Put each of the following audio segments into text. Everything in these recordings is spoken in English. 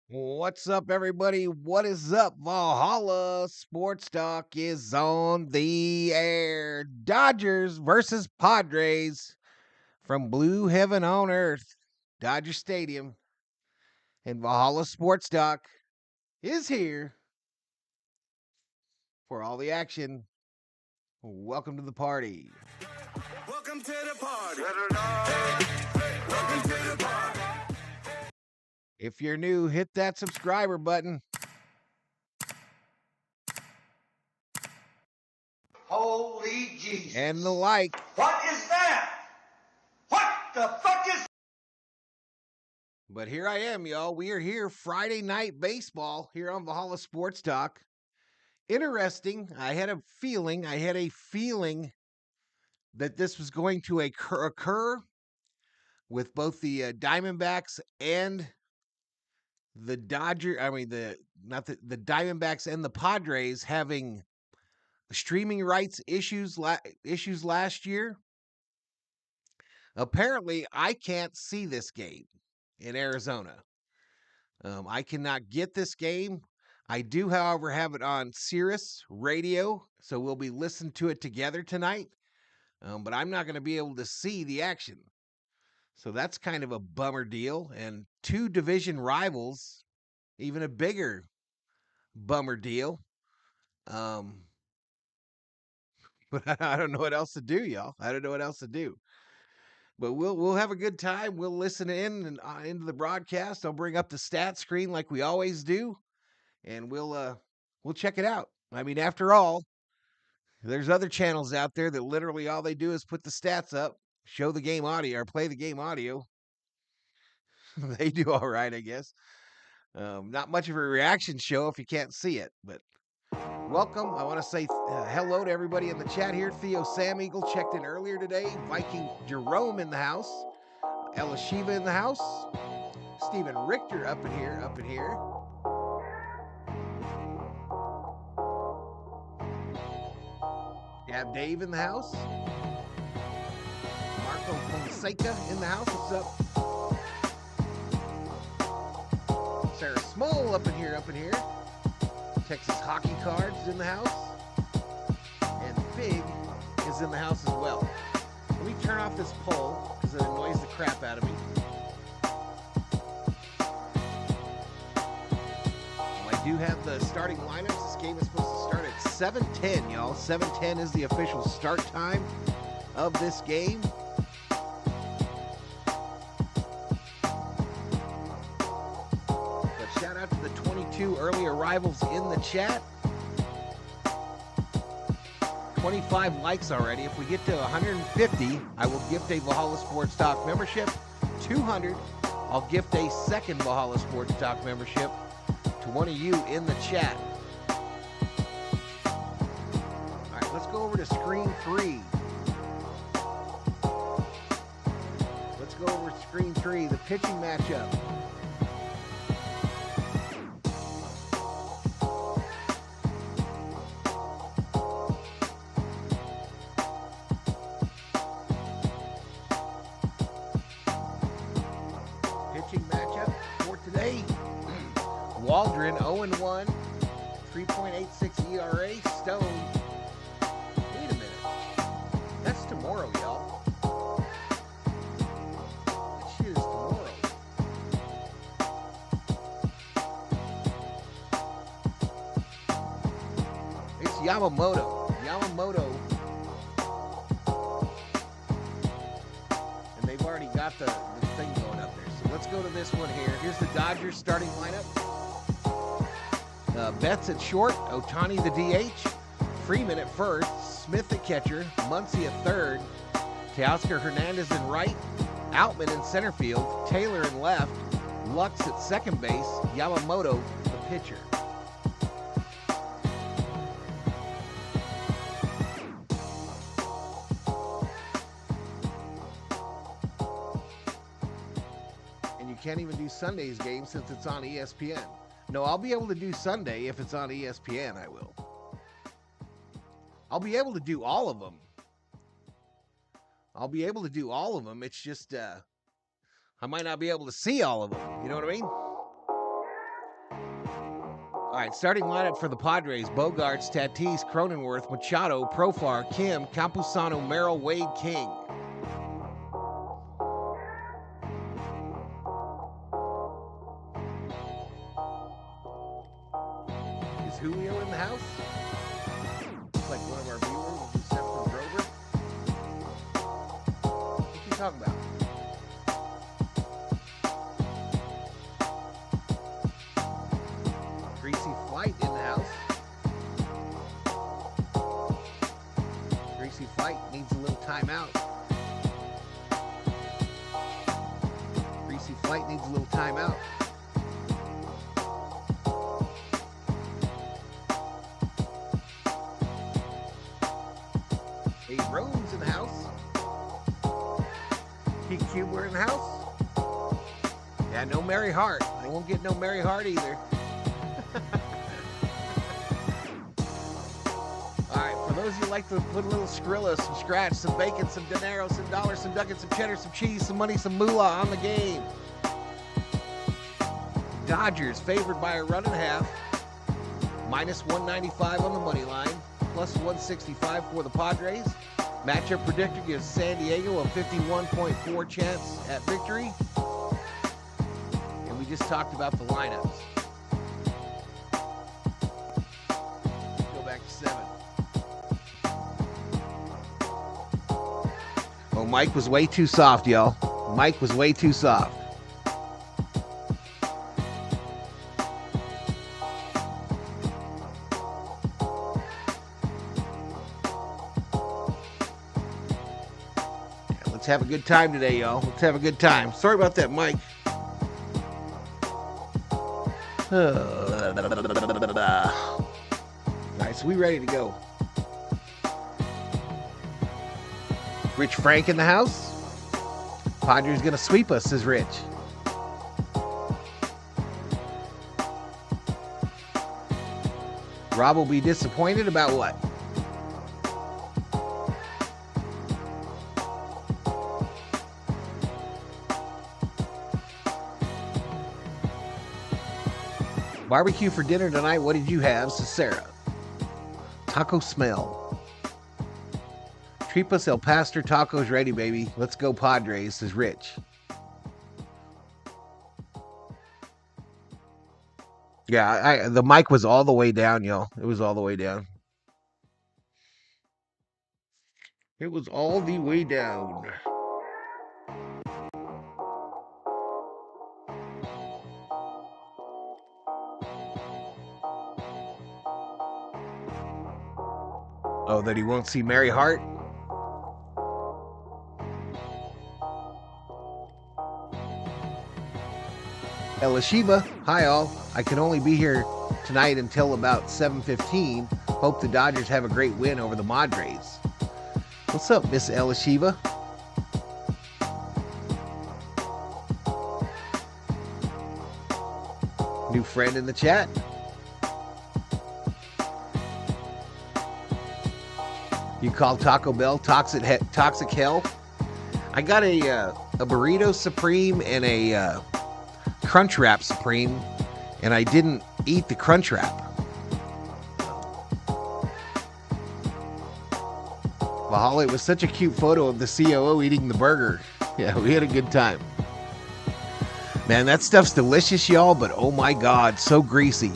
What's up, everybody? What is up? Valhalla Sports Talk is on the air. Dodgers versus Padres from Blue Heaven on Earth, Dodger Stadium. And Valhalla Sports Talk is here for all the action. Welcome to the party. Welcome to the party. Welcome to the party. If you're new, hit that subscriber button. Holy Jesus. And the like. What is that? What the fuck is... But here I am, y'all. We are here Friday night baseball here on Valhalla Sports Talk. Interesting. I had a feeling that this was going to occur with both the Diamondbacks and the Diamondbacks and the Padres having streaming rights issues last year. Apparently, I can't see this game in Arizona. I cannot get this game. I do, however, have it on Sirius Radio, so we'll be listening to it together tonight. But I'm not going to be able to see the action. So that's kind of a bummer deal. And two division rivals, even a bigger bummer deal. But I don't know what else to do, y'all. I don't know what else to do. But we'll have a good time. We'll listen in and into the broadcast. I'll bring up the stat screen like we always do, and we'll check it out. I mean, after all, there's other channels out there that literally all they do is put the stats up, show the game audio, or play the game audio. They do all right, I guess. Not much of a reaction show if you can't see it, but welcome. I want to say hello to everybody in the chat here. Theo Sam Eagle checked in earlier today. Viking Jerome in the house. Ella Shiva in the house. Stephen Richter up in here. You have Dave in the house. Marco Fonseca in the house. What's up? Sarah Small up in here. Texas Hockey Cards in the house. And Fig is in the house as well. Let me turn off this poll because it annoys the crap out of me. Well, I do have the starting lineups. This game is supposed to start at 7:10, y'all. 7:10 is the official start time of this game. But shout out to the 22 early arrivals in the chat. 25 likes already. If we get to 150, I will gift a Valhalla Sports Talk membership. 200, I'll gift a second Valhalla Sports Talk membership to one of you in the chat. All right, let's go over to screen 3. Let's go over to screen 3, the pitching matchup. Waldron 0-1, 3.86 ERA. Stone. Wait a minute. That's tomorrow, y'all. That shit is tomorrow. It's Yamamoto. And they've already got the thing going up there. So let's go to this one here. Here's the Dodgers starting lineup. Betts at short, Ohtani the DH, Freeman at first, Smith at catcher, Muncy at third, Teoscar Hernandez in right, Outman in center field, Taylor in left, Lux at second base, Yamamoto the pitcher. And you can't even do Sunday's game since it's on ESPN. No, I'll be able to do Sunday if it's on ESPN, I will. I'll be able to do all of them. It's just, I might not be able to see all of them. You know what I mean? All right, starting lineup for the Padres: Bogarts, Tatis, Cronenworth, Machado, Profar, Kim, Campusano, Merrill, Wade, King. Is Julio in the house? It's like one of our viewers, except from Grover. What are you talking about? Greasy Flight in the house. Greasy Flight needs a little timeout. Greasy Flight needs a little timeout. Hey, Rose in the house. Pete Cube in the house. Yeah, no Mary Hart. I won't get no Mary Hart either. Those of you like to put a little Skrilla, some scratch, some bacon, some dinero, some dollars, some nuggets, some cheddar, some cheese, some money, some moolah on the game. Dodgers favored by a run and a half. Minus 195 on the money line. Plus 165 for the Padres. Matchup predictor gives San Diego a 51.4 chance at victory. And we just talked about the lineups. Go back to 7. Oh, Mike was way too soft, y'all. Mike was way too soft. Yeah, let's have a good time today, y'all. Let's have a good time. Sorry about that, Mike. All right, so we ready to go. Rich Frank in the house. Padres gonna sweep us, says Rich. Rob will be disappointed about what? Barbecue for dinner tonight. What did you have, says Sarah? Taco smell. Tripas El Pastor tacos ready, baby. Let's go Padres, says Rich. Yeah, the mic was all the way down, y'all. It was all the way down. It was all the way down. Oh, that he won't see Mary Hart? Elishiba, hi all. I can only be here tonight until about 7:15. Hope the Dodgers have a great win over the Padres. What's up, Miss Elishiba? New friend in the chat. You call Taco Bell toxic hell? I got a burrito supreme and a Crunch Wrap Supreme, and I didn't eat the Crunch Wrap. Valhalla, it was such a cute photo of the COO eating the burger. Yeah, we had a good time. Man, that stuff's delicious, y'all, but oh my God, so greasy.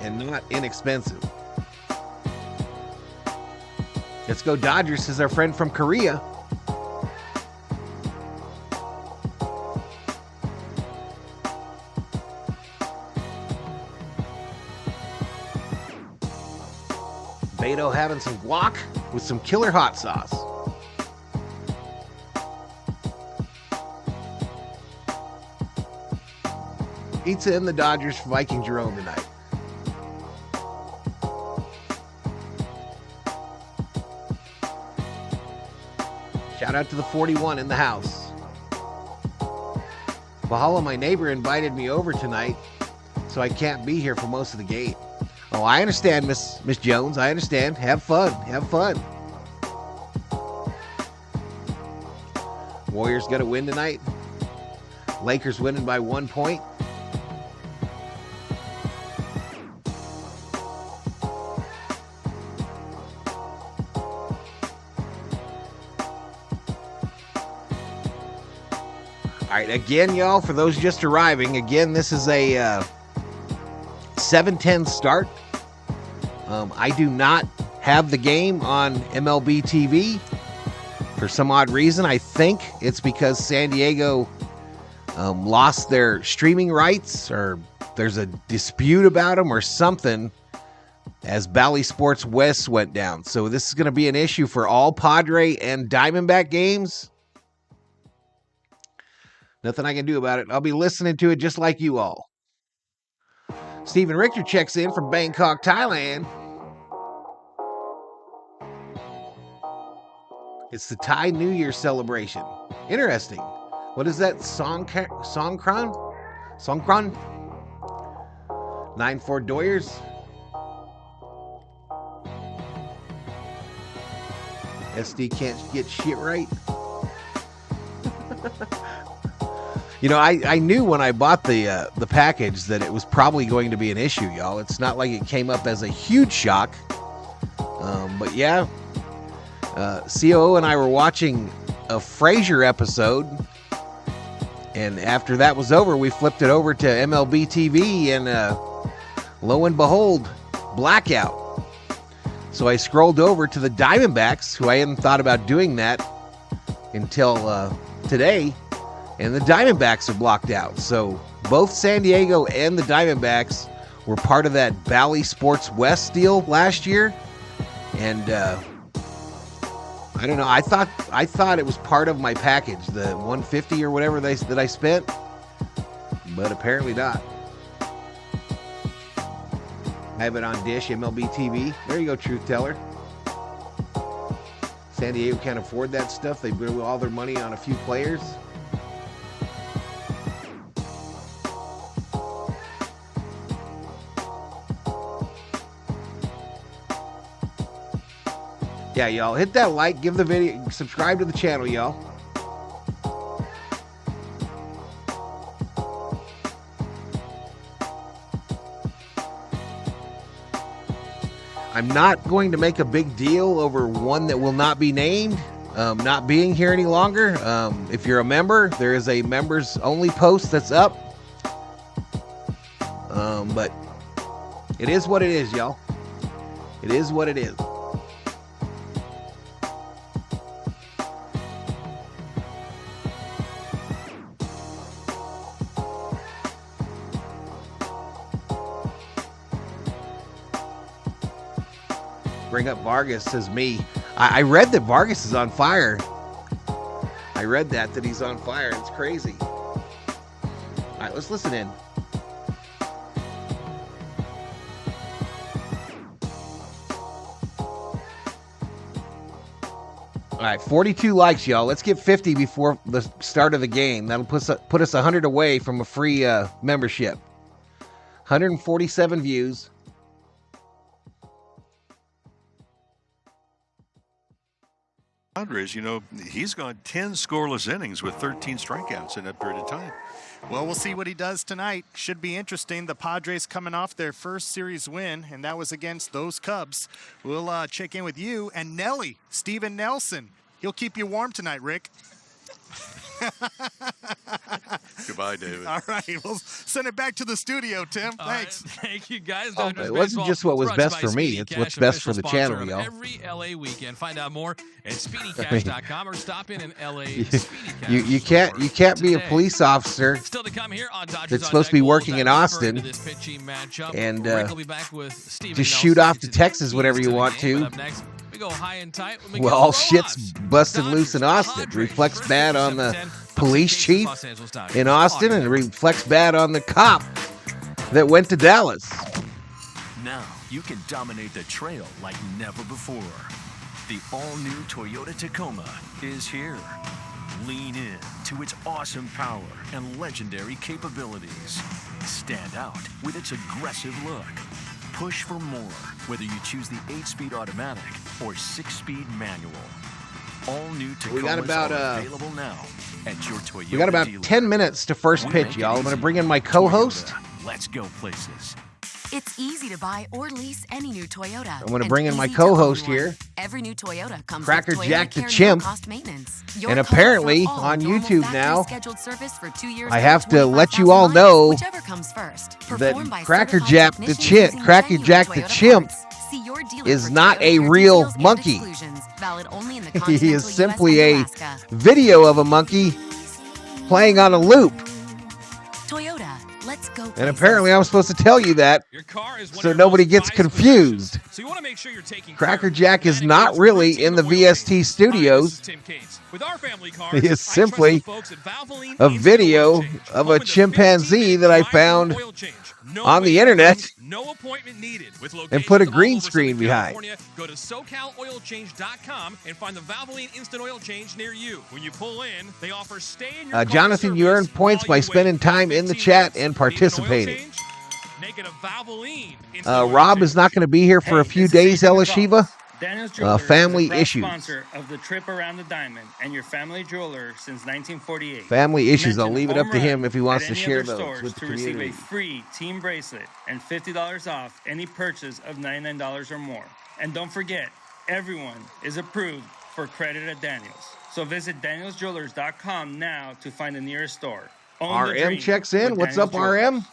And not inexpensive. Let's go Dodgers, says our friend from Korea. Beto having some guac with some killer hot sauce. Pizza in the Dodgers for Viking Jerome tonight. Shout out to the 41 in the house. Valhalla, my neighbor invited me over tonight, so I can't be here for most of the game. Oh, I understand, Miss Jones. I understand. Have fun. Have fun. Warriors gonna win tonight. Lakers winning by 1 point. right, again, y'all, for those just arriving, again, this is a 7:10 start. I do not have the game on MLB TV for some odd reason. I think it's because San Diego lost their streaming rights, or there's a dispute about them or something, as Bally Sports West went down. So this is going to be an issue for all Padre and Diamondback games. Nothing I can do about it. I'll be listening to it just like you all. Stephen Richter checks in from Bangkok, Thailand. It's the Thai New Year celebration. Interesting. What is that? Songkran? 9-4 Doyers. SD can't get shit right. You know, I knew when I bought the package that it was probably going to be an issue, y'all. It's not like it came up as a huge shock. But yeah, COO and I were watching a Frasier episode, and after that was over, we flipped it over to MLB TV, and lo and behold, blackout. So I scrolled over to the Diamondbacks, who I hadn't thought about doing that until today, and the Diamondbacks are blocked out. So both San Diego and the Diamondbacks were part of that Bally Sports West deal last year, and I don't know. I thought it was part of my package, the $150 or whatever that I spent, but apparently not. I have it on Dish, MLB TV. There you go, Truth Teller. San Diego can't afford that stuff. They blew all their money on a few players. Yeah, y'all, hit that like, give the video, subscribe to the channel, y'all. I'm not going to make a big deal over one that will not be named, not being here any longer. If you're a member, there is a members only post that's up. But it is what it is, y'all. It is what it is. Bring up Vargas, says me. I read that Vargas is on fire. I read that he's on fire. It's crazy. All right, let's listen in. All right, 42 likes, y'all. Let's get 50 before the start of the game. That'll put us 100 away from a free membership. 147 views. Padres, you know, he's gone 10 scoreless innings with 13 strikeouts in that period of time. Well, we'll see what he does tonight. Should be interesting. The Padres coming off their first series win, and that was against those Cubs. We'll check in with you and Nelly, Steven Nelson. He'll keep you warm tonight, Rick. Goodbye, David. All right, we'll send it back to the studio, Tim. Thanks. Thank you, guys. It wasn't just what was best for me. It's what's best for the channel, y'all. Every LA weekend. Find out more at speedycash.com or stop in LA. You can't be a police officer Still to come here on Dodgers that's supposed to be working in Austin and just shoot off to Texas whenever you want to. We go high and tight. Well, all shit's busted loose in Austin. Reflects bad on the police chief in Austin and reflects bad on the cop that went to Dallas. Now you can dominate the trail like never before. The all-new Toyota Tacoma is here. Lean in to its awesome power and legendary capabilities. Stand out with its aggressive look. Push for more, whether you choose the 8-speed automatic or 6-speed manual. All new Tacomas are available now at your Toyota We got about dealer. 10 minutes to first pitch, y'all. I'm going to bring in my co-host. Let's go places. It's easy to buy or lease any new Toyota. I'm going to bring in my co-host here, Every new Toyota comes Cracker with Toyota Jack the Care Chimp. no-cost maintenance. And apparently covered for all on normal YouTube factory now, scheduled service for 2 years I or have to let you all 25,000 know miles, whichever comes first. that Performed by Cracker certified Jack the technicians Chimp, using Cracker genuine Jack the Toyota Chimp parts. See your dealer is for not Toyota a Care real details and monkey. exclusions, valid only in the He continental is US simply and a Alaska. video of a monkey playing on a loop. Toyota, let's go. And apparently I'm supposed to tell you that Your car is one so of your nobody most gets prized confused. possessions, so you want to make sure you're taking Cracker care of Jack it. is That not includes really routine in the oil VST change. studios. Hi, this is Tim Cates. With our family cars, He is I trust simply the folks at Valvoline a Instant video Oil Change, of home a the chimpanzee 15-minute that I drive-through found oil change. No on the waiting internet rooms, no appointment needed. With and put a locations green all over screen Southern behind. California, go to SoCalOilChange.com and find the Valvoline Instant Oil Change near you. When you pull in, they offer stay in your car Jonathan, you service earn points while by you spending wait. time in the 15 chat minutes. and Need an oil participating. change? Make it a Valvoline Instant Oil Rob is Change. not going to be here for a few days, Elashiva. Daniel's Jewelers family is a proud issues. sponsor of the Trip Around the Diamond and your family jeweler since 1948. Family issues. I'll Mention leave it up home to run him if he wants at to any share of their those stores with the to receive community. a free team bracelet and $50 off any purchase of $99 or more. And don't forget, everyone is approved for credit at Daniel's. So visit danielsjewelers.com now to find the nearest store. Own the RM dream checks in. with What's Daniel's up, RM?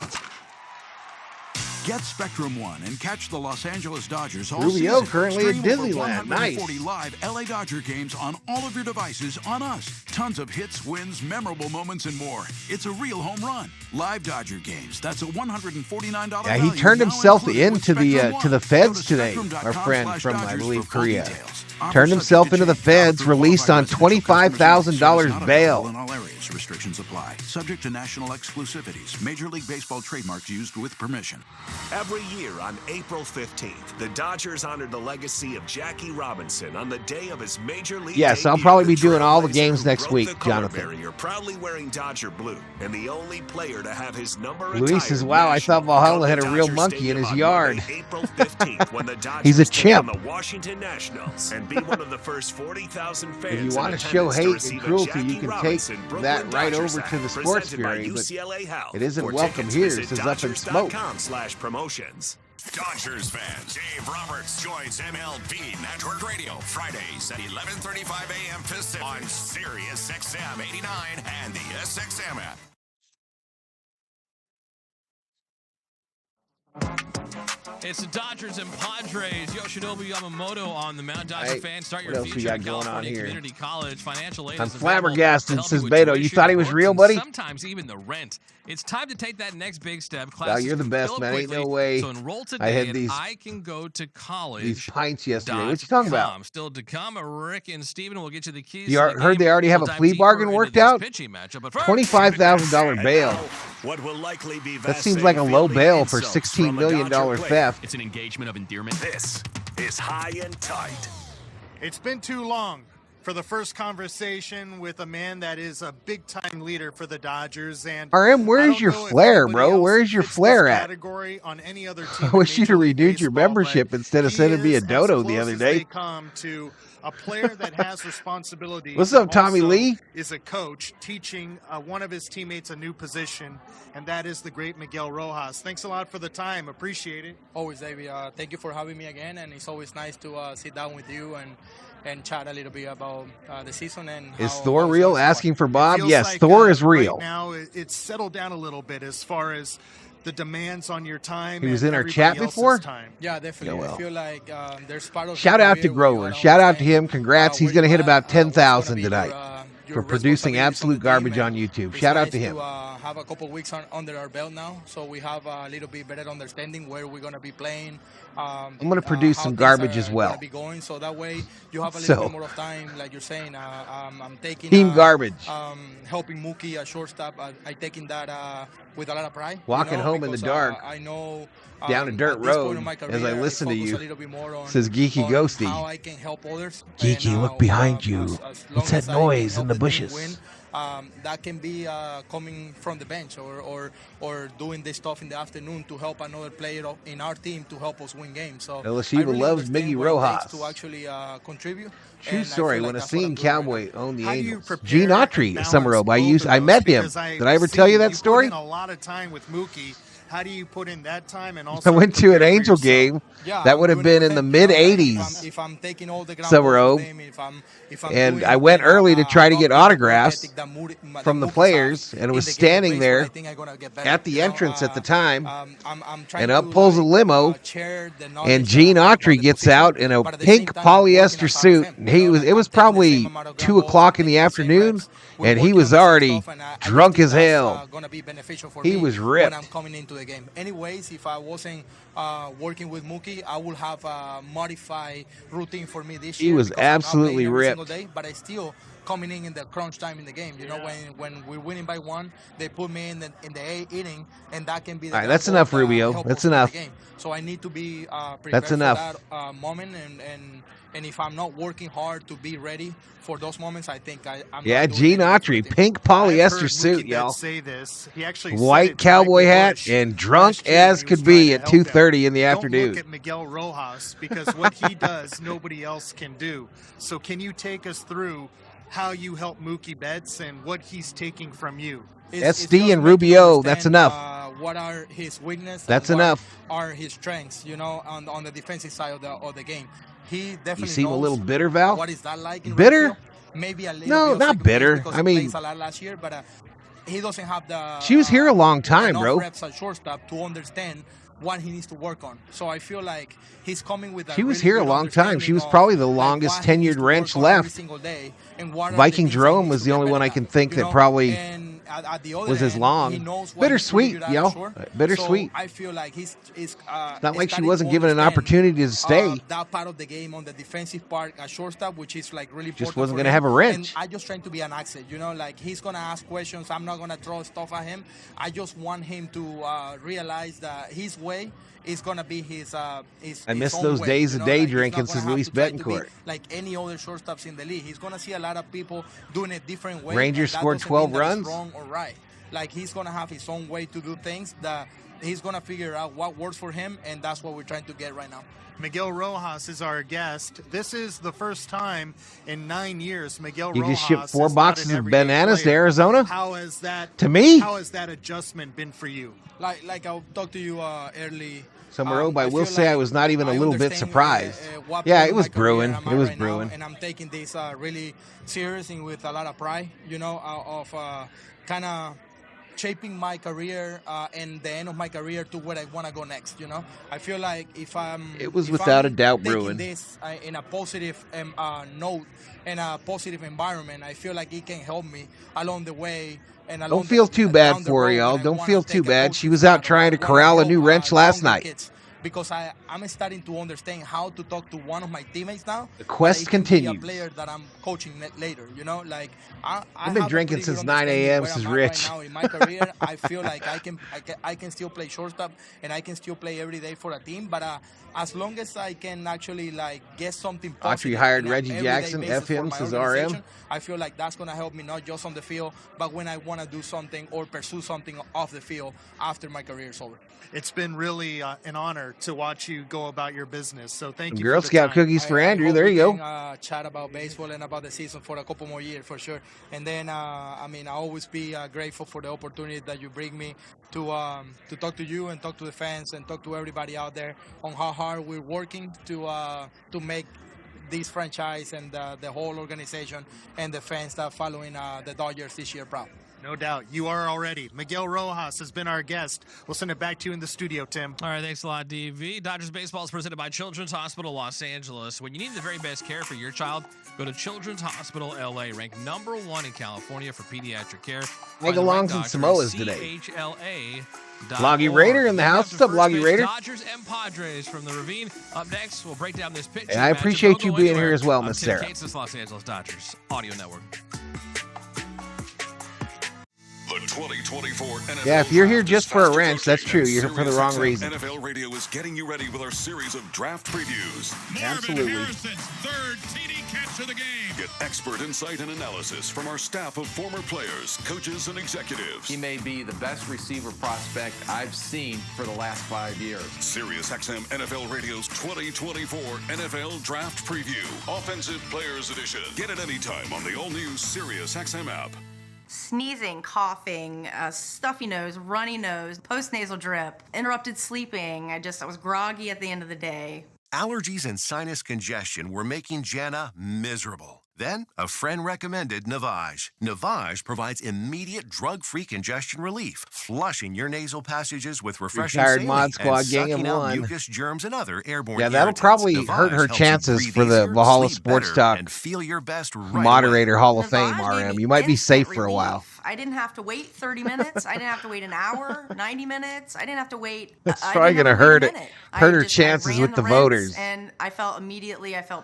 Get Spectrum One and catch the Los Angeles Dodgers all Rubio season. currently at Stream over Disneyland. 140 Nice. live LA Dodger games on all of your devices on us. Tons of hits, wins, memorable moments, and more. It's a real home run. Live Dodger games. That's a $149 Yeah, he value turned now himself included with into the Spectrum to the One. feds Go to today. spectrum.com Our friend from, I /Dodgers believe, for full Korea. details. Offer Turned subject himself to into the change. feds, Offer released on qualified residential customers $25,000 only. Service not bail. available in all areas. Restrictions apply. Subject to national exclusivities. Major League Baseball trademarks used with permission. Every year on April 15th, the Dodgers honored the legacy of Jackie Robinson on the day of his major league Yes, I'll debut. probably be The doing all the trailblazer games who next broke week, the color Jonathan. barrier, proudly wearing Dodger blue, and the only player to have his number Luis says, retired wow, I thought nationally. Valhalla Go to had a real Dodger monkey in Stadium his on yard. Monday, April 15th, when the Dodgers He's a take on chimp. the Washington Nationals, and be one of the first 40,000 fans If you want in to show attendance hate and receive a cruelty, you Jackie can Robinson take Brooklyn that right Dodgers over to the hat, Sports presented by Fury, but UCLA Health. it isn't For welcome tickets, here. visit This is Up in Smoke. Dodgers.com/promotions. Dodgers fans, Dave Roberts joins MLB Network Radio Fridays at 11:35 a.m. Pacific on Sirius XM 89 and the SXM app. It's the Dodgers and Padres. Yoshinobu Yamamoto on the Mound. Dodger Hey, fans, start your what else we future got at going on California here? Community College. Financial aid I'm is available flabbergasted, to help says you with Beto. You tuition, thought he was books, real, and buddy? sometimes even the rent. It's time to take that next big step. Wow, Classes you're the can best, fill up man. Ain't quickly, no way. So enroll today I had at these I Can Go to College. These pints yesterday. What you talking about? Still to come. Rick and Steven will get you the keys. You to the heard game. they already have We'll a dive plea deeper bargain into worked this out? pitching matchup, but first, $25,000 bail. What will likely be That seems like a low bail for $16 million theft. It's an engagement of endearment. This is High and Tight. It's been too long for the first conversation with a man that is a big-time leader for the Dodgers. And RM, where's your flair, bro? Where's your flair at? On any other I wish you'd have renewed your membership instead of sending me a dodo the other day. They come to a player that has responsibility. What's up, Tommy also Lee? Is a coach teaching one of his teammates a new position, and that is the great Miguel Rojas. Thanks a lot for the time. Appreciate it. Always, David. Thank you for having me again, and it's always nice to sit down with you and chat a little bit about the season. And Is Thor real? Asking for Bob? Yes, like, Thor is real. Right now, it's settled down a little bit as far as the demands on your time. He was and in our chat everybody else's before? time. Yeah, definitely. Yeah, well. I feel like there's part of Shout out to Grover. Shout out to him. Congrats. He's going to hit about 10,000 tonight for producing absolute garbage on YouTube. Shout out to him. Have a couple weeks under our belt now, so we have a little bit better understanding where we're going to be playing. I'm going to produce some garbage as well. Be going, so that way you have a little bit more of time, like you're saying. I'm taking team garbage. Helping Mookie at shortstop. I taking that with a lot of pride. Walking home in the dark. I know. Down a dirt road as I listen to you. Says Geeky Ghosty. How I can help others. Geeky, look behind you. What's that noise in the bushes? That can be coming from the bench or doing this stuff in the afternoon to help another player in our team to help us win games. So LSU really loves Miggy Rojas. To actually contribute. True story. When a seen cowboy owned the Angels. Gene Autry, Summer Oak. I met him. Did I ever tell you that story? You put in a lot of time with Mookie, How do you put in that time and also I went to an Angel game. That would have been in the mid-'80s. If I'm taking all the ground Summer balls O. with him, if I'm And doing I it, went then early to try to I'm get not gonna autographs get the from the Mookie players, side and it in was the game standing place, but there I think I'm gonna get better, at the you know? entrance at the time. I'm trying And up to, pulls a like, limo, share the and knowledge Gene that I have Autry about the gets position, out in a but at the same pink time, I'm working polyester as hard as suit. him, And you know? Like, it was I'm taking the same probably amount of 2 ground balls, o'clock in I'm the taking the same afternoon, reps. We're and he working was on the same already stuff, and I just drunk think as that's, hell. gonna be beneficial for He me was when ripped. I'm coming into the game. Anyways, if I wasn't working with Mookie, I would have a modified routine for me this He year. was because I'm not absolutely playing every single ripped. day, but I still coming in the crunch time in the game. You know, when we're winning by 1, they put me in the 8th inning, and that can be the All right, that's enough, Rubio. That's enough. So I need to be prepared That's enough. for that moment, and if I'm not working hard to be ready for those moments, I think I'm Yeah, not doing Gene anything for the Autry, team. pink I've heard polyester suit, Mookie y'all. Betts say this. He actually said White it to cowboy Michael hat Bush and drunk last year as when he was could trying be to at help them. 2:30 in the Don't afternoon. look at Miguel Rojas, because what he does, nobody else can do. So can you take us through how you help Mookie Betts and what he's taking from you? It's SD just and making Rubio, understand, that's enough. What are his weaknesses? That's and what enough. Are his strengths? You know, on the defensive side of the game, he definitely You seem a knows little bitter, Val? what is that like in Bitter? right field. Maybe a little No, bit of not second base bitter. because I he mean, plays a lot last year, but he doesn't have the. She was here a long time, enough bro. reps at shortstop to understand what he needs to work on. So I feel like he's coming with. She was here a long time. She was probably the longest tenured wrench left. Viking Jerome was the only one I can think that probably was as long. Bittersweet, yo. Bittersweet. So I feel like he's it's not like she wasn't given an opportunity to stay. That part of the game on the defensive part at shortstop, which is like really Just important wasn't for going to him. have a wrench. And I just trying to be an asset, you know, like he's going to ask questions. I'm not going to throw stuff at him. I just want him to realize that his way is going to be his I his miss own those way, days you of know? day Like, he's not drinking gonna since have Luis to try to be Betancourt. like any other shortstops in the league. He's going to see a lot of people doing it different ways. Rangers and that scored doesn't 12 mean that it's runs. wrong or right. Like he's going to have his own way to do things that he's going to figure out what works for him, and that's what we're trying to get right now. Miguel Rojas is our guest. This is the first time in 9 years Miguel You Rojas just shipped 4 is not boxes an of everyday bananas to player. Arizona? How has that To me? How has that adjustment been for you? Like I'll talk to you early. Summer Oak, I I will feel say I like was not even a I little bit understand, surprised. what Yeah, point it in was my career brewing. I'm It at was right now, brewing. and I'm taking this really serious and with a lot of pride, you know, of kind of shaping my career and the end of my career to where I want to go next, you know. I feel like if I'm It was if without I'm a doubt taking brewing. this in a positive note and a positive environment, I feel like it can help me along the way. And Don't feel too bad for her, y'all. Don't feel too bad. She was out trying to corral a new wrench last night. Because I'm starting to understand how to talk to one of my teammates now. The quest continues. A player that I'm coaching later, you know, like I've been drinking since 9 a.m. Since Rich. Right now in my career, I feel like I can still play shortstop and I can still play every day for a team. But as long as I can actually like get something positive. Autry hired on a Reggie everyday Jackson, basis F him, for my says RM. organization, I feel like that's going to help me not just on the field, but when I want to do something or pursue something off the field after my career is over. It's been really an honor to watch you go about your business. So thank you. Girl for the Scout time. cookies for Andrew. hope There we you go. can, chat about baseball and about the season for a couple more years for sure. And then, I mean, I always be grateful for the opportunity that you bring me to talk to you and talk to the fans and talk to everybody out there on how hard we're working to make this franchise and the whole organization and the fans that are following the Dodgers this year proud. No doubt. You are already. Miguel Rojas has been our guest. We'll send it back to you in the studio, Tim. All right, thanks a lot, DV. Dodgers Baseball is presented by Children's Hospital Los Angeles. When you need the very best care for your child, go to Children's Hospital LA, ranked #1 in California for pediatric care. Megalongs and Samoas today. CHLA. Loggy Raider in the house. What's up, Loggy Raider? Dodgers and Padres from the Ravine. Up next, we'll break down this pitch. And I appreciate you being here as well, Miss Sarah. Los Angeles Dodgers Audio Network. The 2024 NFL Yeah, if you're here Draft just is for a fast wrench, that's true. approaching, You're here for the and wrong SiriusXM reason. NFL Radio is getting you ready with our series of draft previews. Absolutely. third TD catch of the game. Get expert insight and analysis from our staff of former players, coaches, and executives. He may be the best receiver prospect I've seen for the last 5 years. SiriusXM NFL Radio's 2024 NFL Draft Preview, Offensive Players Edition. Get it anytime on the all-new SiriusXM app. sneezing, coughing, stuffy nose, runny nose, post-nasal drip, interrupted sleeping. I was groggy at the end of the day. Allergies and sinus congestion were making Jana miserable. Then, a friend recommended Navage. Navage provides immediate drug-free congestion relief, flushing your nasal passages with refreshing Retired saline Mod Squad and gang of sucking out one. mucus, germs, and other airborne Yeah, that'll irritants. probably Navage hurt her helps you chances breathe for the easier, Valhalla sleep Sports better, Talk and feel your best right Moderator away. Hall of Fame, Navage gave RM. me You might be safe instant for a while. relief. I didn't have to wait 30 minutes. I didn't have to wait an hour, 90 minutes. I didn't have to wait. It's I probably didn't going to have to wait hurt a minute. her I chances ran with the rinse, voters. And I felt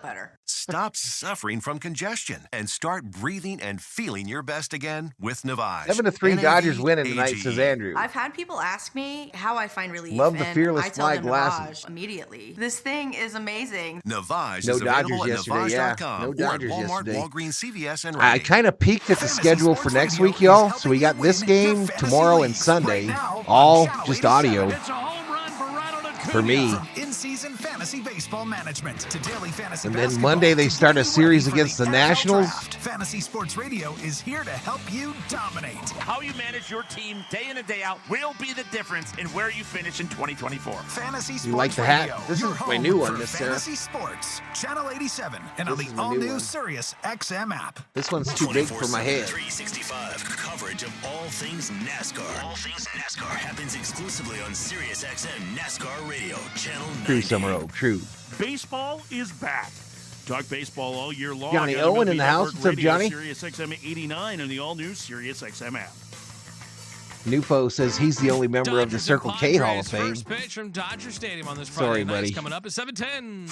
better. Stop suffering from congestion and start breathing and feeling your best again with Navage. 7-3 Dodgers winning tonight, says Andrew. I've had people ask me how I find relief. Love the and fearless I tell fly them glasses. Navage immediately. This thing is amazing. Navage No is available Dodgers at yesterday, yeah. Navage.com No or at Dodgers Walmart, yesterday. Walgreens, CVS, and I Rite Aid. kind of peeked at the schedule for next week, y'all. So we got this game tomorrow and Sunday, all just audio for me. In-season fantasy baseball management to daily fantasy And then basketball Monday they to start a getting series ready for against the NFL Nationals. Draft. Fantasy Sports Radio is here to help you dominate. How you manage your team day in and day out will be the difference in where you finish in 2024. Fantasy Sports You like the hat? Radio, This your is my home new one, for Miss Sarah. Fantasy Sports, Channel 87, and on This the is my new all-new one. Sirius XM app. This one's too big for my head. 365 coverage of all things NASCAR. All things NASCAR happens exclusively on Sirius XM NASCAR Radio, Channel 90. True, Summer Oak. True. Baseball is back. Talk baseball all year long. Johnny on Owen MLB in the house. Network What's up, Radio, Johnny? Sirius XM 89 and the all-new Sirius XM app. Nufo says he's the only member of the Dodgers Circle and K Hall of Padres, Fame. First pitch from Dodger Stadium on this Sorry, Friday night. buddy. It's coming up at 7:10.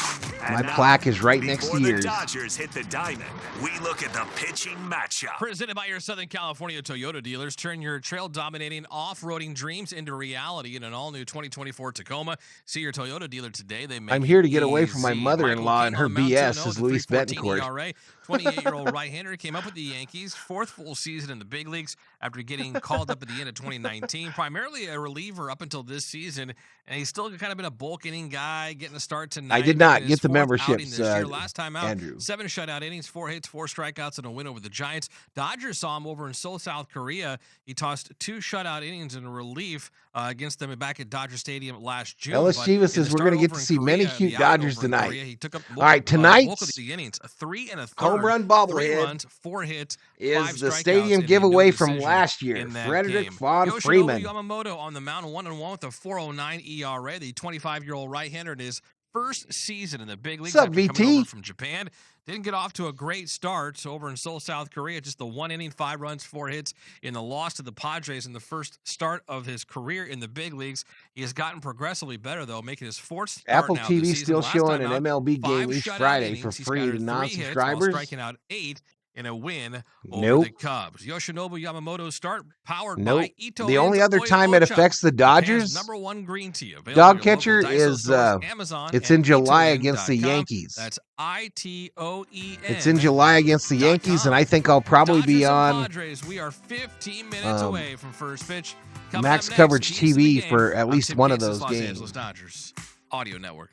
My plaque is right next to Before the yours. Dodgers hit the diamond, we look at the pitching matchup. Presented by your Southern California Toyota dealers. Turn your trail-dominating off-roading dreams into reality in an all-new 2024 Tacoma. See your Toyota dealer today. They make I'm here to it get away from my easy. mother-in-law Michael and her King on the mound, BS, 2-0, says the Luis 3.14 Betancourt. ERA. 28-year-old right-hander came up with the Yankees' fourth full season in the big leagues after getting called up at the end of 2019. Primarily a reliever up until this season, and he's still kind of been a bulk inning guy, getting a start tonight. I did not making get his the fourth memberships, outing this year. Last time out, Andrew. 7 shutout innings, 4 hits, 4 strikeouts, and a win over the Giants. Dodgers saw him over in Seoul, South Korea. He tossed 2 shutout innings in relief against them back at Dodger Stadium last June. Ellis But Chivas in says the we're going to start get over to in see many Korea, cute the outing Dodgers over in tonight. Korea, he took up All right, tonight's bulk of the innings, 3 1/3 home run 3 bobblehead runs, 4 hits, is 5 the strikeouts, stadium and giveaway no from decision last year. in that Frederick game. Vaughn Yoshinobu Freeman. Yamamoto on the mound, 1-1 with a 4.09 ERA. The 25-year-old right-hander in his first season in the big leagues What's up, after coming VT? over from Japan. Didn't get off to a great start over in Seoul, South Korea. Just the 1 inning, 5 runs, 4 hits in the loss to the Padres in the first start of his career in the big leagues. He has gotten progressively better, though, making his 4th start Apple now TV this season. still Last showing time an out, MLB 5 game each shutout Friday innings. for He's free got to 3 hits while non-subscribers. striking out 8 in a win over Nope. the Cubs. Yoshinobu Yamamoto start powered Nope. by Ito. The only and other time it Oyocha. affects the Japan's Dodgers, #1 green tea. Available dog at your local catcher Daiso is stores, Amazon, it's and in July itoen.com. against the Yankees. That's ITOEN. It's in July against the Yankees, and I think I'll probably Dodgers be and on Padres. We are 15 minutes away from first pitch. Coming Max up next, Coverage keys to the TV game. for at I'm least Tim one of Kansas, those Los games. Angeles Dodgers Audio Network.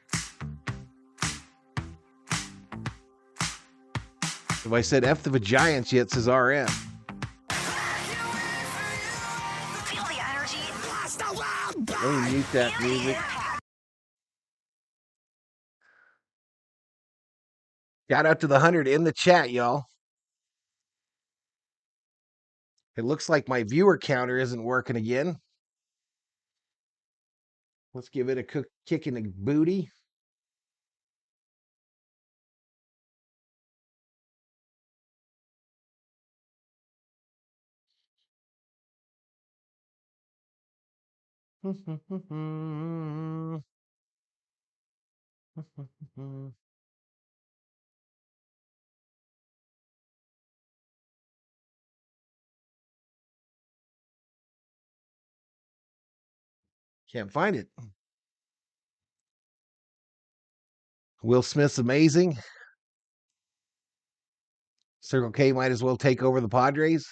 If I said F the Giants yet, says RM. Feel the energy. Let me mute that music. Shout out to the 100 in the chat, y'all. It looks like my viewer counter isn't working again. Let's give it a kick in the booty. Can't find it. Will Smith's amazing. Circle K might as well take over the Padres.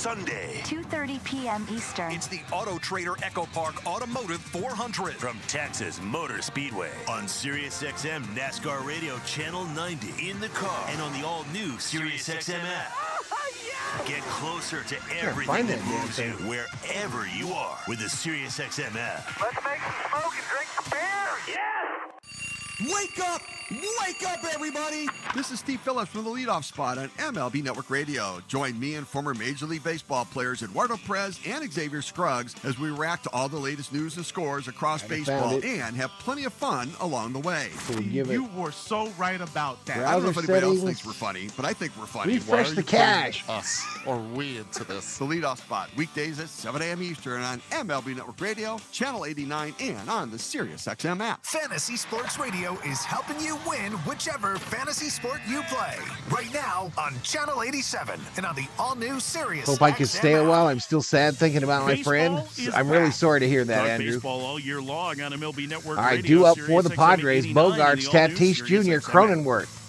Sunday. 2:30 p.m. Eastern. It's the Auto Trader Echo Park Automotive 400 From Texas Motor Speedway on Sirius XM NASCAR Radio Channel 90 in the car and on the all-new Sirius XM app. Get closer to everything that moves you wherever you are with the Sirius XM app. Let's make some smoke and drink some beer. Yes! Wake up! Wake up, everybody! This is Steve Phillips from the leadoff spot on MLB Network Radio. Join me and former Major League Baseball players Eduardo Perez and Xavier Scruggs as we react to all the latest news and scores across baseball and have plenty of fun along the way. You were so right about that. I don't know if anybody else thinks we're funny, but I think we're funny. Refresh the cache. Us or we into this. The leadoff spot, weekdays at 7 a.m. Eastern on MLB Network Radio, Channel 89, and on the Sirius XM app. Fantasy Sports Radio is helping you win whichever fantasy sport you play. Right now on Channel 87 and on the all-new Sirius. Hope I can stay a while. I'm still sad thinking about my friend. I'm really sorry to hear that, Talk Andrew. baseball all year long on MLB Network All right, Radio, due up Sirius for the XM Padres, 89 Bogarts, and the all-new Tatis Sirius Jr., XM. Cronenworth.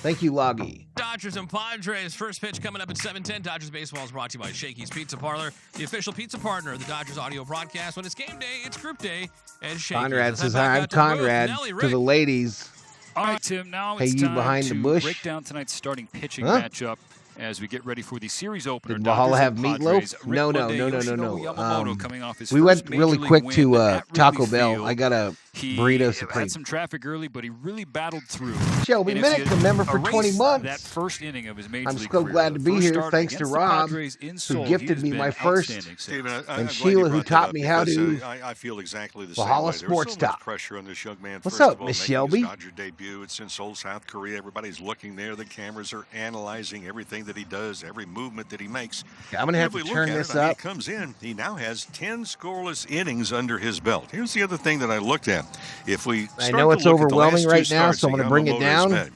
Thank you, Loggy. Dodgers and Padres. First pitch coming up at 7:10. Dodgers baseball is brought to you by Shakey's Pizza Parlor, the official pizza partner of the Dodgers audio broadcast. When it's game day, it's group day at Shakey's. Conrad says, hi, I'm Conrad. To the ladies. All right, Tim, now Hey, it's you time behind to the bush? break down tonight's starting pitching Huh? matchup as we get ready for the series opener. Did Valhalla have Dodgers and meatloaf? Padres. No. Yoshinobu Yamamoto coming off his We first went major really league quick win to at Taco Wrigley Bell. Field. I got a He burrito supreme. had some traffic early, but he really battled through. Shelby And if Minnick, you the member for 20 erase months. That first inning of his major I'm league so career, glad to the be first here, start thanks to against the Rob, Padres in who Seoul, he gifted has me been my first, outstanding. Stephen, I'm and glad you Sheila, who brought that taught up me how because, to I feel exactly the Valhalla same way. Sports There's so much Talk. pressure on this young man. What's First up, of all, Miss making Shelby? his Dodger debut. It's in Seoul, South Korea. Everybody's looking there. The cameras are analyzing everything that he does, every movement that he makes. I'm going to have If we to look turn at this it, I mean, up. he comes in. He now has 10 scoreless innings under his belt. Here's the other thing that I looked at. If we I start know to it's look at the overwhelming last right two now, starts so I'm that going to bring it Yamamoto has down. made,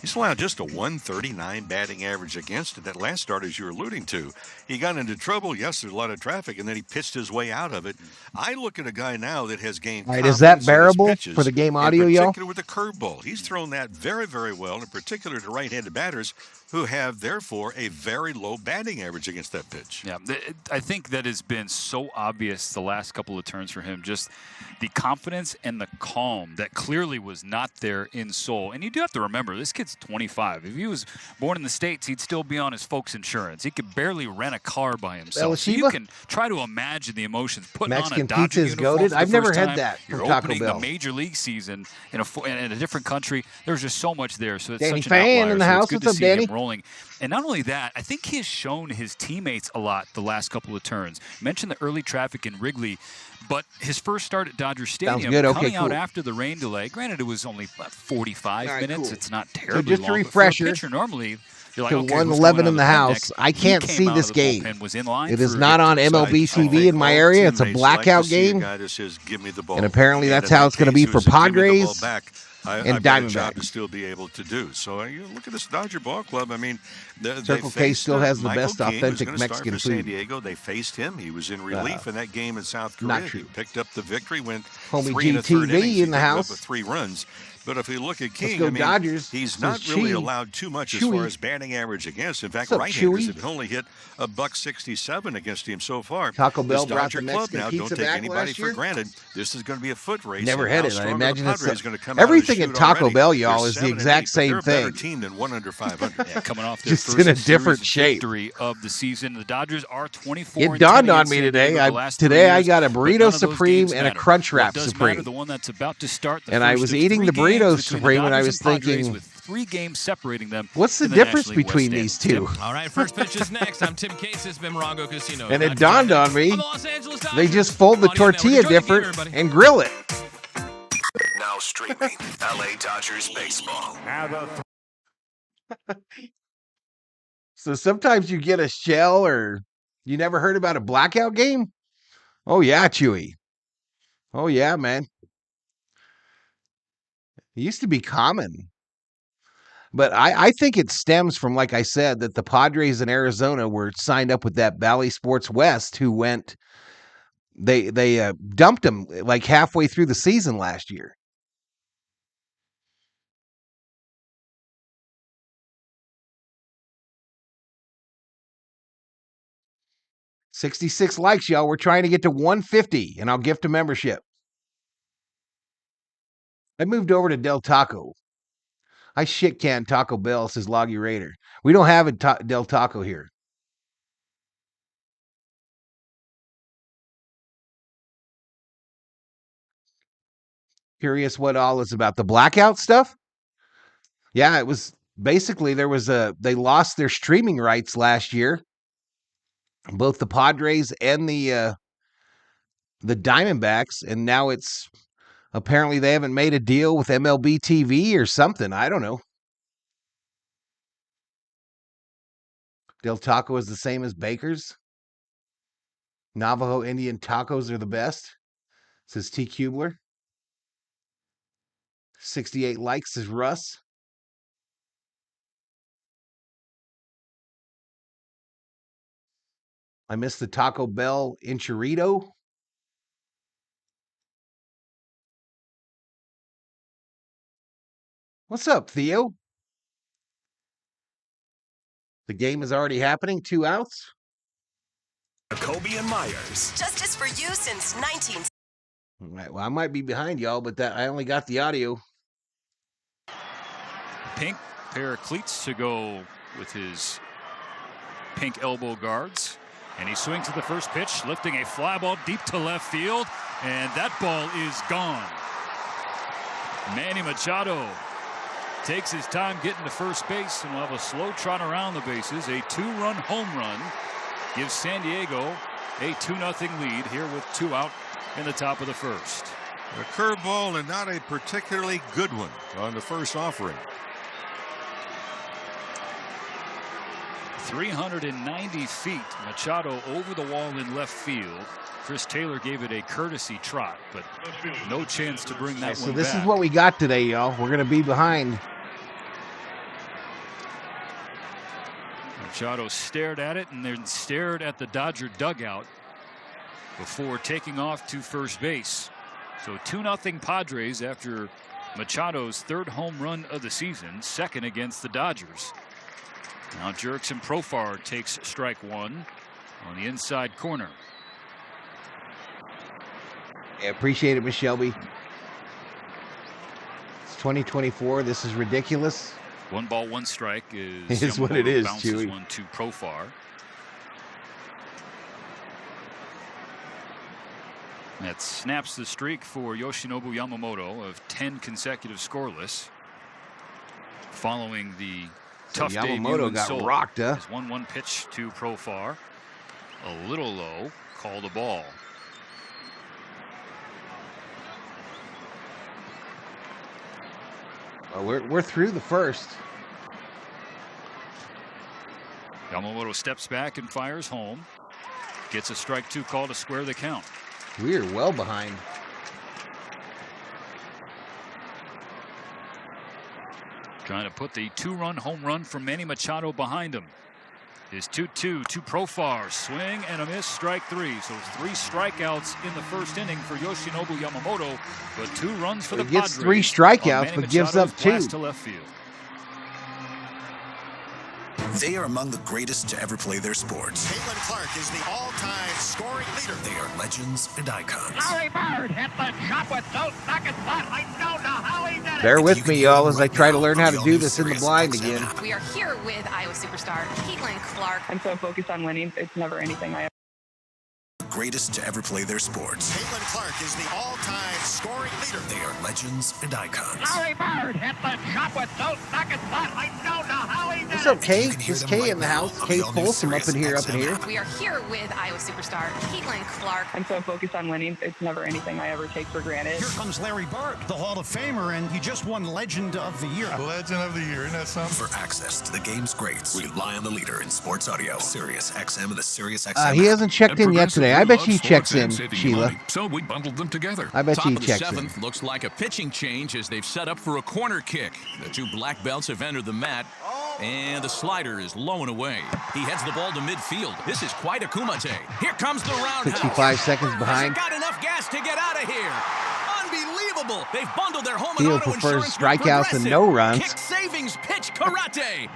he's allowed just a 139 batting average against it. That last start, as you were alluding to, he got into trouble. Yes, there's a lot of traffic, and then he pitched his way out of it. I look at a guy now that has gained All right, is that confidence in his bearable pitches, for the game audio, in y'all? particular with the curveball. He's thrown that very, very well, in particular to right-handed batters who have, therefore, a very low batting average against that pitch. Yeah, I think that has been so obvious the last couple of turns for him. Just the confidence and the calm that clearly was not there in Seoul. And you do have to remember, this kid's 25. If he was born in the States, he'd still be on his folks' insurance. He could barely rent a car by himself. So you can try to imagine the emotions. Putting Mexican on a Dodger pizza is uniform goated. for the I've never first had time. that from You're Taco opening Bell. a major league season in a different country. There's just so much there. So it's Danny such an Fan outlier. in the So house. it's good What's to up, see Danny? him rolling. And not only that, I think he has shown his teammates a lot the last couple of turns. Mentioned the early traffic in Wrigley, but his first start at Dodger Stadium, good. Okay, coming out cool. after the rain delay. Granted, it was only 45 All right, minutes. cool. It's not So terribly just a long. refresher But for a pitcher, normally you're like, to okay, 111 in the house. Next? I He can't came see out this of the game. bullpen, was in line It is for not on victory. So MLB I TV think in my all area. It's a teammates blackout like to see a game. guy that says, "Give me the ball." And apparently that's in how that it's going to be case, for it was a give me the ball Padres back. and I've got a Diamondbacks. job to still be able to do. So you look at this Dodger ball club. I mean, they Circle K faced, still has the Michael best King, who's authentic gonna start Mexican for San food. Diego. They faced him. He was in relief in that game in South not Korea. true. He picked up the victory, went Homie 3 1/3 GTV innings. He in the gave up house. 3 runs. But if we look at King, go I mean, Dodgers. he's Says not really Chewy. allowed too much as Chewy. far as batting average against. In fact, What's up, right-handers Chewy? have only hit a $167 against him so far. Taco This Bell brought Dodger the club Mexican now, pizza don't take back anybody last for year. granted. This is going to be a foot race. Never and had how it. I strong are imagine the it's Padres going to come out of the everything at chute Taco already? Bell, y'all, They're is the 7-8, exact but same they're a better thing. team than 1 under 500. Yeah, coming off their Just first in a different series shape. victory of the season. The Dodgers are 24. It and dawned 10 on against me San today. Diego the last Today 3 I years, got a but burrito none of those supreme games and a matter. crunch What wrap does supreme. matter, the one that's about to start. The And I first was of eating 3 the burrito games between supreme, and I Dodgers was Padres thinking, with 3 games separating them. what's the in difference National League between West these End. two? All right, first pitch is next. I'm Tim Cases, Bimrongo Casino. And it dawned on me, the Los Angeles they Dodgers. just fold the Audio Network. tortilla Enjoy the game, different everybody. and grill it. Now streaming LA Dodgers baseball. So sometimes you get a shell, or you never heard about a blackout game? Oh, yeah, Chewy. Oh, yeah, man. It used to be common. But I think it stems from, like I said, that the Padres in Arizona were signed up with that Bally Sports West, who went, they dumped them like halfway through the season last year. 66 likes, y'all. We're trying to get to 150, and I'll gift a membership. I moved over to Del Taco. I shit can Taco Bell, says Loggy Raider. We don't have a Del Taco here. Curious what all is about. The blackout stuff? Yeah, it was basically they lost their streaming rights last year. Both the Padres and the Diamondbacks, and now it's apparently they haven't made a deal with MLB TV or something. I don't know. Del Taco is the same as Baker's. Navajo Indian tacos are the best, says T. Kubler. 68 likes, says Russ. I missed the Taco Bell enchilado. What's up, Theo? The game is already happening. 2 outs. Kobe and Myers. Justice for you since 19. All right, well, I might be behind y'all, but I only got the audio. Pink pair of cleats to go with his pink elbow guards. And he swings to the first pitch, lifting a fly ball deep to left field. And that ball is gone. Manny Machado takes his time getting to first base and will have a slow trot around the bases. A 2-run home run gives San Diego a 2-0 lead here with 2 out in the top of the first. A curveball and not a particularly good one on the first offering. 390 feet. Machado over the wall in left field. Chris Taylor gave it a courtesy trot, but no chance to bring that one back. So this is what we got today, y'all. We're going to be behind. Machado stared at it and then stared at the Dodger dugout before taking off to first base. So 2-0 Padres after Machado's 3rd home run of the season, 2nd against the Dodgers. Now Jurickson Profar takes strike 1 on the inside corner. I appreciate it, Miss Shelby. It's 2024. This is ridiculous. 1 ball, 1 strike is what it is, bounces Chewy. one to Profar. That snaps the streak for Yoshinobu Yamamoto of 10 consecutive scoreless. Following the tough debut Yamamoto in got Seoul. rocked, huh? 1-1 pitch to Profar. A little low. Call the ball. Well, we're through the first. Yamamoto steps back and fires home. Gets a strike 2 call to square the count. We are well behind. Trying to put the 2-run home run from Manny Machado behind him. His 2-2 to Profar. Swing and a miss, strike 3. So 3 strikeouts in the first inning for Yoshinobu Yamamoto, but 2 runs for the Padres. He gets 3 strikeouts, but gives up 2. To left field. They are among the greatest to ever play their sports. Caitlin Clark is the all-time scoring leader. They are legends and icons. Larry Bird hit the shot with those second spot. I don't know how he did it. Bear with me, y'all, as I try to learn how to do this in the blind again. We are here with Iowa superstar Caitlin Clark. I'm so focused on winning. It's never anything I Greatest to ever play their sports. Caitlin Clark is the all-time scoring leader. They are legends and icons. Larry Bird hit the shot with those second spot. I don't know how he did What's up, Kay? There's Kay in the house. Kay Folsom up in here, We are here with Iowa superstar Caitlin Clark. I'm so focused on winning. It's never anything I ever take for granted. Here comes Larry Bird, the Hall of Famer, and he just won Legend of the Year. Legend of the Year, isn't that something? For access to the game's greats, rely on the leader in sports audio, Sirius XM and the Sirius XM. He hasn't checked in yet today. I bet he checks in, Sheila. So we bundled them together. I bet Top he of the checks in. 7th looks like a pitching change as they've set up for a corner kick. The 2 black belts have entered the mat, and the slider is low and away. He heads the ball to midfield. This is quite a kumite. Here comes the roundhouse. 65 seconds behind. Got enough gas to get out of here. Unbelievable. They've bundled their home Theo and auto prefers insurance strikeouts and no runs. Kick savings pitch karate.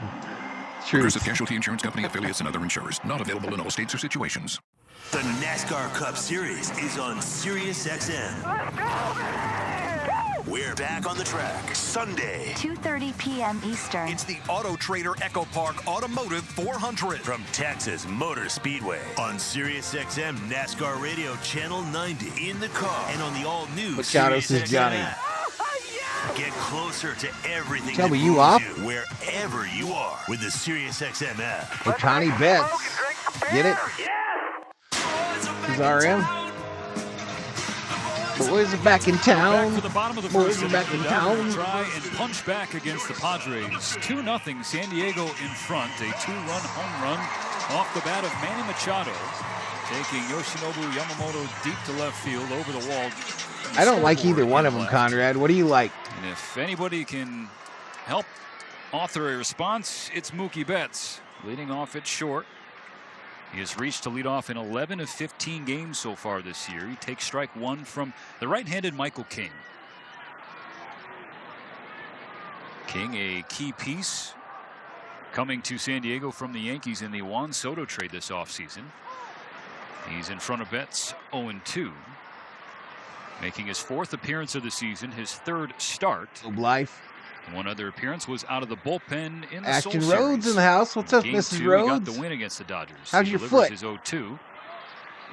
Progressive Casualty Insurance Company affiliates and other insurers. Not available in all states or situations. The NASCAR Cup Series is on Sirius XM. We're back on the track Sunday. 2:30 p.m. Eastern. It's the Auto Trader Echo Park Automotive 400 from Texas Motor Speedway on Sirius XM NASCAR Radio Channel 90 in the car and on the all-new Machado Sirius says Johnny. Get closer to everything Tell that me you moves off? you wherever you are with the Sirius XM app. Ohtani bets. Get it? Is RM? Boys are back in town. Back to the bottom of the Boys first are back in town. Try and punch back against the Padres. 2-0 San Diego in front. A 2-run home run off the bat of Manny Machado, taking Yoshinobu Yamamoto deep to left field over the wall. I don't like either one of them, Conrad. What do you like? And if anybody can help author a response, it's Mookie Betts, leading off at short. He has reached to lead off in 11 of 15 games so far this year. He takes strike one from the right-handed Michael King. King, a key piece coming to San Diego from the Yankees in the Juan Soto trade this offseason. He's in front of Betts 0-2. Making his fourth appearance of the season, his third start. Life. One other appearance was out of the bullpen in the Ashton Seoul Rhodes series. in the house. What's up, Game Mrs. 2, Rhodes? He got the win against the Dodgers. How's He your delivers foot? his 0-2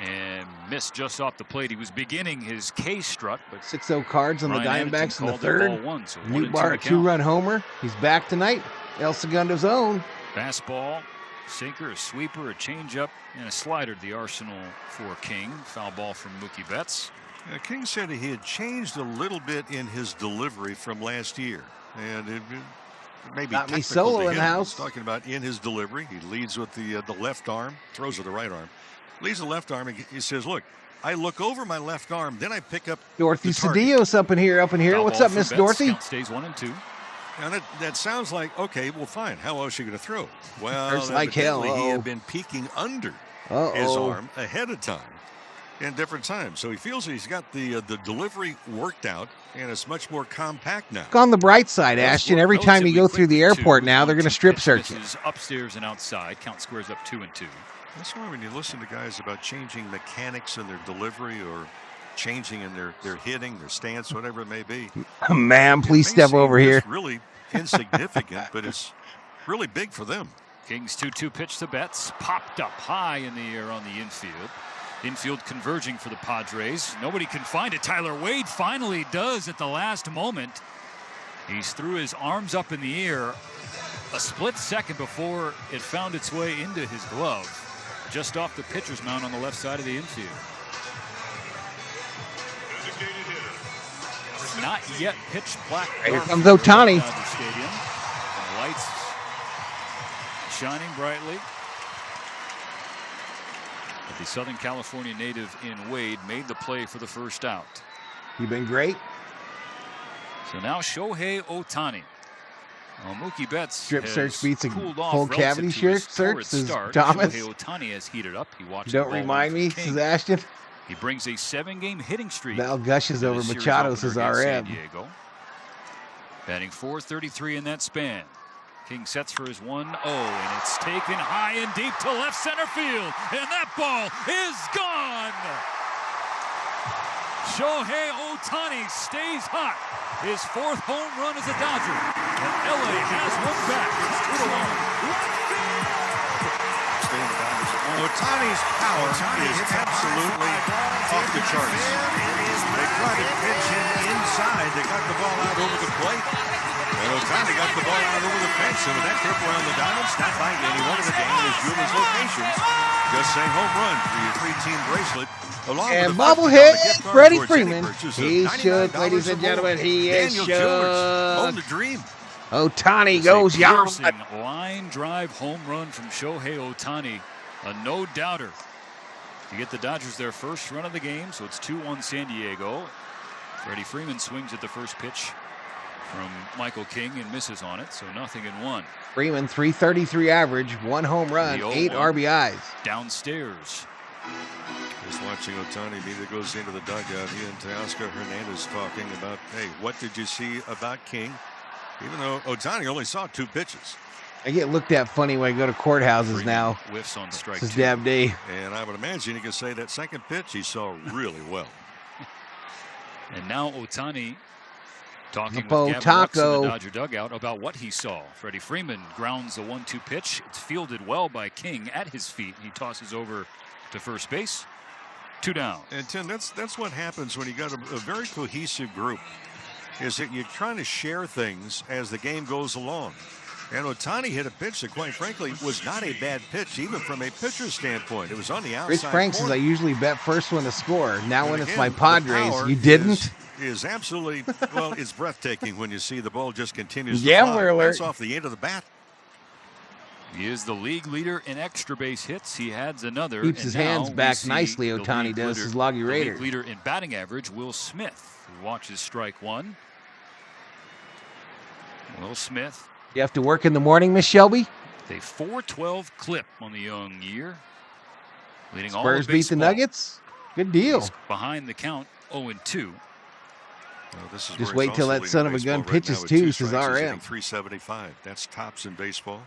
and missed just off the plate. He was beginning his K strut, but 6-0 Cards on the Ryan Diamondbacks in the Anderson third. called the ball one, so Newt 1-2 Bar, count. 2-run homer. He's back tonight. El Segundo's own. Fastball, sinker, a sweeper, a changeup, and a slider to the arsenal for King. Foul ball from Mookie Betts. King said he had changed a little bit in his delivery from last year, and it may be Got me technical solo to in him. the house. He's talking about in his delivery. He leads with the left arm, throws with the right arm, leads the left arm, and he says, "Look, I look over my left arm, then I pick up Dorothy the target." Cedillo's up in here. Foul What's ball up, for Miss Betts. Dorothy? Count stays 1-2. And that sounds like, okay, well, fine. How else are you going to throw? Well, Hurts like hell. evidently he Uh-oh. had been peeking under Uh-oh. his arm ahead of time in different times. So he feels he's got the delivery worked out, and it's much more compact now. Look on the bright side, Ashton. Every time you go through the airport now, they're going to strip search you. Upstairs and outside. Count squares up 2-2. That's why when you listen to guys about changing mechanics in their delivery or changing in their hitting, their stance, whatever it may be. Ma'am, please It may step seem over here. just really insignificant, but it's really big for them. King's 2-2 pitch to Betts. Popped up high in the air on the infield. Infield converging for the Padres. Nobody can find it. Tyler Wade finally does at the last moment. He's threw his arms up in the air a split second before it found its way into his glove. Just off the pitcher's mound on the left side of the infield. Not yet pitch black. Here comes Ohtani. Stadium. And the lights shining brightly. But the Southern California native in Wade made the play for the first out. You've been great. So now Shohei Ohtani. Well, Mookie Betts Strip has search beats a cooled off full relative cavity to his search, torrid says start. Thomas. Shohei Ohtani has heated up. He watches Don't the ball remind one me, for says King. Ashton. He brings a 7-game hitting streak. Val gushes in the over series Machado, opener says against San RM. Diego. Batting .433 in that span. King sets for his 1-0, and it's taken high and deep to left center field, and that ball is gone. Shohei Ohtani stays hot. His fourth home run as a Dodger, and LA has one back. It's 2-1. Ohtani's power is absolutely off the charts. They tried to pitch him inside. They got the ball out over the plate. And Ohtani got the ball out over the fence. And with that trip around the diamond, snap by game. He wanted the game in his viewing locations. Just say home run for your 3-team bracelet. Along And with bobblehead Freddie towards any Freeman. purchase of He should, $99 ladies and or more. gentlemen. He is Daniel Jewers, own should. the dream. Ohtani It's goes a yard. piercing line drive home run from Shohei Ohtani. A no-doubter to get the Dodgers their first run of the game. So it's 2-1 San Diego. Freddie Freeman swings at the first pitch from Michael King and misses on it. So 0-1. Freeman, .333 average, 1 home run, The 8 0-1. RBIs. Downstairs. Just watching Ohtani neither goes into the dugout. He and Teoscar Hernandez talking about, hey, what did you see about King? Even though Ohtani only saw 2 pitches. I get looked at funny when I go to courthouses Freeman now. Whiffs on strike This is 2. damn day. And I would imagine you can say that second pitch he saw really well. And now Ohtani talking with Hippo Gavin Lux in Taco. the Dodger dugout about what he saw. Freddie Freeman grounds the 1-2 pitch. It's fielded well by King at his feet. He tosses over to first base. 2 down. And Tim, that's what happens when you got a very cohesive group, is that you're trying to share things as the game goes along. And Ohtani hit a pitch that, quite frankly, was not a bad pitch, even from a pitcher's standpoint. It was on the outside. Rich Frank says I usually bet first one to score. Now and when again, it's my Padres, you is, didn't? Is absolutely, well, it's breathtaking when you see the ball just continues to Gambler fly. alert. That's off the end of the bat. He is the league leader in extra base hits. He adds another. Keeps his hands back nicely, Ohtani does, his Loggy Raider. The league leader in batting average, Will Smith, who watches strike 1. Will Smith. You have to work in the morning, Miss Shelby? A .412 clip on the young year. Leading all Spurs of beat the baseball. Nuggets? Good deal. He's behind the count, 0-2. Well, this is Just where he's wait till also that son of a leading gun baseball right pitches now with too, 2 says strikes. He's RM. hitting 375. That's tops in baseball.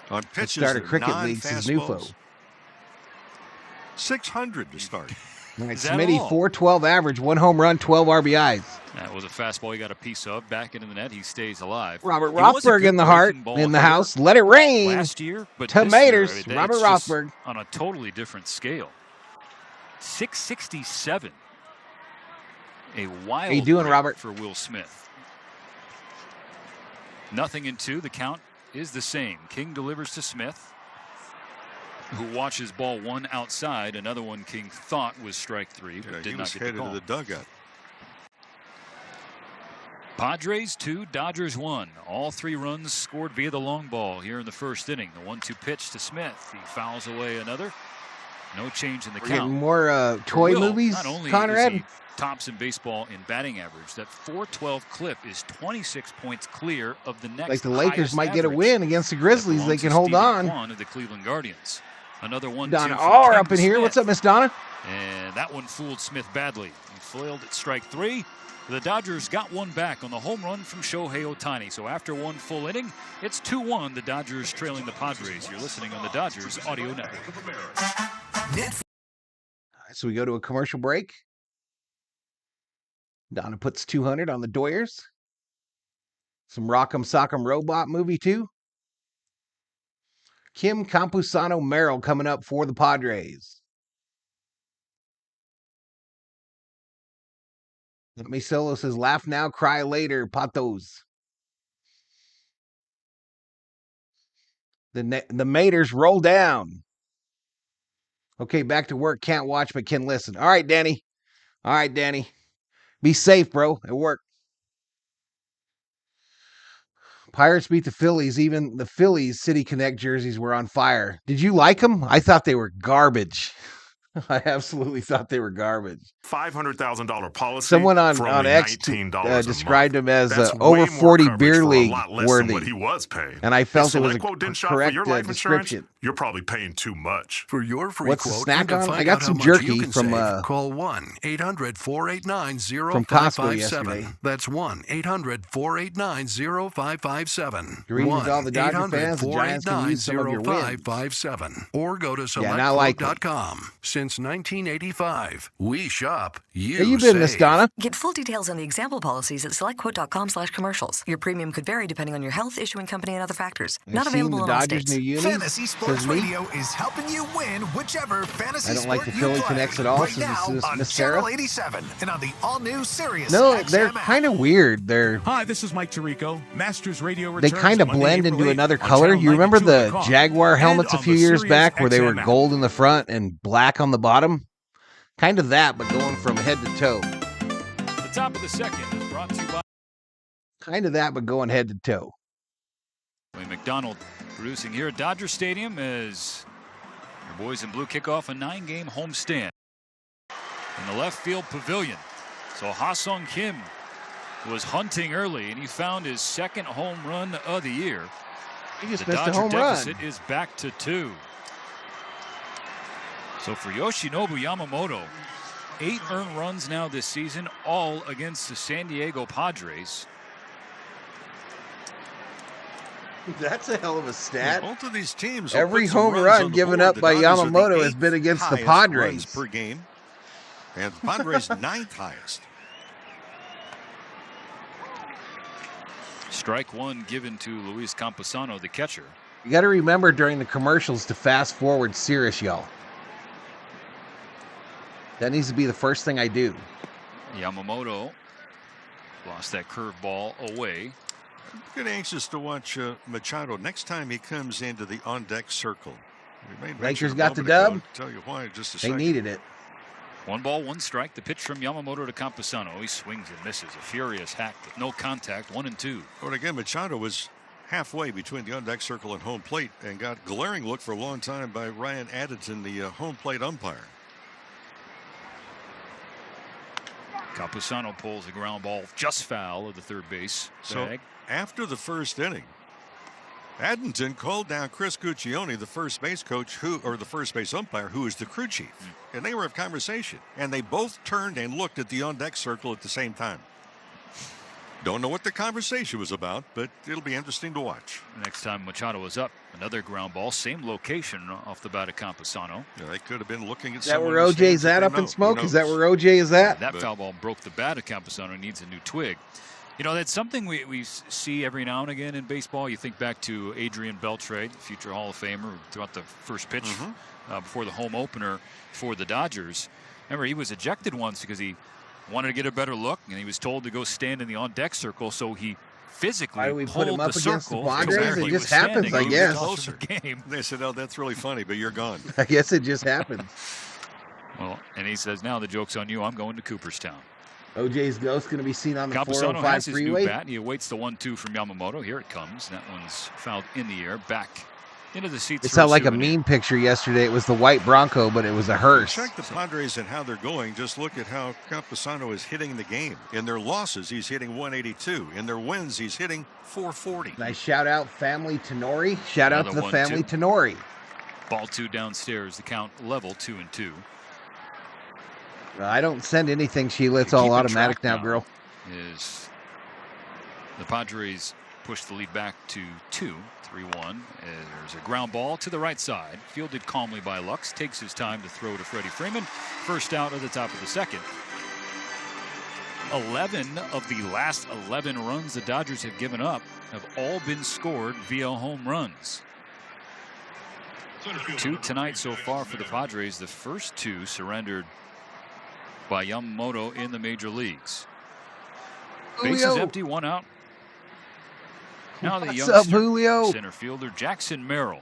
On Let's pitches, start a that are cricket league, says Nufo. non-fastballs, 600 to start. All right, Is that Smitty, all? 412 average, 1 home run, 12 RBIs. That was a fastball he got a piece of. Back into the net. He stays alive. Robert He was a Rothberg good in the heart, breaking ball in the hitter house. Let it rain. last year, but Tomatoes, this year, Robert it's just Rothberg. on a totally different scale. 667. A wild How you doing, rate Robert? for Will Smith. 0-2. The count is the same. King delivers to Smith, who watches ball 1 outside. Another one King thought was strike 3, but He did was not get the headed call. to the dugout. Padres 2, Dodgers 1. All 3 runs scored via the long ball here in the first inning. The 1-2 pitch to Smith. He fouls away another. No change in the We're count. getting more For toy Will, movies, not only Conrad? is he tops in baseball in batting average, that .412 clip is 26 points clear of the next Like the Lakers highest might get a average win against the that Grizzlies. They belongs can to hold Stevie on. Kwan of the Cleveland Guardians. Another 1-2 Donna from R King up in to here. Smith. What's up, Miss Donna? And that one fooled Smith badly. He flailed at strike 3. The Dodgers got one back on the home run from Shohei Ohtani. So after 1 full inning, it's 2-1. The Dodgers trailing the Padres. You're listening on the Dodgers Audio Network. So we go to a commercial break. Donna puts 200 on the Doyers. Some Rock'em Sock'em Robot movie too. Kim Campusano Merrill coming up for the Padres. Me Solo says, laugh now, cry later, Patos. The Maters roll down. Okay, back to work. Can't watch, but can listen. All right, Danny. All right, Danny. Be safe, bro, at work. Pirates beat the Phillies. Even the Phillies City Connect jerseys were on fire. Did you like them? I thought they were garbage. I absolutely thought they were garbage. $500,000 policy. Someone on X described him as over 40 beer league worthy. What he was paying. And I felt If it was a SelectQuote didn't shop for correct your life insurance, description. You're probably paying too much. For your free What's the quote, snack and to on? find I got out some how much jerky you can from save, call 1-800-489-0557. from Costco yesterday. That's 1-800-489-0557. Greetings to all the Dodger fans. The Giants can use some of your wins. 1-800-489-0557. Or go to Yeah, and I like them. SelectQuote.com. Since 1985, we shop, you How you been, Miss save. Donna? Get full details on the example policies at selectquote.com/commercials. Your premium could vary depending on your health, issuing company, and other factors. Not I've seen available the in all Dodgers' states. new uni. Fantasy Sports Says me. Radio is helping you win whichever fantasy I don't like sport the Philly you play. Connects at all, Right says now on Miss Sarah. Channel 87 and on the all-new Sirius No, XM they're app. kind of weird. Hi, this is Mike Tirico. Masters Radio They returns kind of Monday, blend April into 8th another on color. Channel You remember 92 the at Cobb. Jaguar helmets a And few on the years Sirius back where they were XM app. gold in the front and black on the bottom? Kind of that, but going from head to toe. The top of the second is brought to you by Kind of that, but going head to toe. Wayne McDonald producing here at Dodger Stadium as your boys in blue kick off a 9-game homestand in the left field pavilion. So Ha-Sung Kim was hunting early, and he found his second home run of the year. He just The missed a Dodger home deficit run. is back to 2. So for Yoshinobu Yamamoto, 8 earned runs now this season, all against the San Diego Padres. That's a hell of a stat. Both of these teams. Every home run given up by Yamamoto has been against the Padres per game, and the Padres 9th highest. Strike one given to Luis Campusano, the catcher. You got to remember during the commercials to fast forward Sirius, y'all. That needs to be the first thing I do. Yamamoto lost that curveball away. Get anxious to watch Machado next time he comes into the on-deck circle. Lakers got the dub. Tell you why in just a they second. Needed it. 1 ball, 1 strike. The pitch from Yamamoto to Campusano. He swings and misses. A furious hack with no contact. 1-2. But again, Machado was halfway between the on-deck circle and home plate and got glaring look for a long time by Ryan Addington, the home plate umpire. Campusano pulls a ground ball just foul of the third base bag. So after the first inning, Addington called down Chris Guccione, the first base coach, the first base umpire, who is the crew chief, and they were in conversation, and they both turned and looked at the on-deck circle at the same time. Don't know what the conversation was about, but it'll be interesting to watch. Next time Machado was up, another ground ball, same location off the bat of Campusano. Yeah, they could have been looking at. Is that where OJ's at up in smoke? Is that where OJ is at? That foul ball broke the bat of Campusano. Needs a new twig. You know, that's something we see every now and again in baseball. You think back to Adrian Beltre, future Hall of Famer, who threw out the first pitch before the home opener for the Dodgers. Remember, he was ejected once because he wanted to get a better look, and he was told to go stand in the on-deck circle, so he physically Why do we put him up against the Padres? It just happens, I guess. Game. They said, "Oh, that's really funny, but you're gone." I guess it just happens. Well, and he says, "Now the joke's on you. I'm going to Cooperstown." OJ's ghost going to be seen on the Campusano 405 has his freeway. new bat. He awaits the 1-2 from Yamamoto. Here it comes. That one's fouled in the air. Back into the seats. It sounded like a meme picture yesterday. It was the white Bronco, but it was a hearse. Check the Padres and how they're going. Just look at how Campusano is hitting the game. In their losses, he's hitting 182. In their wins, he's hitting 440. Nice shout out, family Tenori. Shout out to the family Tenori. Ball 2 downstairs. The count level 2-2. I don't send anything, Sheila. It's all automatic now, girl. Is the Padres push the lead back to 2-3-1. There's a ground ball to the right side, fielded calmly by Lux. Takes his time to throw to Freddie Freeman. First out at the top of the second. 11 of the last 11 runs the Dodgers have given up have all been scored via home runs. 2 tonight so far for the Padres. The first 2 surrendered by Yamamoto in the major leagues. Bases empty, 1 out. Now the What's up, Julio? Center fielder Jackson Merrill.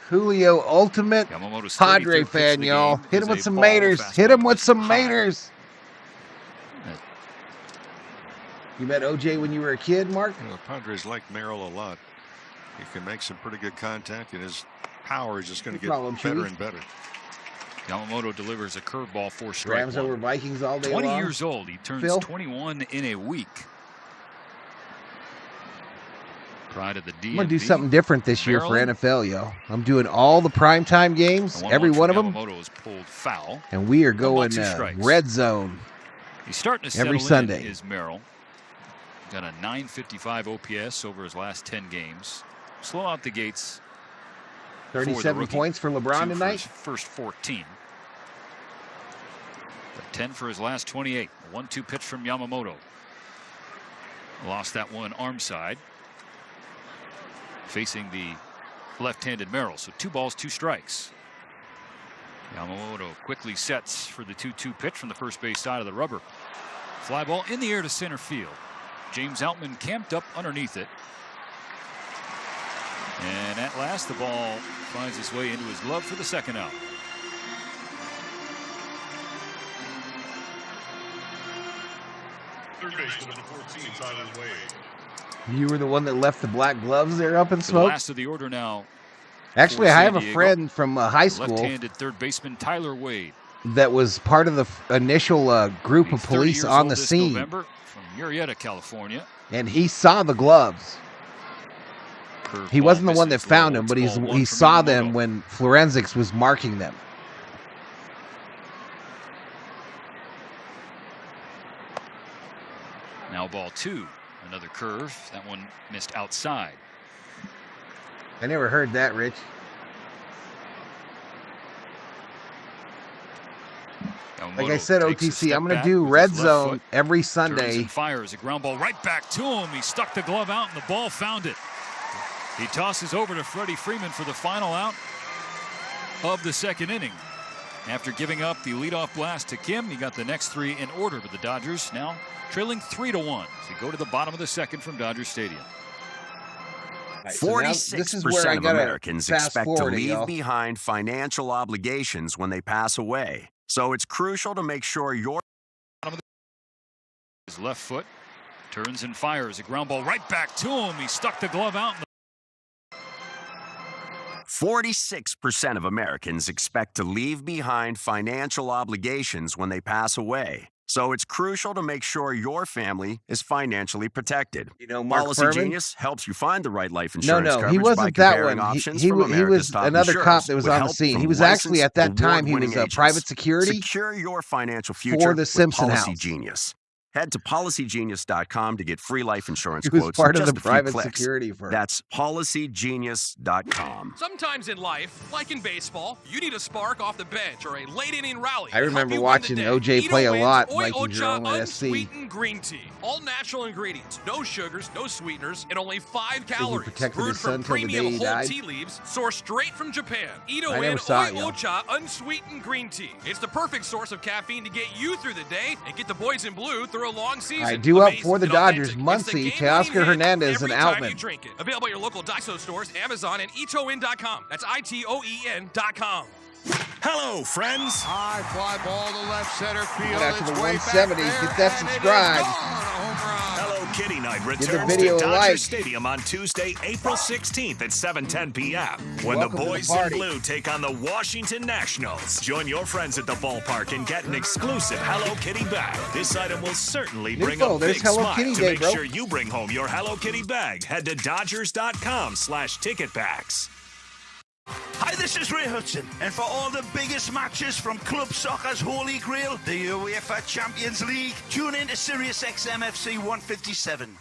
Julio, ultimate Padre fan, y'all. Hit him with some maters. Hit him with some maters. You met OJ when you were a kid, Mark? You know, the Padres like Merrill a lot. He can make some pretty good contact, and his power is just going to get better and better. Yamamoto delivers a curveball for strike Rams one. over Vikings all day 20 long. years old. He turns 21 in a week. Pride of the D. I'm going to do something different this year for NFL, yo. I'm doing all the primetime games, every one of them. Yamamoto is pulled foul. And we are going red zone He's starting to every settle Sunday. in, is Merrill. Got a 955 OPS over his last 10 games. Slow out the gates. 37 points for LeBron tonight. First 14. But 10 for his last 28. A 1-2 pitch from Yamamoto. Lost that one arm side. Facing the left-handed Merrill. So 2 balls, 2 strikes. Yamamoto quickly sets for the 2-2 pitch from the first base side of the rubber. Fly ball in the air to center field. James Outman camped up underneath it. And at last the ball finds its way into his glove for the second out. Third baseman number 14, Tyler Wade. You were the one that left the black gloves there up in The smoke? last of the order now. Actually, I have a friend from high school Left-handed third baseman Tyler Wade. that was part of the initial group of police on the scene. November from Murrieta, California. And he saw the gloves. He wasn't the one that found them, but he saw them when forensics was marking them. Now ball 2. Another curve. That one missed outside. I never heard that, Rich. Like I said, OTC, I'm going to do Red Zone every Sunday. Fires a ground ball right back to him. He stuck the glove out, and the ball found it. He tosses over to Freddie Freeman for the final out of the second inning. After giving up the leadoff blast to Kim, he got the next three in order with the Dodgers, now trailing 3-1 as we go to the bottom of the second from Dodger Stadium. 46% of Americans expect to leave behind financial obligations when they pass away. So it's crucial to make sure your his left foot turns and fires a ground ball right back to him. He stuck the glove out. 46% of Americans expect to leave behind financial obligations when they pass away. So it's crucial to make sure your family is financially protected. You know, Mark Policy Furman? Genius helps you find the right life insurance No, coverage he by wasn't that comparing one. options He from was America's top another insurers cop that was with on the help scene. from He was actually, at that time, he award-winning was agents. private security Secure your financial future for the with Simpson Policy House. Genius. Head to policygenius.com to get free life insurance He was quotes part in of just the a few private clicks. security firm. That's policygenius.com. Sometimes in life, like in baseball, you need a spark off the bench or a late inning rally. I remember watching OJ play a lot, Viking Jerome at SC. Unsweetened green tea. All natural ingredients, no sugars, no sweeteners, and only 5 calories. protected Brewed his son from till the day premium he whole died. tea leaves, sourced straight from Japan. I never saw it, yo. Ocha unsweetened green tea. It's the perfect source of caffeine to get you through the day and get the boys in blue through a long season. I do up for the and Dodgers, authentic. Muncie, It's the game-winning Teoscar hit Hernandez, and every time Outman. you drink it. Available at your local Daiso stores, Amazon, and itoen.com. That's itoen.com. Hello, friends. High fly ball to left center field. Get out to the It's way 170. back Get there, that and it is subscribe. gone. Hello Kitty Night the returns video to a Dodger like. Stadium on Tuesday, April 16th at 7:10 p.m. when Welcome the to the boys in party. blue take on the Washington Nationals. Join your friends at the ballpark and get an exclusive Hello Kitty bag. This item will certainly bring Info, a there's big Hello smile. Kitty To Day, make bro. sure you bring home your Hello Kitty bag, head to Dodgers.com/ticketbacks. Hi, this is Ray Hudson, and for all the biggest matches from club soccer's holy grail, the UEFA Champions League, tune in to Sirius XM FC 157.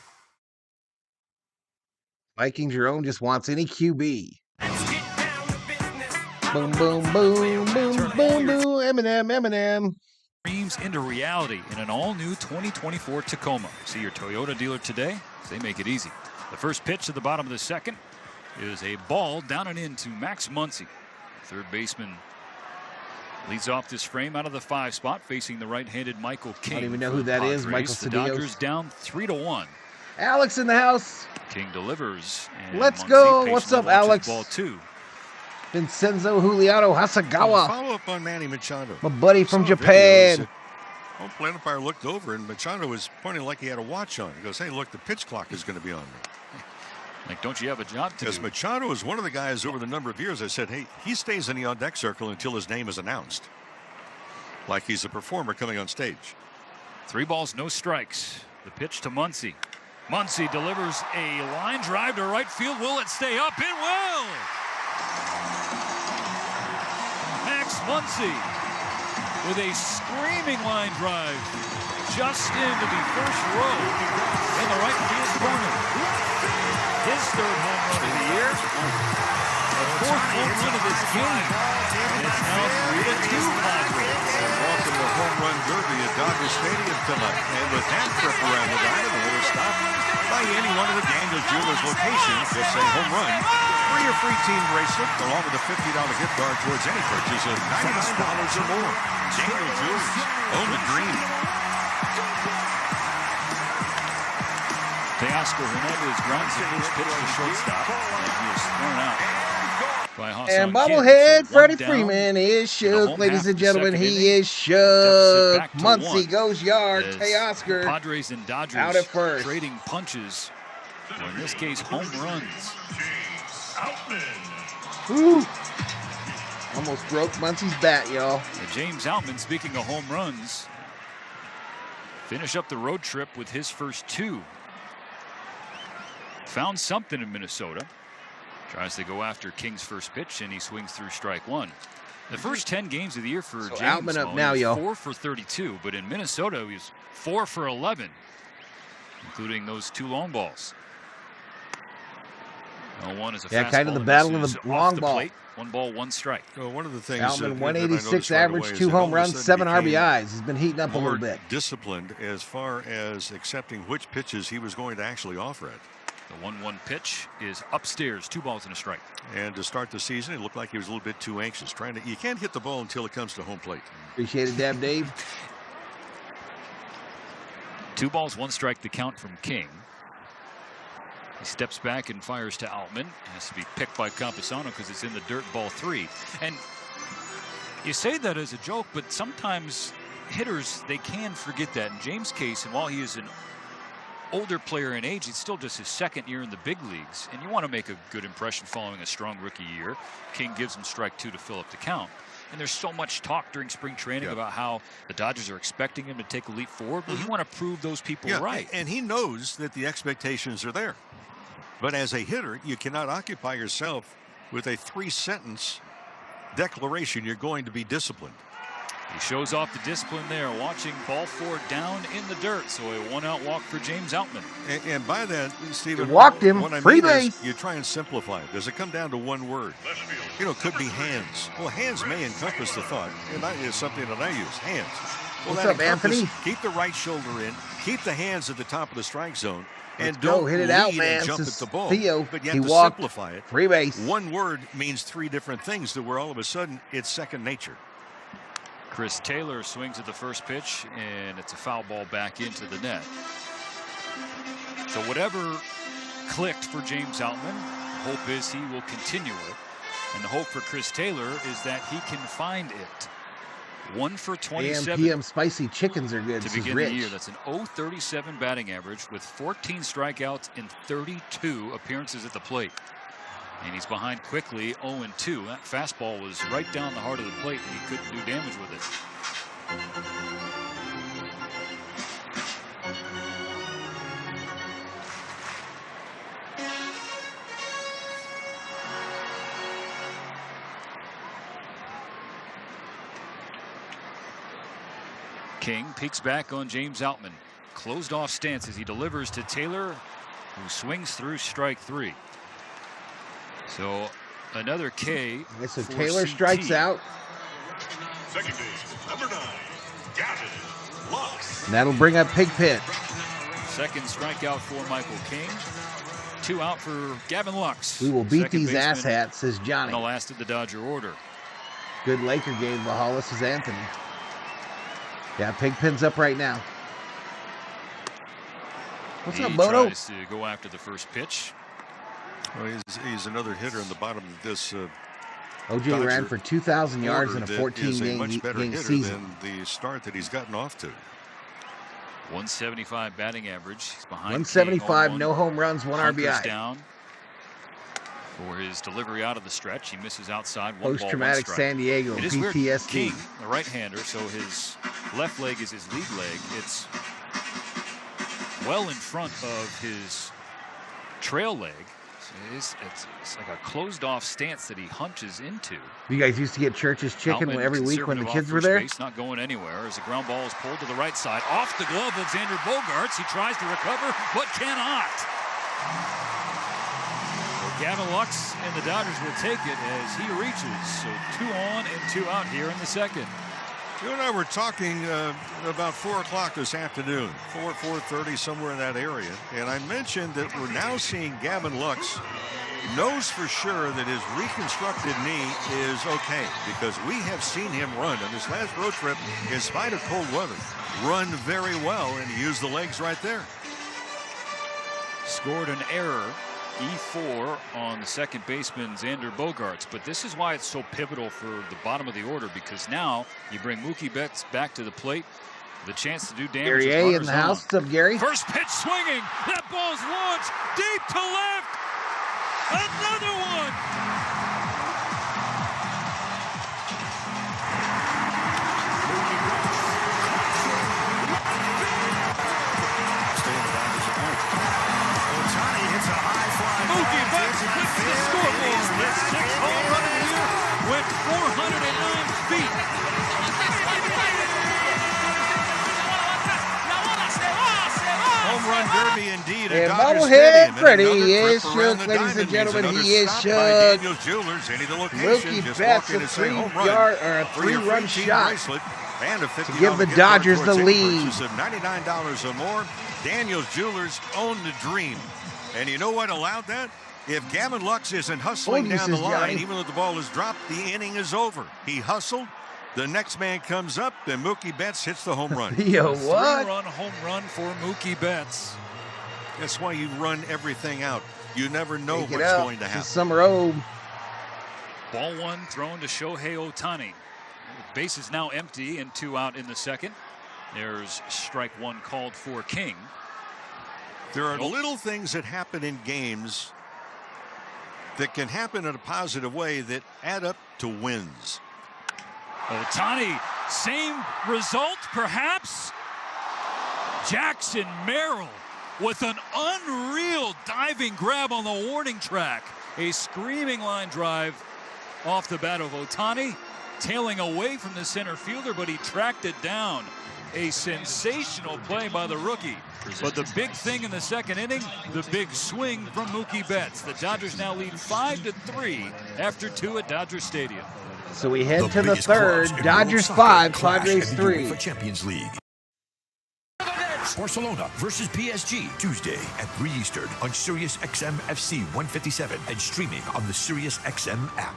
Viking Jerome just wants any QB. Boom, boom, boom, boom, boom, boom. Eminem. Dreams into reality in an all-new 2024 Tacoma. See your Toyota dealer today. They make it easy. The first pitch at the bottom of the second is a ball down and in to Max Muncy. Third baseman leads off this frame out of the 5 spot, facing the right-handed Michael King. I don't even know who that is, Michael The Cedillos. Dodgers down 3-1. Alex in the house. King delivers. And Let's Muncy go. patiently What's up, launches Alex? Ball 2. Vincenzo Juliano Hasagawa. Follow up on Manny Machado. My buddy from Saw Japan. videos. Well, plate umpire looked over and Machado was pointing like he had a watch on. He goes, "Hey, look, the pitch clock is going to be on me." Like, don't you have a job to Because do? Machado is one of the guys over the number of years I said, hey, he stays in the on-deck circle until his name is announced. Like he's a performer coming on stage. 3 balls, no strikes. The pitch to Muncy. Muncy delivers a line drive to right field. Will it stay up? It will! Max Muncy with a screaming line drive just into the first row in the right field corner. His 3rd home run of the year. The 4th home run of this game. And it's now 3-2 Padres. And welcome to Home Run Derby at Dodger Stadium tonight. And with that trip around the diamond, a little stop by any one of the Daniels Jewelers locations. Just say home run for your free team bracelet, along with a $50 gift card towards any purchase of $99 or more. Daniel Jewelers, own the dream. Teoscar Hernandez grounds the first pitch to shortstop, and he is thrown out by Hassan And Kim. bobblehead So Freddie 1 down Freeman is in the shook. home Ladies half and of the gentlemen, second he inning. is shook. back to Muncy 1 goes yard. as Teoscar Padres and Dodgers out at first. trading punches, or in this case, home runs. Woo. Almost broke Muncy's bat, y'all. And James Outman, speaking of home runs, finish up the road trip with his first 2. Found something in Minnesota. Tries to go after King's first pitch, and he swings through strike 1. The first 10 games of the year for So James Outman up Malone, now, he was y'all. 4 for 32, but in Minnesota he was 4 for 11, including those 2 long balls. 0-1 is a Yeah, fastball kind of the that battle of misses the off long the ball. plate. 1 ball, 1 strike. Well, one of the things Outman, that I 186 noticed right average, away is 2 that all home of a runs, sudden 7 became RBIs. He's been heating up a little more bit. disciplined as far as accepting which pitches he was going to actually offer it. The 1-1 pitch is upstairs, 2 balls and a strike. And to start the season, it looked like he was a little bit too anxious. You can't hit the ball until it comes to home plate. Appreciate it, Dab Dave. 2 balls, 1 strike to count from King. He steps back and fires to Outman. Has to be picked by Camposano because it's in the dirt, ball 3. And you say that as a joke, but sometimes hitters, they can forget that. In James' case, and while he is an older player in age, it's still just his 2nd year in the big leagues. And you want to make a good impression following a strong rookie year. King gives him strike 2 to fill up the count. And there's so much talk during spring training about how the Dodgers are expecting him to take a leap forward. But you want to prove those people right. And he knows that the expectations are there. But as a hitter, you cannot occupy yourself with a 3-sentence declaration you're going to be disciplined. He shows off the discipline there, watching ball 4 down in the dirt. So a 1-out walk for James Outman. And by that, Stephen, you walked him. What I Free mean base. is you try and simplify it. Does it come down to one word? You know, it could be hands. Well, hands may encompass the thought, and that is something that I use, hands. Well, What's up, Anthony? Keep the right shoulder in, keep the hands at the top of the strike zone, and Let's don't go. Hit it lead out, and man. jump This at is the ball. Theo. But you He have to walked. simplify it. Free base. One word means 3 different things to where all of a sudden it's second nature. Chris Taylor swings at the first pitch, and it's a foul ball back into the net. So whatever clicked for James Outman, hope is he will continue it. And the hope for Chris Taylor is that he can find it. 1 for 27. AM, PM spicy chickens are good. To begin the year. That's an .037 batting average with 14 strikeouts in 32 appearances at the plate. And he's behind quickly, 0-2. That fastball was right down the heart of the plate, and he couldn't do damage with it. King peeks back on James Outman. Closed off stance as he delivers to Taylor, who swings through strike 3. So another K. Okay, so for Taylor CT. strikes out. Second base, number 9, Gavin Lux. And that'll bring up Pigpen. Second strikeout for Michael King. 2 out for Gavin Lux. We will beat Second these baseman asshats, says Johnny. in the last of the Dodger order. Good Laker game, Valhalla, says Anthony. Yeah, Pigpen's up right now. What's up, Bono? He tries to go after the first pitch. Well, he's another hitter in the bottom of this. OJ Dodger ran for 2,000 yards in a that is a 14-game much better hitter season. than the start that he's gotten off to. 175 batting average. He's behind 175, King, no home runs, 1 Hunkers RBI. down for his delivery out of the stretch. He misses outside. 1 ball, 1 Post-traumatic strike. San Diego, It is weird. PTSD. King, the right-hander, so his left leg is his lead leg. It's well in front of his trail leg. So it's like a closed-off stance that he hunches into. You guys used to get Church's chicken Outman every week when the conservative kids off were first there? Base, not going anywhere as the ground ball is pulled to the right side. Off the glove of Xander Bogaerts. He tries to recover, but cannot. So Gavin Lux and the Dodgers will take it as he reaches. So 2 on and 2 out here in the second. You and I were talking about 4 o'clock this afternoon, 4:30, somewhere in that area. And I mentioned that we're now seeing Gavin Lux knows for sure that his reconstructed knee is okay, because we have seen him run on this last road trip, in spite of cold weather, run very well, and he used the legs right there. Scored an error, E4, on the second baseman, Xander Bogaerts. But this is why it's so pivotal for the bottom of the order, because now you bring Mookie Betts back to the plate, the chance to do damage. Gary A in the house. What's up, Gary? First pitch swinging. That ball's launched deep to left. Another one. Ohtani hits a high fly. Mookie Betts hits the scoreboard. His 6th home run of the year went 409 feet. Home run derby indeed. And at Dodger bobblehead Stadium. Fredddy And another is trip around shook, the ladies and diamond means gentlemen. another He is stop by shook. Daniel's Jewelers. Any location, Mookie just Betts walk in a and say home run three for your run free team shot bracelet and a $50 to give the gift card Dodgers the towards any lead. purchase of $99 or more. Daniel's Jewelers own the dream. And you know what allowed that? If Gavin Lux isn't hustling down the line, even though the ball is dropped, the inning is over. He hustled. The next man comes up, and Mookie Betts hits the home run. Yo, what? Three-run home run for Mookie Betts. That's why you run everything out. You never know Take it what's out. going to happen. Summer Old. Ball one thrown to Shohei Ohtani. Base is now empty and 2 out in the second. There's strike one called for King. There are little things that happen in games that can happen in a positive way that add up to wins. Ohtani, same result perhaps. Jackson Merrill with an unreal diving grab on the warning track. A screaming line drive off the bat of Ohtani, tailing away from the center fielder, but he tracked it down. A sensational play by the rookie. But the big thing in the second inning, the big swing from Mookie Betts. The Dodgers now lead 5-3 after 2 at Dodger Stadium. So we head to the third. Dodgers 5, Padres 3. Champions League. Barcelona versus PSG, Tuesday at 3 Eastern on Sirius XM FC 157 and streaming on the Sirius XM app.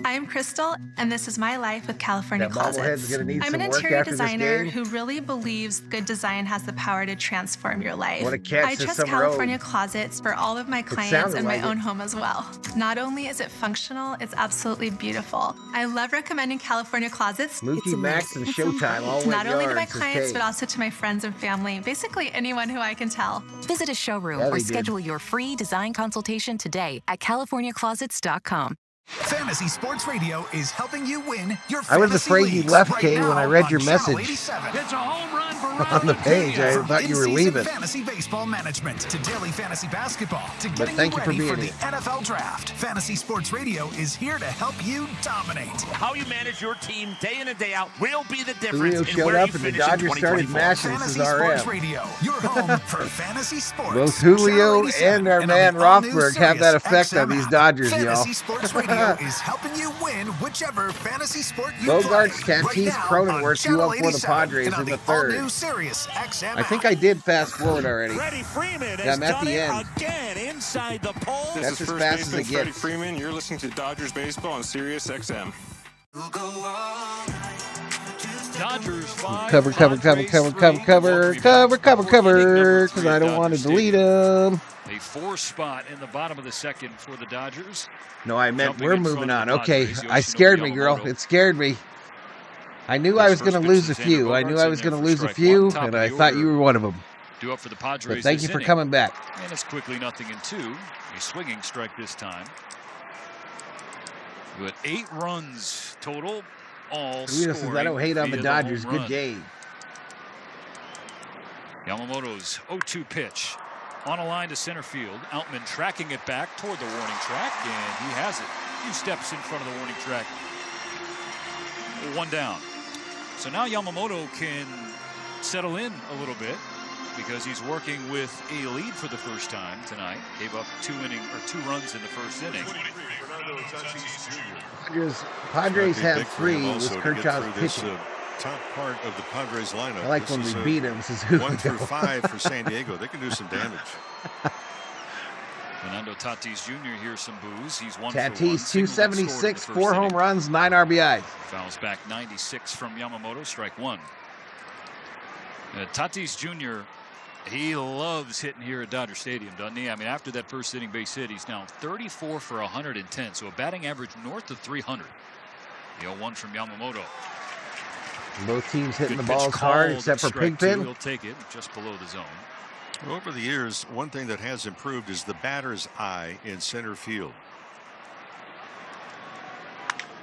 I'm Crystal, and this is my life with California That bobblehead's Closets. gonna need I'm some an work interior after this designer game. who really believes good design has the power to transform your life. What a catch I this trust summer California road. Closets for all of my clients sounded and my like own it. home as well. Not only is it functional, it's absolutely beautiful. I love recommending California Closets. Mookie, Max, and Showtime all went Not only to my yards, says clients, Kate. but also to my friends and family, basically anyone who I can tell. Visit a showroom Yeah, or they did. schedule your free design consultation today at CaliforniaClosets.com. Fantasy Sports Radio is helping you win your I was fantasy afraid you leagues left, right Kate, when now I read on your Channel message 87. It's a home run for on the page. I From thought you were in-season leaving. fantasy baseball management to daily fantasy basketball to But getting thank you you for ready for being the NFL Draft. Fantasy Sports Radio is here to help you dominate. How you manage your team day in and day out will be the difference Julio in showed where up you and the finish in Dodgers started 2024. mashing. This is Fantasy Sports RM. Radio, your home for fantasy sports. Both Julio Channel 87 and our on man the all-new Rothberg have that Sirius effect on XM these app. Dodgers, y'all. Fantasy Sports Radio is helping you win whichever fantasy sport you Bogarts, play. Tatis, now Cronenworth, on you up for the 87 Padres and on in the the third. all-new Sirius XM I think I did fast forward already. Freddie Freeman Yeah, I'm at the end. again inside the pole. That's as fast as it Freddie gets. Freeman. You're listening to Dodgers Baseball on Sirius XM. Dodgers 5. Cover, Padres 3. Because I don't want to delete them. A 4 spot in the bottom of the second for the Dodgers. No, I meant Jumping we're in front moving of on. the Okay, Padres, I scared me, girl. Yamamoto. It scared me. I knew I was going to lose a few. I knew I was going to lose a few, and I thought you were one of them. Due up for the Padres. But thank you this for inning. coming back. And it's quickly 0-2. A swinging strike this time. With 8 runs total, all Rita says, I don't hate on the via Dodgers. home Good run. game. Yamamoto's 0-2 pitch. On a line to center field. Outman tracking it back toward the warning track, and he has it. A few steps in front of the warning track. 1 down. So now Yamamoto can settle in a little bit because he's working with a lead for the first time tonight. Gave up 2 runs in the first inning. Padres Might be have big for 3 him with also to get Kershaw's through this, pitching. top part of the Padres lineup. I like This when we is, beat him, says 1 Julio. through 5 for San Diego. They can do some damage. Fernando Tatis Jr. hears some boos. He's 1 for 1. Tatis, Single scored in the 276, first 4 home inning. runs, 9 RBIs. Fouls back 96 from Yamamoto. Strike 1. Tatis Jr., he loves hitting here at Dodger Stadium, doesn't he? I mean, after that first inning base hit, he's now 34 for 110. So a batting average north of 300. The 0-1 from Yamamoto. Both teams hitting Good the pitch balls hard, called, except for strike 2. Pigpen. He'll take it just below the zone. Well, over the years, one thing that has improved is the batter's eye in center field.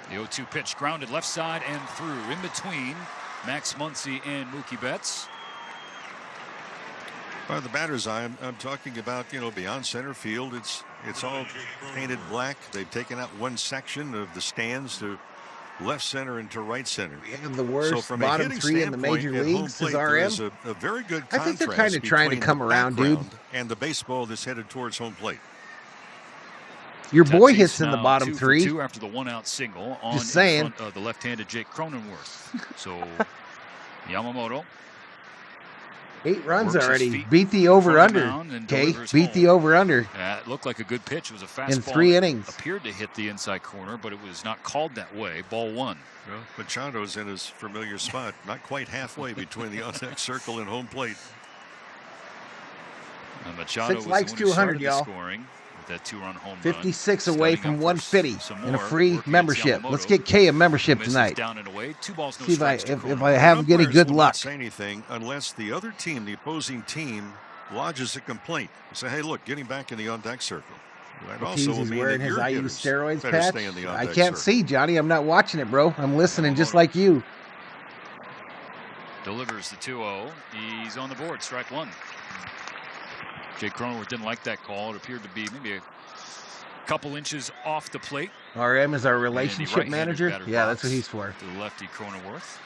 The 0-2 pitch grounded left side and through. In between Max Muncy and Mookie Betts. By the batter's eye, I'm talking about, beyond center field. It's all painted black. They've taken out one section of the stands to left center into right center. We have the worst so from bottom a hitting three in the major standpoint, at home leagues plate, is there RM. is a very good I think they're contrast kind of trying to between come the around, dude. background and the baseball that's headed towards home plate. Your boy Tatis hits in the now bottom 2 for three. 2 after the one-out single on Just saying. in front of the left-handed Jake Cronenworth. So Yamamoto 8 runs works his already. feet Beat the front of the over-under. mound and Okay, delivers beat home. the over-under. It looked like a good pitch. It was a fastball. In 3 that innings. Appeared to hit the inside corner, but it was not called that way. Ball 1. Well, Machado's in his familiar spot, not quite halfway between the on-deck circle and home plate. And Machado 6 was likes the one who 200, started the y'all. scoring with that 2-run home 56 run. away Starting from up for 150 some and a more. free Working membership. Yamamoto. Let's get K a membership Misses tonight. down and away. 2 balls, no See if I strikes to if Cronenworth. I have any Umpires good will luck. not say anything unless the other team, the opposing team, lodges a complaint. They say, hey, look, get him back in the on-deck circle. That also will He's mean wearing that his your IU hitters steroids better patch. stay in the I on-deck can't circle. see, Johnny. I'm not watching it, bro. I'm listening just like you. Delivers the 2-0. He's on the board. Strike 1. Jake Cronenworth didn't like that call. It appeared to be maybe a couple inches off the plate. RM is our And the relationship right-handed manager. batter Yeah, that's box what he's for. To the lefty Cronenworth.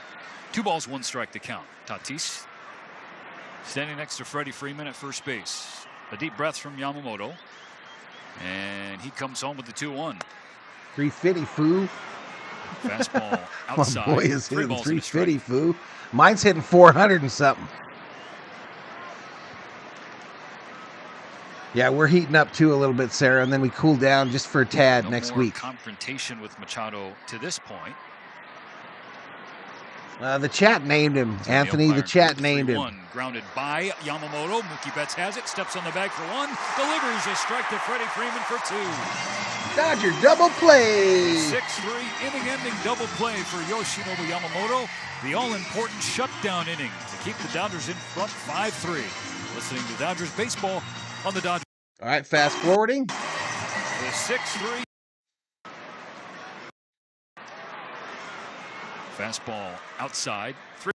2 balls, 1 strike to count. Tatis standing next to Freddie Freeman at first base. A deep breath from Yamamoto. And he comes home with the 2-1. 350, foo. Fastball outside. My boy is 3 hitting balls and a 350, foo. Mine's hitting 400 and something. Yeah, we're heating up too a little bit, Sarah, and then we cool down just for a tad No next more week. Confrontation with Machado to this point. The chat named him, Anthony. The chat named him. 3-1, grounded by Yamamoto. Mookie Betts has it. Steps on the bag for 1. Delivers a strike to Freddie Freeman for 2. Dodger double play. 6-3 inning-ending double play for Yoshinobu Yamamoto. The all-important shutdown inning to keep the Dodgers in front 5-3. Listening to Dodgers baseball on the Dodgers. All right, fast forwarding. The 6-3. Fastball outside. 3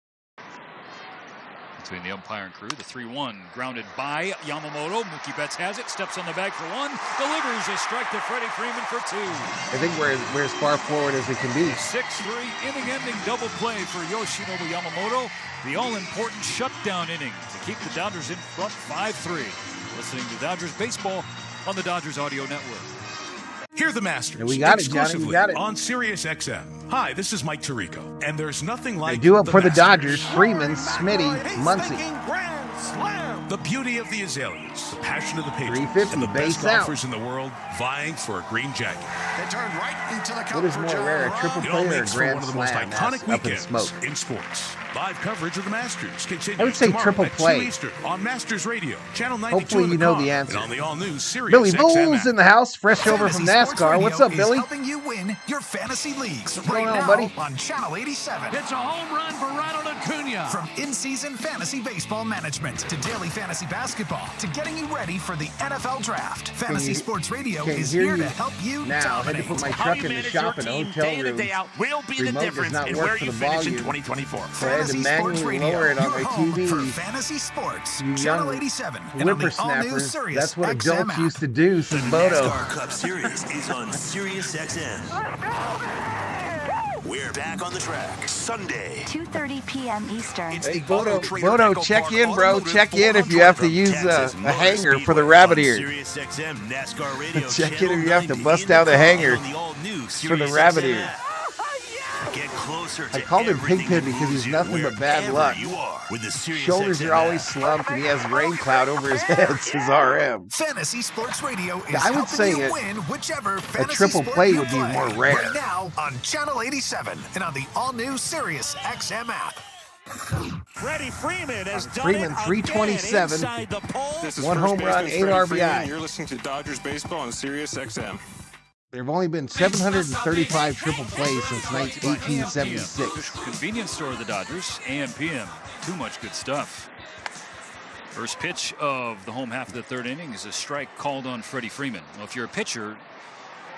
between the umpire and crew. The 3-1 grounded by Yamamoto. Mookie Betts has it. Steps on the bag for 1. Delivers a strike to Freddie Freeman for 2. I think we're as far forward as we can be. 6-3 inning-ending double play for Yoshinobu Yamamoto. The all-important shutdown inning to keep the Dodgers in front 5-3. Listening to Dodgers baseball on the Dodgers Audio Network. Hear the Masters Yeah, we got it, Johnny. We exclusively got it. on Sirius XM. Hi, this is Mike Tirico, and there's nothing They like do it for the Masters. Dodgers. Freeman, Smitty, Muncy. The beauty of the azaleas, the passion of the Patriots, 350, and the base best out. golfers in the world vying for a green jacket. They turned right into the What is more rare, a triple It all play or a makes for grand one of the most slam? iconic That's up in weekends smoke. in sports. Live coverage of the Masters continues I would say tomorrow triple at play. 2 Eastern on Masters Radio, Channel 92 Hopefully in you the know car, the answer. and on the all-new Sirius Billy XM Bull's app. in the house, fresh over from Fantasy Sports NASCAR. Radio What's up, is Billy? helping you win your fantasy leagues going right on, now buddy? on Channel 87. It's a home run for Ronald Acuna. From in-season fantasy baseball management to daily fantasy basketball to getting you ready for the NFL Draft, Fantasy Sports Radio can is hear here you to help you now. I had to dominate. put my How truck you in the manage shop your in a team hotel day in room. and day out will be the Remote does difference not in work where for you the finish in volume. 2024. So I had to Fantasy Sports manually Radio, lower it on your my home TV. for Fantasy Sports, You Channel young 87, and on the all-new whippersnappers. Sirius That's what XM adults app. used to do, says The Bodo. NASCAR Cup Series is on Sirius XM. We're back on the track Sunday. 2:30 p.m. Eastern. It's Hey, the Auto Bodo, Trader Bodo, Echo check Park in, bro. Automotive Check in if you have to 400 use Texas a Motor hanger for the Speedway rabbit on ears. Sirius XM NASCAR Radio Check in Channel if you have to 90 bust in the out a car hanger on the all-new for the Sirius rabbit XM ears. app. Get closer to I called him everything Pigpen that because moves he's you nothing but bad wherever luck. you are with the Sirius Shoulders XM are always app. slumped, and he has rain cloud over his head, says RM. Fantasy Sports Radio is I would helping say you it- win whichever a fantasy triple sport play you would be play. more rare. Right now on Channel 87 and on the all-new Sirius XM app. Freddie Freeman has done Freeman, it 327. again inside the pole. This is One first home run, baseman 8 Freddie RBI. Freeman. You're listening to Dodgers baseball on Sirius XM. There have only been 735 triple plays since 1876. Convenience store of the Dodgers, AM/PM. Too much good stuff. First pitch of the home half of the third inning is a strike called on Freddie Freeman. Well, if you're a pitcher,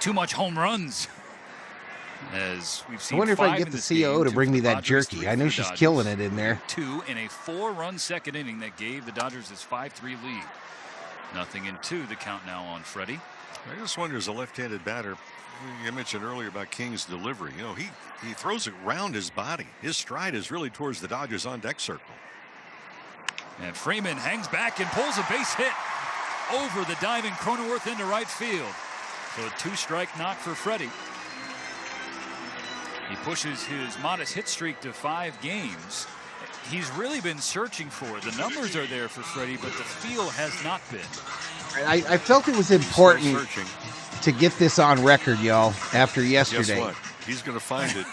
too much home runs. As we've I seen, wonder if I 5 get in the this CO game, to 2 bring for me the that Padres, jerky. 3 I for know the she's Dodgers. killing it in there. 2 in a 4-run second inning that gave the Dodgers this 5-3 lead. Nothing in 2, the count now on Freddie. I just wonder, as a left-handed batter, you mentioned earlier about King's delivery. You know, he throws it around his body. His stride is really towards the Dodgers on-deck circle. And Freeman hangs back and pulls a base hit over the diving Cronenworth into right field. So a 2-strike knock for Freddy. He pushes his modest hit streak to 5 games. He's really been searching for it. The numbers are there for Freddy, but the feel has not been. I felt it was important to get this on record, y'all, after yesterday. Guess what? He's going to find it.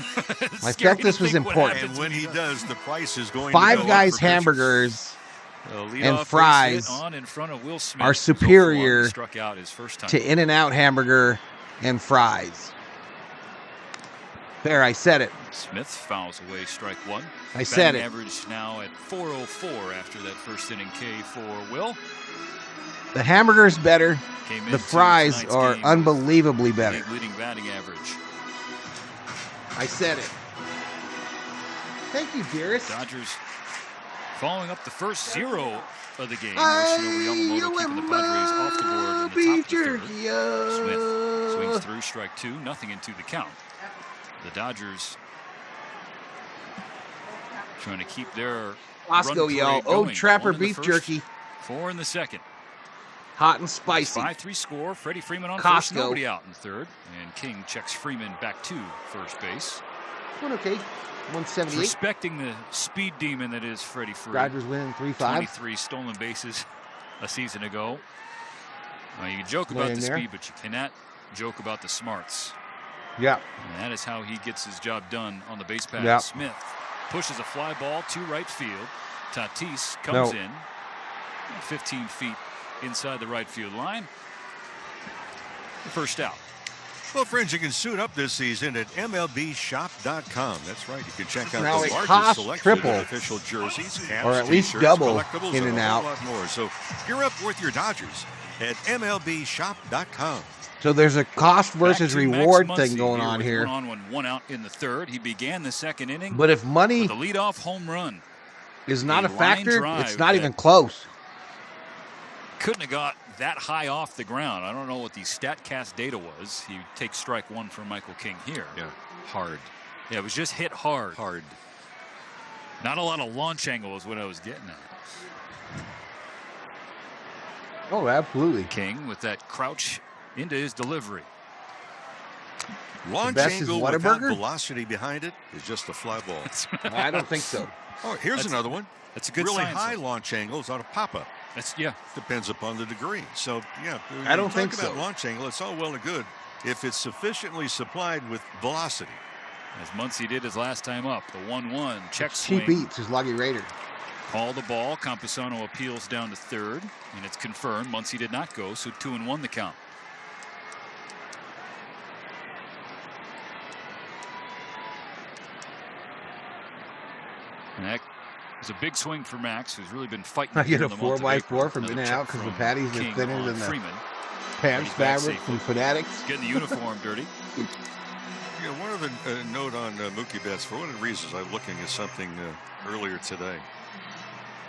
I felt this was important. And when he does, the price is going Five to go Guys up for hamburgers and fries in front of Will Smith. are superior struck out his first time. to In-N-Out hamburger and fries. There, I said it. Smith fouls away strike one. I said it. Average now at 404 after that first inning K for Will. The hamburger's better. The fries are unbelievably better. Leading batting average. I said it. Thank you, dearest. Dodgers following up the first 0 of the game. Yoshinobu keeping the Padres off the board in the top of the third. Smith swings through strike 2, nothing into the count. The Dodgers trying to keep their Costco, y'all. Old Trapper beef jerky. 4 in the second. Hot and spicy. 5-3 score. Freddie Freeman on Costco. first. Nobody out in third. And King checks Freeman back to first base. Doing okay. 178. Respecting the speed demon that is Freddie Freeman. Dodgers winning 3-5. 23 stolen bases a season ago. Well, you can joke about the speed, but you cannot joke about the smarts. Yeah. And that is how he gets his job done on the base path. Yep. Smith pushes a fly ball to right field. Tatis comes in 15 feet inside the right field line. First out. Well, friends, you can suit up this season at MLBshop.com. That's right. You can check out now the it largest costs selection triple, of official jerseys, caps, or at least t-shirts, double collectibles, in and a out. whole lot more. So gear up with your Dodgers at MLBshop.com. So there's a cost versus reward thing going on here. One out in the third. He began the second inning. But if money the leadoff home run is not a factor, it's not even close. Couldn't have got that high off the ground. I don't know what the StatCast data was. He takes strike 1 from Michael King here. Yeah, hard. Yeah, it was just hit hard. Hard. Not a lot of launch angle is what I was getting at. Oh, absolutely. King with that crouch into his delivery. Launch angle without velocity behind it is just a fly ball. I don't think so. Oh, here's another one. That's a good really sign, high launch angles on a pop-up. That's depends upon the degree. So yeah, I don't think so. About launch angle, it's all well and good if it's sufficiently supplied with velocity. As Muncy did his last time up, the 1-1 check swing. Cheap eats is Lucky Raider. Call the ball. Campusano appeals down to third, and it's confirmed. Muncy did not go, so 2-1 the count. And that was a big swing for Max, who's really been fighting. I get a 4x4 from In-N-Out because the patties are thinner than the Freeman. Pants fabric from Fanatics. Getting the uniform dirty. Yeah, one other note on Mookie Betts. For one of the reasons I'm looking at something earlier today.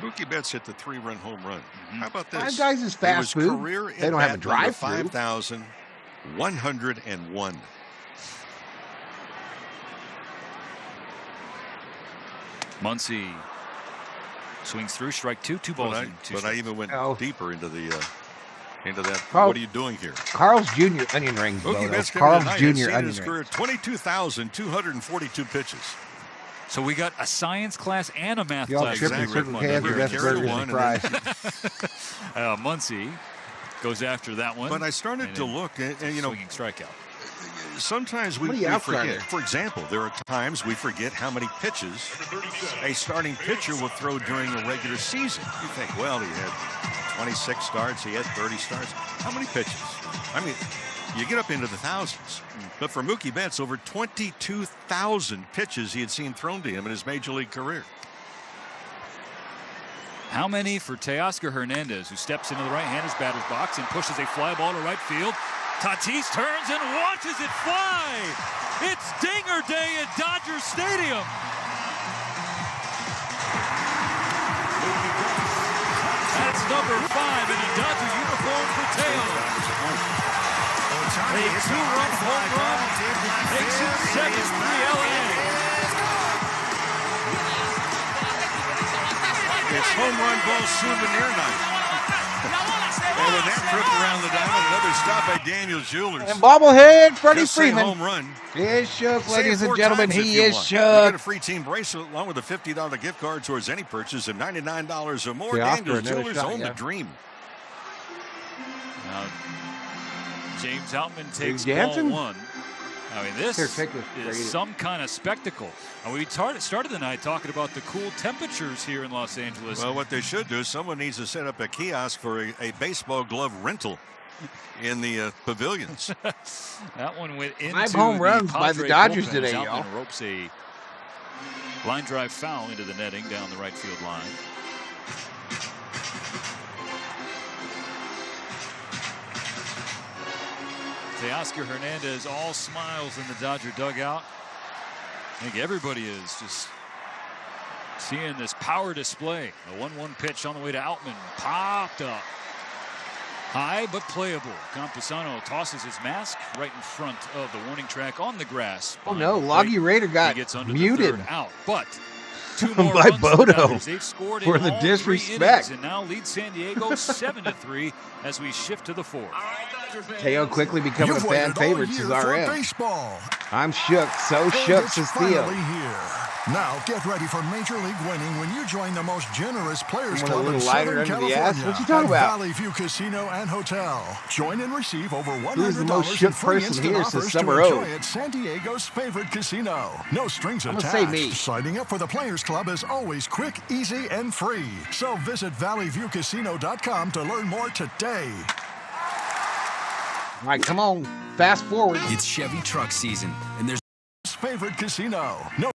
Mookie Betts hit the 3-run home run. How about this? 5 Guys is fast food. They don't have a drive-through. 5,101. Muncy swings through strike 2, 2 balls. But I even went deeper into the into that. Carl, what are you doing here? Carl's Jr. onion rings. Carl's Jr. onion rings. 22,242 pitches. So we got a science class and a math Y'all class. tripping circle cans of best burgers and fries. Muncy goes after that one. But I started to look, and you know, swinging strikeout. Sometimes we forget. For example, there are times we forget how many pitches a starting pitcher will throw during a regular season. You think, well, he had 26 starts, he had 30 starts. How many pitches? I mean, you get up into the thousands. But for Mookie Betts, over 22,000 pitches he had seen thrown to him in his major league career. How many for Teoscar Hernandez, who steps into the right-handed batter's box and pushes a fly ball to right field? Tatis turns and watches it fly. It's Dinger Day at Dodger Stadium. That's number 5 in a Dodger uniform for Taylor. Ohtani hits a two-run home run, makes it 7-3 LA. It's home run ball souvenir night. And with that trip around the diamond, another stop by Daniel Jewelers. And bobblehead Freddie Just say Freeman. home run. He is shook, Say it ladies and 4 gentlemen. times if He you is want. You shook. get a free team bracelet along with a $50 gift card towards any purchase of $99 or more. Yeah, Daniel another Jewelers shot, own yeah. the dream. Now, James Outman takes Jansen? ball 1. I mean, this Here, take this. is some kind of spectacle. And we started the night talking about the cool temperatures here in Los Angeles. Well, what they should do is someone needs to set up a kiosk for a baseball glove rental in the pavilions. That one went into 5 home runs by the Padre Dodgers bullpen. today, Outman y'all. ropes a line drive foul into the netting down the right field line. Teoscar Hernandez all smiles in the Dodger dugout. I think everybody is just seeing this power display. A 1-1 pitch on the way to Outman. Popped up. High but playable. Campusano tosses his mask right in front of the warning track on the grass. Oh no, Loggy Raider got He gets under muted. the third out, but 2 more by runs for the Bodo Dodgers. They've scored for in the all 3 disrespect. innings and now lead San Diego 7-3 as we shift to the 4th. Teo quickly becoming a fan favorite, says RM. Baseball. I'm shook, so shook, It's says Theo. finally here. Now get ready for Major League winning when you join the most generous players Want a club in little lighter Southern under the California ass? What you talking at about? Valley View Casino and Hotel. Join and receive over $100 Who's the most in shook free person instant here, offers says to Summer enjoy O. at San Diego's favorite casino. No strings I'm attached. gonna say me. Signing up for the Players Club is always quick, easy, and free. So visit valleyviewcasino.com to learn more today. All right, come on, fast forward. It's Chevy truck season, and there's Favorite casino. No.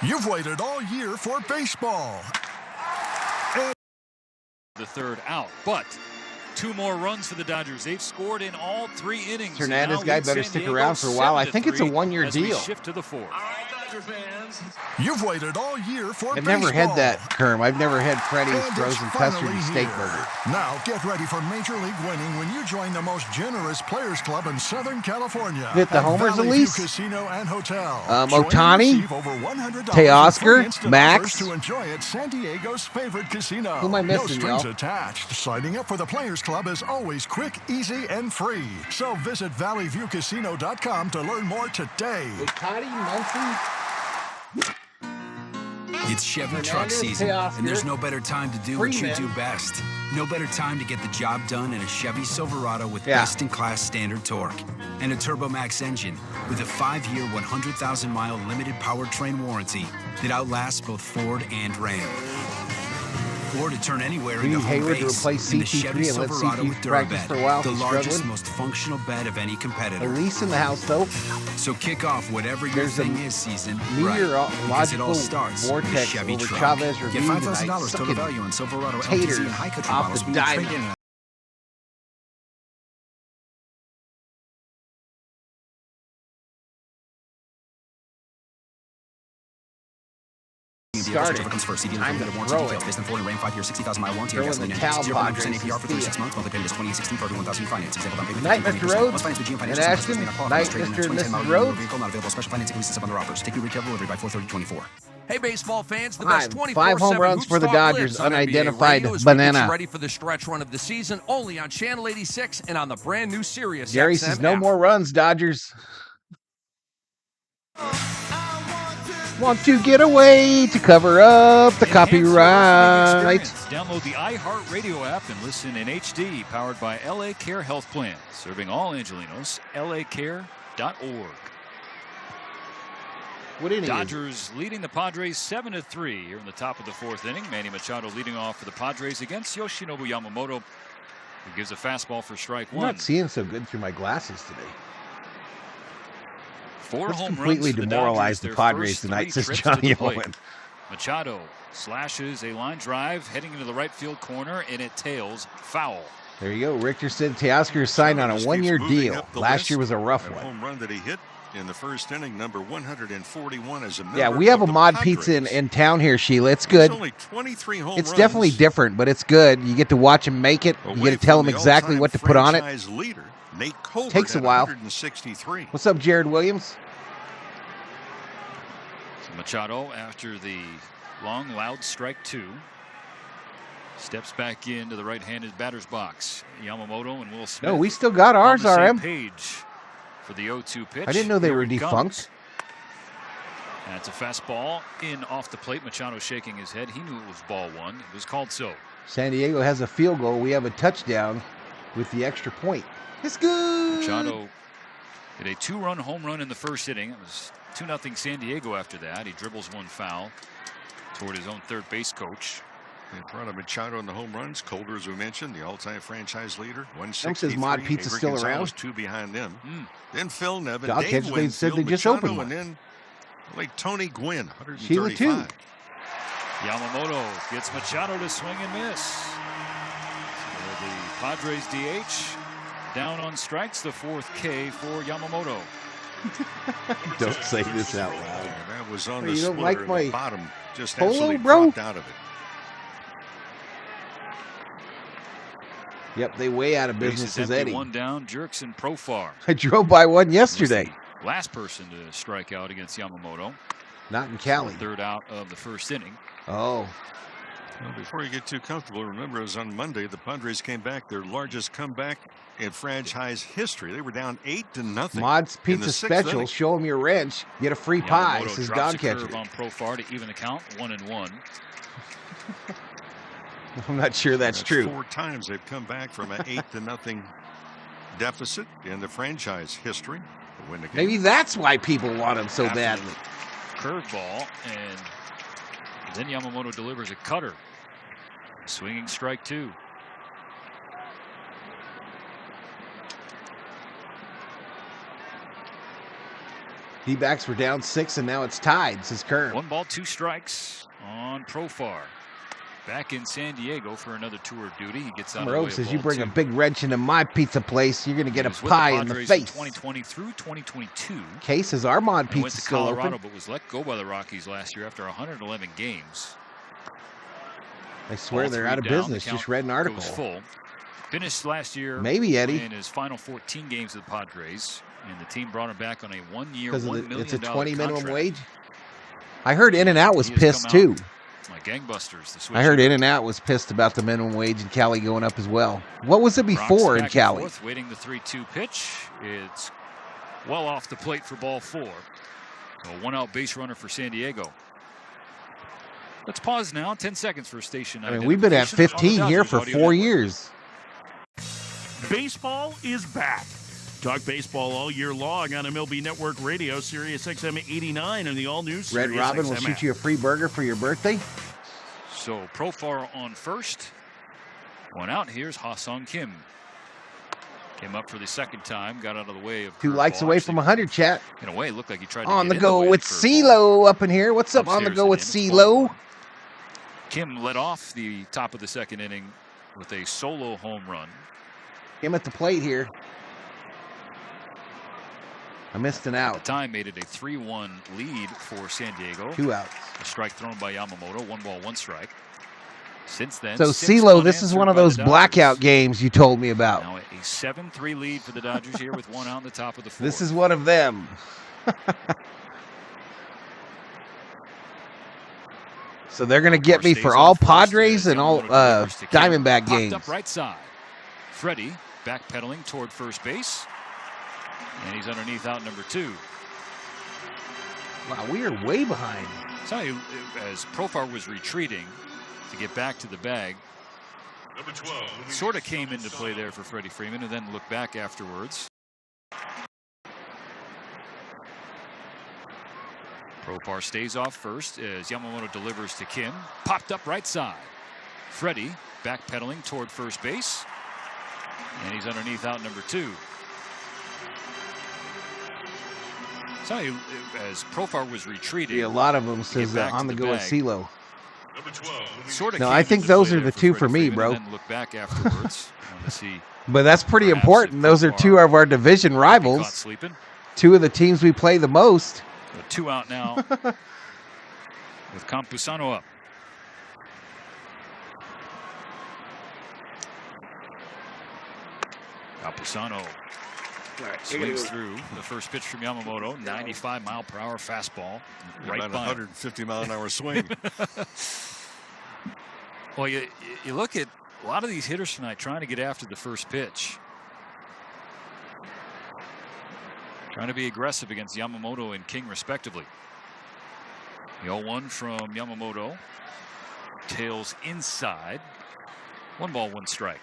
You've waited all year for baseball. The third out, but 2 more runs for the Dodgers. They've scored in all 3 innings. Hernandez Now guy lead better San stick Diego around for a while. I think it's a 7-3 one-year as we deal. shift to the 4th. You've waited all year for I've baseball. never had that, Kerm. I've never had Freddy's And it's frozen custard finally and steak here. burger. Now get ready for Major League winning when you join the most generous Players Club in Southern California. Hit the at homers, Valley Elise? View Casino and Hotel. Ohtani, receive over $100 in Teoscar, free instant Max. offers to enjoy at San Diego's favorite casino. Who am I missing, No strings y'all? attached. Signing up for the Players Club is always quick, easy, and free. So visit valleyviewcasino.com to learn more today. Ohtani, Muncy. It's Chevy truck Hernandez, season, Teoscar, and there's no better time to do what you Freeman. do best. No better time to get the job done in a Chevy Silverado with Yeah. best-in-class standard torque and a Turbo Max engine with a 5-year, 100,000-mile limited powertrain warranty that outlasts both Ford and Ram. Or to turn anywhere We into need home Hayward to base replace in the CP3 Chevy and let Silverado CP with practice Durabed, for a while if the he's largest, struggling. most functional bed of any competitor. Elise in the house, though. So kick off whatever your There's a thing is season right, because it meteorological all starts with a vortex Chevy over truck. Chavez Get Ravine $5,000 tonight, total sucking value on Silverado LTZ taters and high country off models the when you trade diamond. in. Started. Comes first. CD Time to warranty throw details it. based on Ford and Ram 5-year 60,000-mile warranty. Throw in Gasoline the engine. Cal 0% Padres APR for 36 to months. Monthly payment is 2016 for every 1,000 finance. Example down payment. Night, Mr. 20%. Rhodes. Most finance with GM And financial Ashton. services may not qualify. Night, Trade in Mr. a and 2010 Mrs. model Rhodes. vehicle not available. Special financing leases upon the offers. Take new retail delivery by 4/30/24. Hey, baseball fans, the Time. best 24/7 5 home runs hoops for the talk Dodgers. lives on NBA Unidentified radio as we banana. get you ready for the stretch run of the season, only on Channel 86 and on the brand new Sirius Jerry XM says no app. more runs, Dodgers. Want to get away to cover up the copyright. Download the iHeartRadio app and listen in HD, powered by LA Care Health Plan, serving all Angelinos. LACare.org. What inning is it? Dodgers leading the Padres 7-3 here in the top of the 4th inning. Manny Machado leading off for the Padres against Yoshinobu Yamamoto, who gives a fastball for strike I'm 1. not seeing so good through my glasses today. 4 Let's home completely runs for the demoralize Dodgers, the their Padres first tonight, 3 says trips to Johnny the plate. Owen. Machado slashes a line drive heading into the right field corner, and it tails foul. There you go. Richter said Teoscar signed on a one-year Moving deal. up the Last list. year was a rough That one. home run that he hit in the first inning, number 141 as a member. Yeah, we have of a the mod Padres. pizza in town here, Sheila. It's good. It's only 23 home It's runs. definitely different, but it's good. You get to watch him make it. You get to tell him exactly what to put on it. Leader, Nate Colbert Takes a while. 163. What's up, Jared Williams? So Machado, after the long, loud strike 2, steps back into the right-handed batter's box. Yamamoto and Will Smith. No, we still got ours, on the same RM. page for the 0-2 pitch. I didn't know they Here were it defunct. comes. And it's a fastball in off the plate. Machado shaking his head. He knew it was ball 1. It was called so. San Diego has a field goal. We have a touchdown with the extra point. It's good. Machado hit a 2-run home run in the first inning. It was 2-0 San Diego after that. He dribbles one foul toward his own third base coach. In front of Machado in the home runs, Colder, as we mentioned, the all-time franchise leader, Says 163. Mod Pizza Avery still Gonzalez, around? 2 behind them. Then Phil Nevin, Dog Dave Catchers, they said Winfield, they just Machado, opened one. and then like Tony Gwynn, Sheila, 135. too. Yamamoto gets Machado to swing and miss. So the Padres DH down on strikes, the 4th K for Yamamoto. Don't say this out loud. Yeah, that was on Hey, the you don't splitter like in my the bottom. Just polo, absolutely bro? dropped out of it. Yep, they way out of business Bases as empty, Eddie. 1 down, Jerks and Profar. I drove by one yesterday. Last person to strike out against Yamamoto. Not in Cali. 3rd out of the first inning. Oh. Well, before you get too comfortable, remember it was on Monday. The Padres came back, their largest comeback in franchise history. They were down 8-0. Mod's in the Pizza 6th Special. inning. Show them your wrench. Get a free pie. Yamamoto Says drops Dog a Catcher. curve on Profar to even the count, 1-1. I'm not sure that's true. 4 times they've come back from an 8-0 deficit in the franchise history to win the game. Maybe that's why people want him so badly. Curveball, and then Yamamoto delivers a cutter. Swinging strike 2. D-backs were down 6, and now it's tied, says Kern. 1 ball, 2 strikes on Profar. Back in San Diego for another tour of duty. He gets out of the way Rogue of says, you ball bring 2. a big wrench into my pizza place, you're going to get a He was with the pie in the Padres face. 2020 through 2022. Case is our Mod He went Pizza to still Colorado, open. but was let go by the Rockies last year after 111 games. I swear All they're 3 out of down. business. The Just count read an article. goes full. Finished last year Maybe, Eddie. in his final 14 games with the Padres, and the team brought him back on a 1-year, Because $1 million it's a 20 minimum contract. wage. I heard In-N-Out was He has pissed come too. out like gangbusters. The I heard switcher. In-N-Out was pissed about the minimum wage in Cali going up as well. What was it Rocks before in back and Cali? forth, waiting the 3-2 pitch. It's well off the plate for ball 4. So a 1-out base runner for San Diego. Let's pause now. 10 seconds for station. I mean, we've been at 15 here for 4 years. Baseball is back. Talk baseball all year long on MLB Network Radio, Sirius XM 89, and the all-new Red Sirius Robin will XM shoot app. you a free burger for your birthday. So Profar on first. 1 out. Here's Ha-Sung Kim. Came up for the 2nd time. Got out of the way of 2 likes curveball. away from 100, chat. In a way, it looked like he tried to On get the in go way with of curveball. CeeLo up in here. What's up? On the Upstairs go and with in. It's ball CeeLo. 1. Kim led off the top of the 2nd inning with a solo home run. Him at the plate here. I missed an At out. the time, made it a 3-1 lead for San Diego. 2 outs. A strike thrown by Yamamoto. 1 ball, 1 strike. Since then, So 6 CeeLo, this is unanswered one of by the those Dodgers. blackout games you told me about. Now a 7-3 lead for the Dodgers here with 1 out in the top of the 4th. This is one of them. So they're going to get me for all Padres and all Diamondback Popped games. up right side. Freddy backpedaling toward first base. And he's underneath out number 2. Wow, we are way behind. So as Profar was retreating to get back to the bag, Number 12. sort of came into play there for Freddie Freeman and then looked back afterwards. Profar stays off first as Yamamoto delivers to Kim. Popped up right side. Freddie backpedaling toward first base. And he's underneath out number 2. So as Profar was retreating, Yeah, a lot of them to says get back on to the go with bag, CeeLo. Number 12. Sort of No, came I think into those play are there the 2 for Freddie me, Freeman, bro. and then look back afterwards. To see But that's pretty perhaps important. if Those are Profar 2 of our division caught rivals. sleeping. Two of the teams we play the most. So 2 out now with Campusano up. Campusano swings through the first pitch from Yamamoto. 95-mile-per-hour fastball. Right about 150-mile-an-hour swing. Well, you look at a lot of these hitters tonight trying to get after the first pitch. Trying to be aggressive against Yamamoto and King, respectively. The 0-1 from Yamamoto. Tails inside. 1 ball, 1 strike.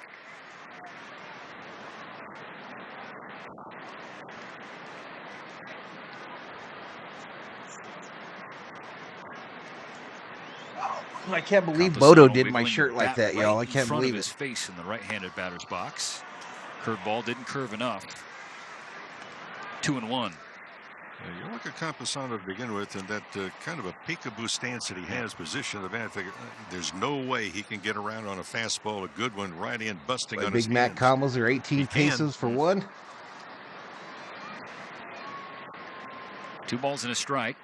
I can't believe Bodo did my shirt like that, y'all. I can't believe it. His face in the right-handed batter's box. Curveball didn't curve enough. 2-1. You look at Campusano to begin with, and that kind of a peekaboo stance that he has, position of the bat. There's no way he can get around on a fastball, a good one, right in, busting on his Big Mac combos are 18 pesos for one. 2 balls and a strike.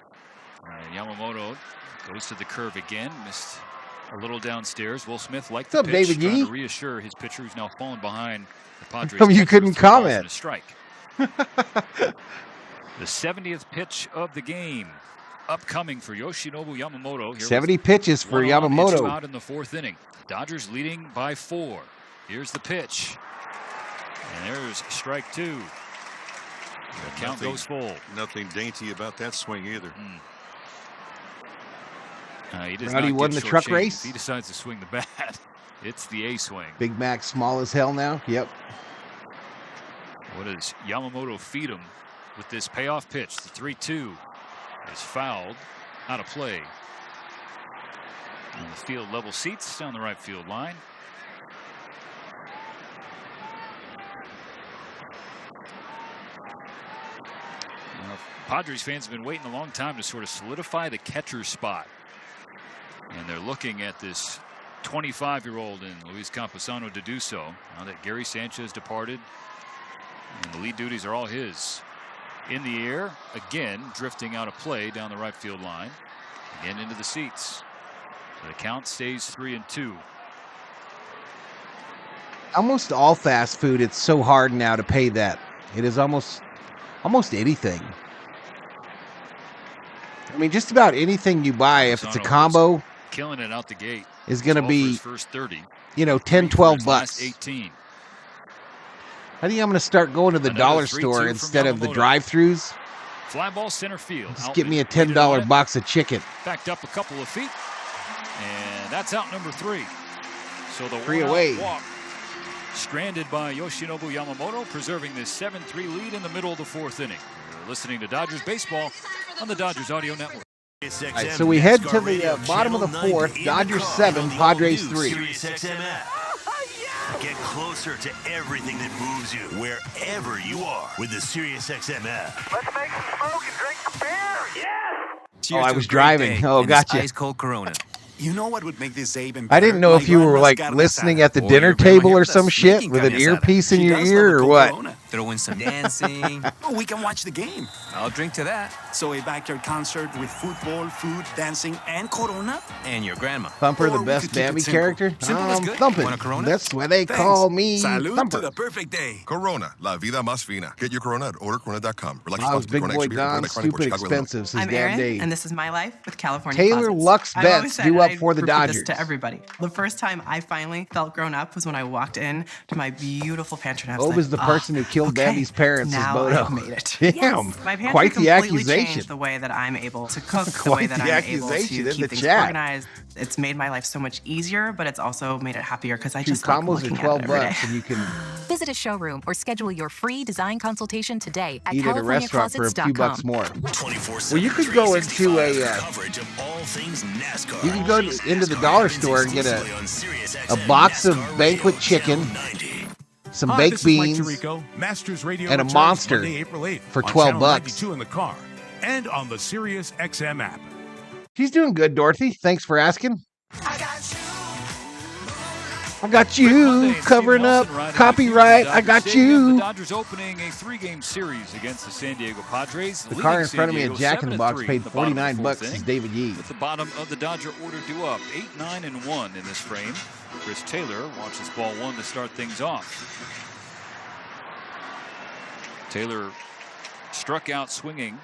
Yamamoto goes to the curve again. Missed a little downstairs. Will Smith liked the pitch, David trying Yee? to reassure his pitcher who's now fallen behind the Padres. How come you couldn't 3 balls comment? and a strike. The 70th pitch of the game upcoming for Yoshinobu Yamamoto. Here 70 pitches for Yamamoto. 2 out in the 4th inning. Dodgers leading by 4. Here's the pitch. And there's strike 2. The count goes full. Nothing dainty about that swing either. He does Rowdy not won get the truck shortchanged. race. He decides to swing the bat. It's the A swing. Big Mac small as hell now. Yep. What does Yamamoto feed him with this payoff pitch? The 3-2 is fouled, out of play. And the field level seats down the right field line. Now, Padres fans have been waiting a long time to sort of solidify the catcher's spot. And they're looking at this 25-year-old in Luis Campusano to do so. Now that Gary Sanchez departed, and the lead duties are all his. In the air, again, drifting out of play down the right field line. Again into the seats. So the count stays 3-2. Almost all fast food, it's so hard now to pay that. It is almost anything. I mean, just about anything you buy, if it's a combo, killing it out the gate, is going to be, first 30. 10, 12 bucks. 18. I think I'm going to start going to the dollar store instead of the drive-thrus. Fly ball center field. Just get me a $10 box of chicken. Backed up a couple of feet, and that's out number 3. So the 3 away. Walk stranded by Yoshinobu Yamamoto, preserving this 7-3 lead in the middle of the 4th inning. You're listening to Dodgers baseball on the Dodgers Audio Network. All right, so we head to the bottom of the 4th. Dodgers 7, Padres 3. Get closer to everything that moves you, wherever you are, with the SiriusXM app. Let's make some smoke and drink some beer. Yes! Oh, I was driving. Oh, gotcha. Ice cold Corona. You know what would make this even I didn't know if you were like listening at the dinner table or some shit with an earpiece in your ear or what. Throw in some dancing. Oh, we can watch the game. I'll drink to that. So a backyard concert with football, food, dancing, and Corona. And your grandma. Thumper, the best Bambi character? Thumping. That's why they call me Thumper. To the perfect day. Corona, la vida más fina. Get your Corona at ordercorona.com. Wow, it's Big Boy Don, stupid expensive since I'm damn Erin, day. and this is my life with California Taylor Closets. Lux I'm Betts always due up for the repeat Dodgers. This to everybody. The first time I finally felt grown up was when I walked in to my beautiful pantry. And I was Bob is the person who killed Bambi's parents. Now Bodo. I've made it. Damn, Yes, my pantry quite the completely accusation. changed the way that I'm able to cook, the Quite way that the I'm able to accusation in keep the things chat. organized. It's made my life so much easier, but it's also made it happier because I 2 just love combos looking are 12 at it every day. bucks, and you can Visit a showroom or schedule your free design consultation today at eat at a restaurant for a few bucks more. Well, you could go into a you can go into the dollar store and get a box of banquet chicken, some baked beans, and a monster for 12 bucks. In the car and on the SiriusXM app. She's doing good, Dorothy. Thanks for asking. I got you covering up copyright. I got you. The Dodgers opening a 3-game series against the San Diego Padres. The car in front of me at Jack in the Box paid $49. Is David Yee. At the bottom of the Dodger order due up, 8, 9, and 1 in this frame. Chris Taylor watches ball 1 to start things off. Taylor struck out swinging.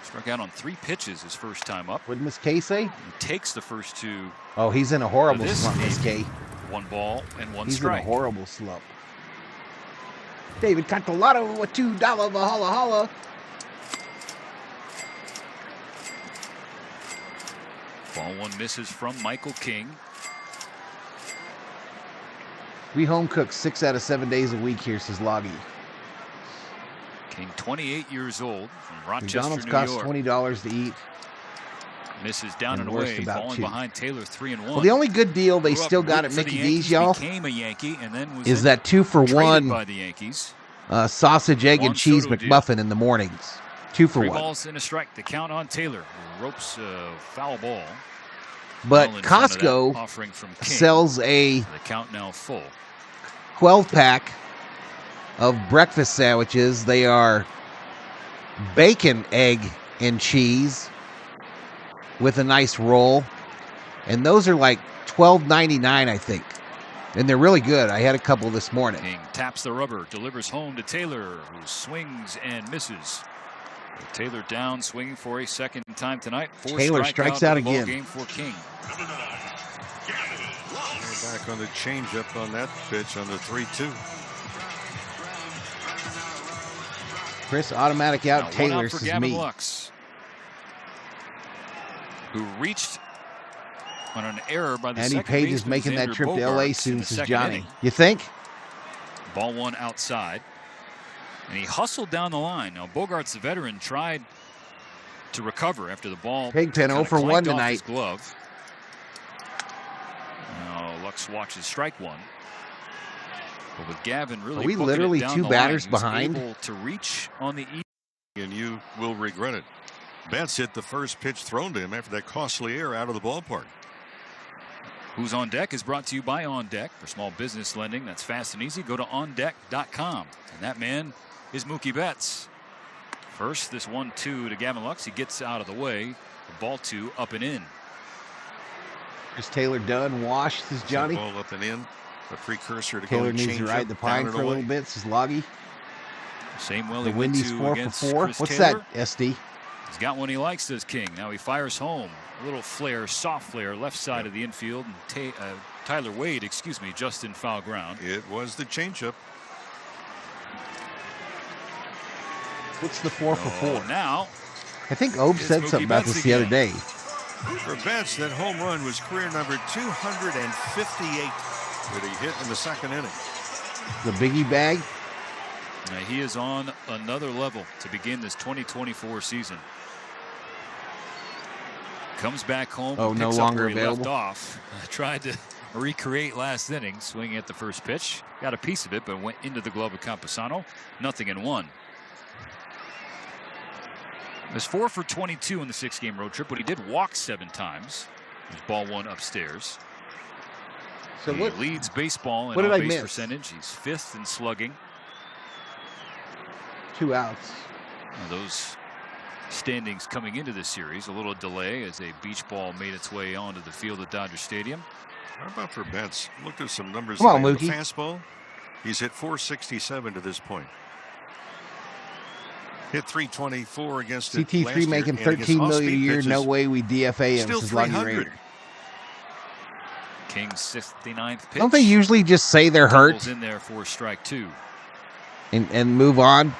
Struck out on 3 pitches his first time up. What did Miss K say? He takes the first 2. Oh, he's in a horrible slump, Miss K. 1 ball and 1 he's strike. He's in a horrible slump. David Catalano with $2 Valhalla holla. Ball 1 misses from Michael King. We home cook 6 out of 7 days a week here, says Loggy. King, 28 years old, from Rochester, McDonald's New costs York. $20 to eat. Misses down and away, falling behind Taylor 3-1. Well, the only good deal they still got at Mickey D's, y'all, is that 2-for-1 by the Yankees. Sausage, egg, and cheese McMuffin in the mornings. 2 for 1. 3 balls and a strike. The count on Taylor. Ropes foul ball. But Costco sells a the count now full. 12-pack of breakfast sandwiches. They are bacon, egg, and cheese with a nice roll. And those are like $12.99, I think. And they're really good. I had a couple this morning. King taps the rubber, delivers home to Taylor, who swings and misses. Taylor down, swinging for a second time tonight. Taylor strikes out again. Game for King. Back on the changeup on that pitch on the 3-2. Chris, automatic out. Now, Taylor out for says Gavin me. Lux, who reached on an error by the Andy second Page is baseman, making that Xander trip to L.A. Bogaerts soon, in the says second Johnny. inning. You think? Ball 1 outside. And he hustled down the line. Now, Bogaerts, the veteran, tried to recover after the ball. Pigpen 0 for 1 tonight. His glove. Now, Lux watches strike 1. But with Gavin really Are we literally 2 batters behind? Able to reach on the and you will regret it. Betts hit the first pitch thrown to him after that costly error out of the ballpark. Who's on Deck is brought to you by On Deck. For small business lending that's fast and easy, go to ondeck.com. And that man is Mookie Betts. First, this 1-2 to Gavin Lux. He gets out of the way. Ball 2 up and in. Is Taylor done? Washed, says Johnny. Ball up and in. A precursor to Taylor going needs to ride the pine for a little bit, says Loggy. Same well the he went Wendy's to 4 against for 4. Chris What's Taylor. that, SD? He's got one he likes, says King. Now he fires home. A little flare, soft flare, left side of the infield. And Tyler Wade, just in foul ground. It was the changeup. What's the 4 for 4? Now, I think Obe said Mookie something about Betts this the other again. day. For Betts, that home run was career number 258 that he hit in the second inning. The biggie bag. Now he is on another level to begin this 2024 season. Comes back home. Oh, no picks longer up where he available. left off. Tried to recreate last inning, swinging at the first pitch. Got a piece of it, but went into the glove of Camposano. 0-1. There's 4 for 22 in the 6-game road trip, but he did walk 7 times. There's ball 1 upstairs. So he what leads baseball in what did I on-base miss? percentage. He's 5th in slugging. 2 outs. Now those standings coming into this series, a little delay as a beach ball made its way onto the field at Dodger Stadium. How about for Betts? Looked at some numbers. Come on, today. Mookie. The fastball. He's hit 467 to this point. Hit 324 against it last CT3 making year, and $13 against million a off-speed year. pitches, No way we DFA him, still says Loggy 300. Raider. King's 69th pitch. Don't they usually just say they're hurt Doubles in there for strike 2. and move on?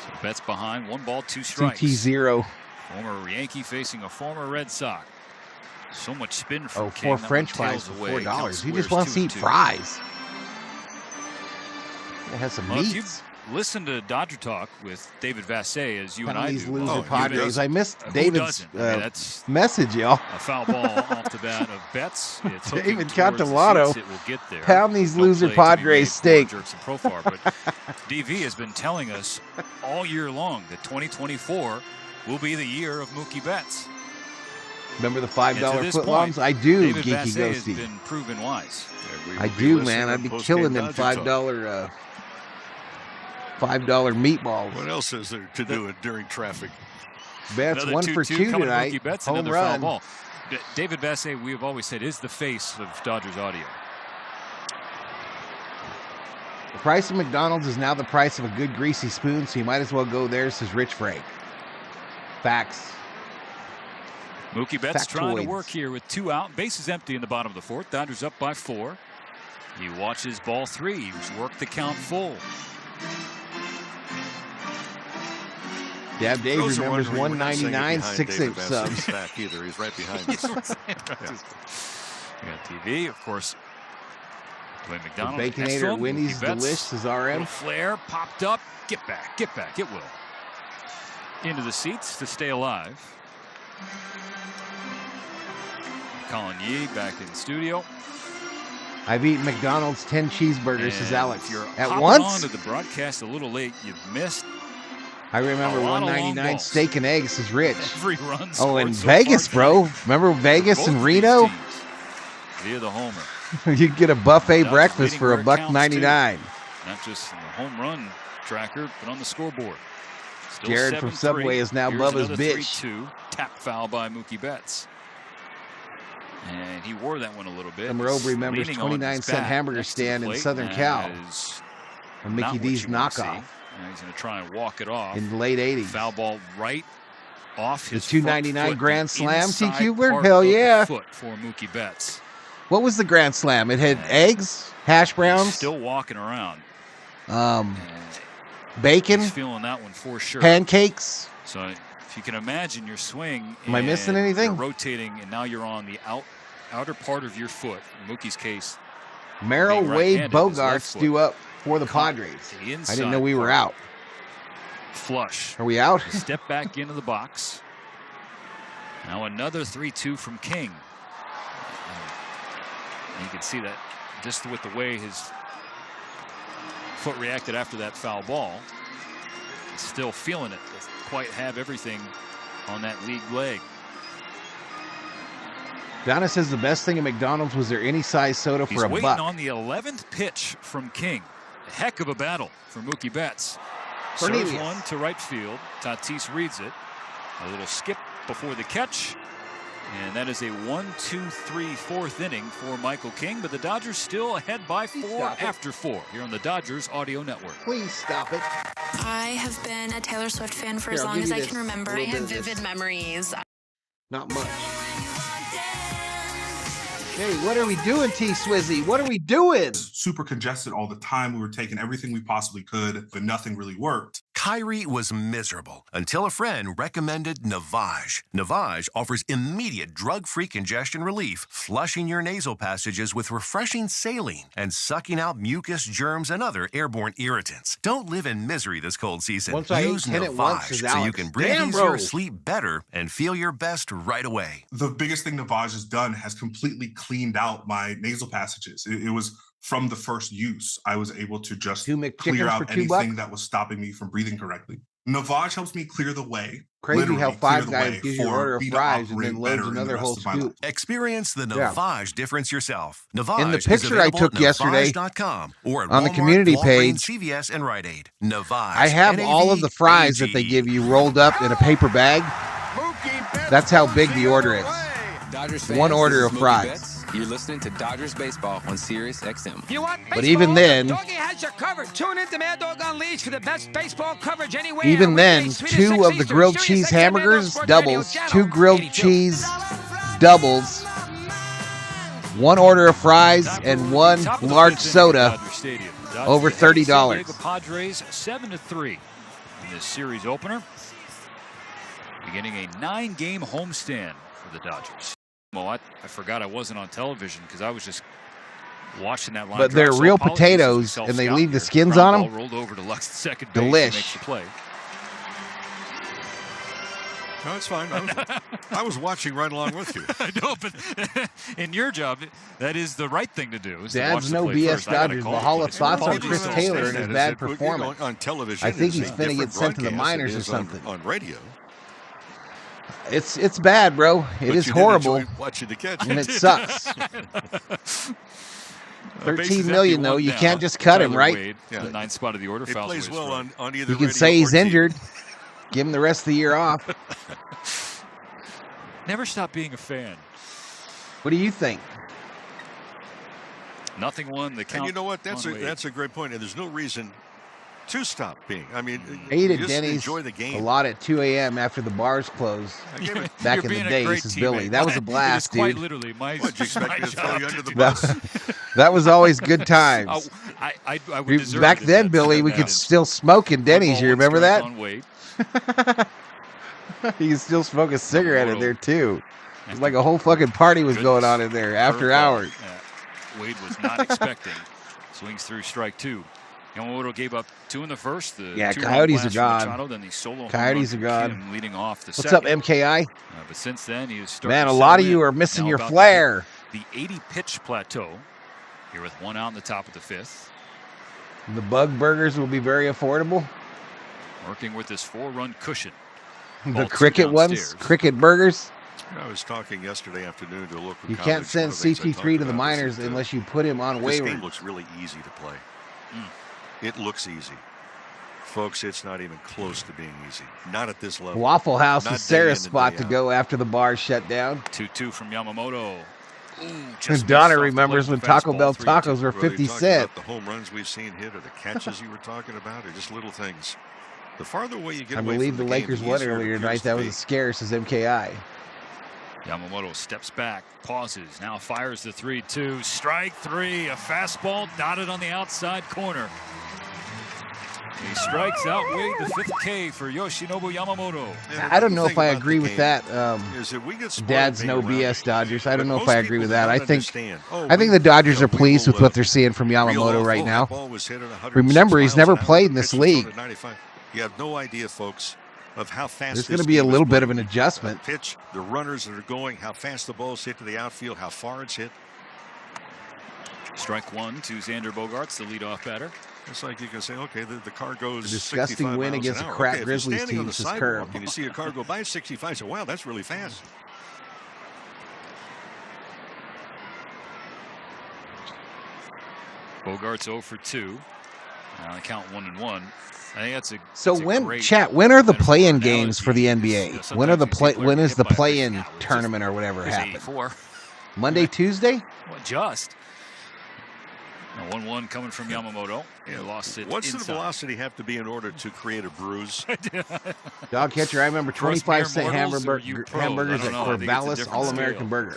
So Betts behind, 1 ball, 2 strikes. CT0. Former Yankee facing a former Red Sox. So much spin from Oh, King. 4 That French one fries tails for away. Count $4. He squares just wants to eat 2-2. fries. It has some Well, if meat. you've listened to Dodger Talk with David Vassay, as you and I These do. loser who Padres. doesn't? I missed Who David's doesn't? I mean, that's message, y'all. a foul ball off the bat of Betts. It's hooking David towards the Catalano. seats. It will get there. Pound these No loser play to be Padres made for steak. Jerks and Profar, but DV has been telling us all year long that 2024 will be the year of Mookie Betts. Remember the $5 point, footlongs? I do, David Geeky Bassett has Ghosty. been proven wise. I do, man. I'd be killing them $5 meatballs. What else is there to do during traffic? Betts 1 for 2 tonight. Mookie Betts, Home another run. foul ball. David Bassett, we have always said, is the face of Dodgers audio. The price of McDonald's is now the price of a good greasy spoon, so you might as well go there, says Rich Frank. Facts. Mookie Betts trying to Factoids. work here with 2 out. Bases empty in the bottom of the 4th. Dodgers up by 4. He watches ball 3. He's worked the count full. Dab Dave Those are remembers wondering, we're not saying it 199 behind 6 David inch Bassett's subs. back either. He's right behind us. We got TV, of course. Dwayne McDonald. The Baconator next to him, Winnie's Mookie Betts. Delish is RM. Little flare popped up. Get back. It will. Into the seats to stay alive. Colin Yee back in studio. I've eaten McDonald's 10 cheeseburgers, says Alex. If you're At hopping once? on to the broadcast a little late, you've missed. I remember A lot of long $1.99 balls. steak and eggs, says Rich. Every run Oh, in scored so Vegas, far bro. tonight. Remember Vegas Both and of Reno? these teams via the homer. You'd get a buffet Dodgers breakfast leading for where it counts, $1.99. Not just in the home run tracker, but on the scoreboard. Still Jared from 7-3. Subway is now Here's Bubba's another bitch. 3-2 tap foul by Mookie Betts. And he wore that one a little bit. Some Robe remembers Leaning on 29 his cent bat hamburger next to the stand in plate Southern Cal. as A not Mickey what D's you wanna see. knockoff Now he's going to try and walk it off. in the late 80s. Foul ball right off The his front $2.99 foot, Grand the Slam, inside T-Cuber? part Hell of the yeah. foot for Mookie Betts. What was the Grand Slam? It had eggs, hash browns, Still walking around. bacon, He's feeling that one for sure. pancakes. So if you can imagine your swing. Am I missing and anything? You're rotating, and now you're on the outer part of your foot. In Mookie's case, Merrill being Wade right-handed, his left Bogarts foot due up for the caught Padres. to the I didn't know we inside were part. out. Flush. Are we out? Step back into the box. Now another 3-2 from King. And you can see that just with the way his foot reacted after that foul ball. He's still feeling it. Doesn't quite have everything on that league leg. Donna says the best thing at McDonald's was there any size soda He's for a waiting buck. on the 11th pitch from King. A heck of a battle for Mookie Betts. Cornelius. Serves one to right field. Tatis reads it. A little skip before the catch. And that is a 1-2-3-4th inning for Michael King. But the Dodgers still ahead by 4 after 4 here on the Dodgers Audio Network. Please stop it. I have been a Taylor Swift fan for Here, as I'll long give as you I this can remember. I little have bit of this. vivid memories. Not much. Hey, what are we doing, T-Swizzy? What are we doing? Super congested all the time. We were taking everything we possibly could, but nothing really worked. Kyrie was miserable until a friend recommended Navage. Navage offers immediate drug-free congestion relief, flushing your nasal passages with refreshing saline and sucking out mucus, germs, and other airborne irritants. Don't live in misery this cold season. Once I Use ate 10 at once, Navage is so you Alex. can breathe Damn, easier, bro. sleep better, and feel your best right away. The biggest thing Navage has done has completely cleaned out my nasal passages. It was from the first use. I was able to just Two McChickens clear for out $2 anything that was stopping me from breathing correctly. Navage helps me clear the way. Crazy literally how clear Five the Guys way gives you an for order of me to fries and then operate loads better in the another rest whole of my life. scoop. Experience the Yeah. Navage difference yourself. Navage In the is picture I available took at yesterday Navage.com or at on the Walmart, community Walgreens, page, CVS, and Rite Aid. Navage. I have all of the fries that they give you rolled up in a paper bag. That's how big the order is. Dodgers fans, One order this of is Mookie fries. Betts. You're listening to Dodgers Baseball on Sirius XM. You want But even then, Doggy has you covered. Tune in to Mad Dog Unleashed for the best baseball coverage anywhere. even then, Weekdays, 3 to 6 two of the Eastern, grilled Sirius cheese XM Mad Dog hamburgers, Sports Radio doubles, Channel two grilled 82. cheese doubles, one order of fries, and one Top of the large fifth inning at soda, Dodger Stadium. Dodgers over ahead of the San $30. Diego Padres 7-3 in this series opener, beginning a 9-game homestand for the Dodgers. Well, I forgot I wasn't on television because I was just watching that line. But drive, they're so real apologies potatoes, to and they self-scout leave the here. skins Ground on ball 'em. rolled over to Lux second base. Delish. And makes the play. No, it's fine. I was watching right along with you. I know, but in your job, that is the right thing to do. Is to watch Dad's the no play BS first. I gotta Dodgers. call Valhalla it. thoughts on Apologies Chris to all Taylor and stations. his bad performance. On television, I think it's he's a finna get different sent to the broadcast minors than or it is something. on radio. It's bad, bro. It is horrible. Watching the catch. And it sucks. 13 million though. You can't just cut him, right? Wade, the ninth spot of the order. He plays well on either. You can say he's injured. Give him the rest of the year off. Never stop being a fan. What do you think? Nothing won the count. And you know what? That's a great point. And there's no reason to stop being. I mean, ate at just Denny's enjoy the game. a lot at 2 a.m. after the bars closed. Back in the day, this is Billy. That was a blast, dude. Quite literally, my that was always good times. I would deserve Back then, Billy, we could still smoke in Denny's. You remember that? You could still smoke a cigarette in there too. It was like a whole fucking party was going on in there after hours. Wade was not expecting. Swings through strike two. Yamamoto gave up 2 in the first. Coyotes are gone. Machado, then the solo Coyotes are gone. Leading off the What's second. up, MKI? But since then, he is Man, a lot of you are missing your flair. The 80-pitch plateau. Here with 1 out in the top of the 5th. The Bug Burgers will be very affordable. Working with this 4-run cushion. The cricket ones, cricket burgers. I was talking yesterday afternoon to a local. You can't send CT3 to the minors unless you put him on waivers. This game looks really easy to play. It looks easy. Folks, it's not even close to being easy. Not at this level. Waffle House is Sarah's spot to go after the bars shut down. 2-2 from Yamamoto. And Donna remembers when Taco Bell tacos were 50 cents. The home runs we've seen hit, or the catches you were talking about, or just little things. The farther away you get I away believe from the game, Lakers the won easier it earlier appears tonight. to That be. was as scarce as MKI. Yamamoto steps back, pauses, now fires the 3-2. Strike 3, a fastball dotted on the outside corner. He strikes out Wade, the 5th K for Yoshinobu Yamamoto. I don't know if I agree with that. Dad's no BS Dodgers. I don't know if I agree with that. I think the Dodgers are pleased with what they're seeing from Yamamoto right now. Remember, he's never played in this league. You have no idea, folks, of how fast there's going to be a little bit of an adjustment. Pitch, the runners that are going, how fast the ball's hit to the outfield, how far it's hit. Strike 1 to Xander Bogaerts, the leadoff batter. It's like you can say, okay, the car goes a disgusting win against a crap Grizzlies team. This is curve. And you see a car go by 65, so wow, that's really fast. Bogaerts 0 for 2. Now they count 1-1. I think that's a when are the play-in games for the NBA? When is the play-in tournament or whatever happens? Monday, Tuesday? Well, just. 1-1 coming from Yamamoto. He lost it. What's the velocity have to be in order to create a bruise? Dog catcher, I remember 25-cent hamburgers at Corvallis All-American Burger.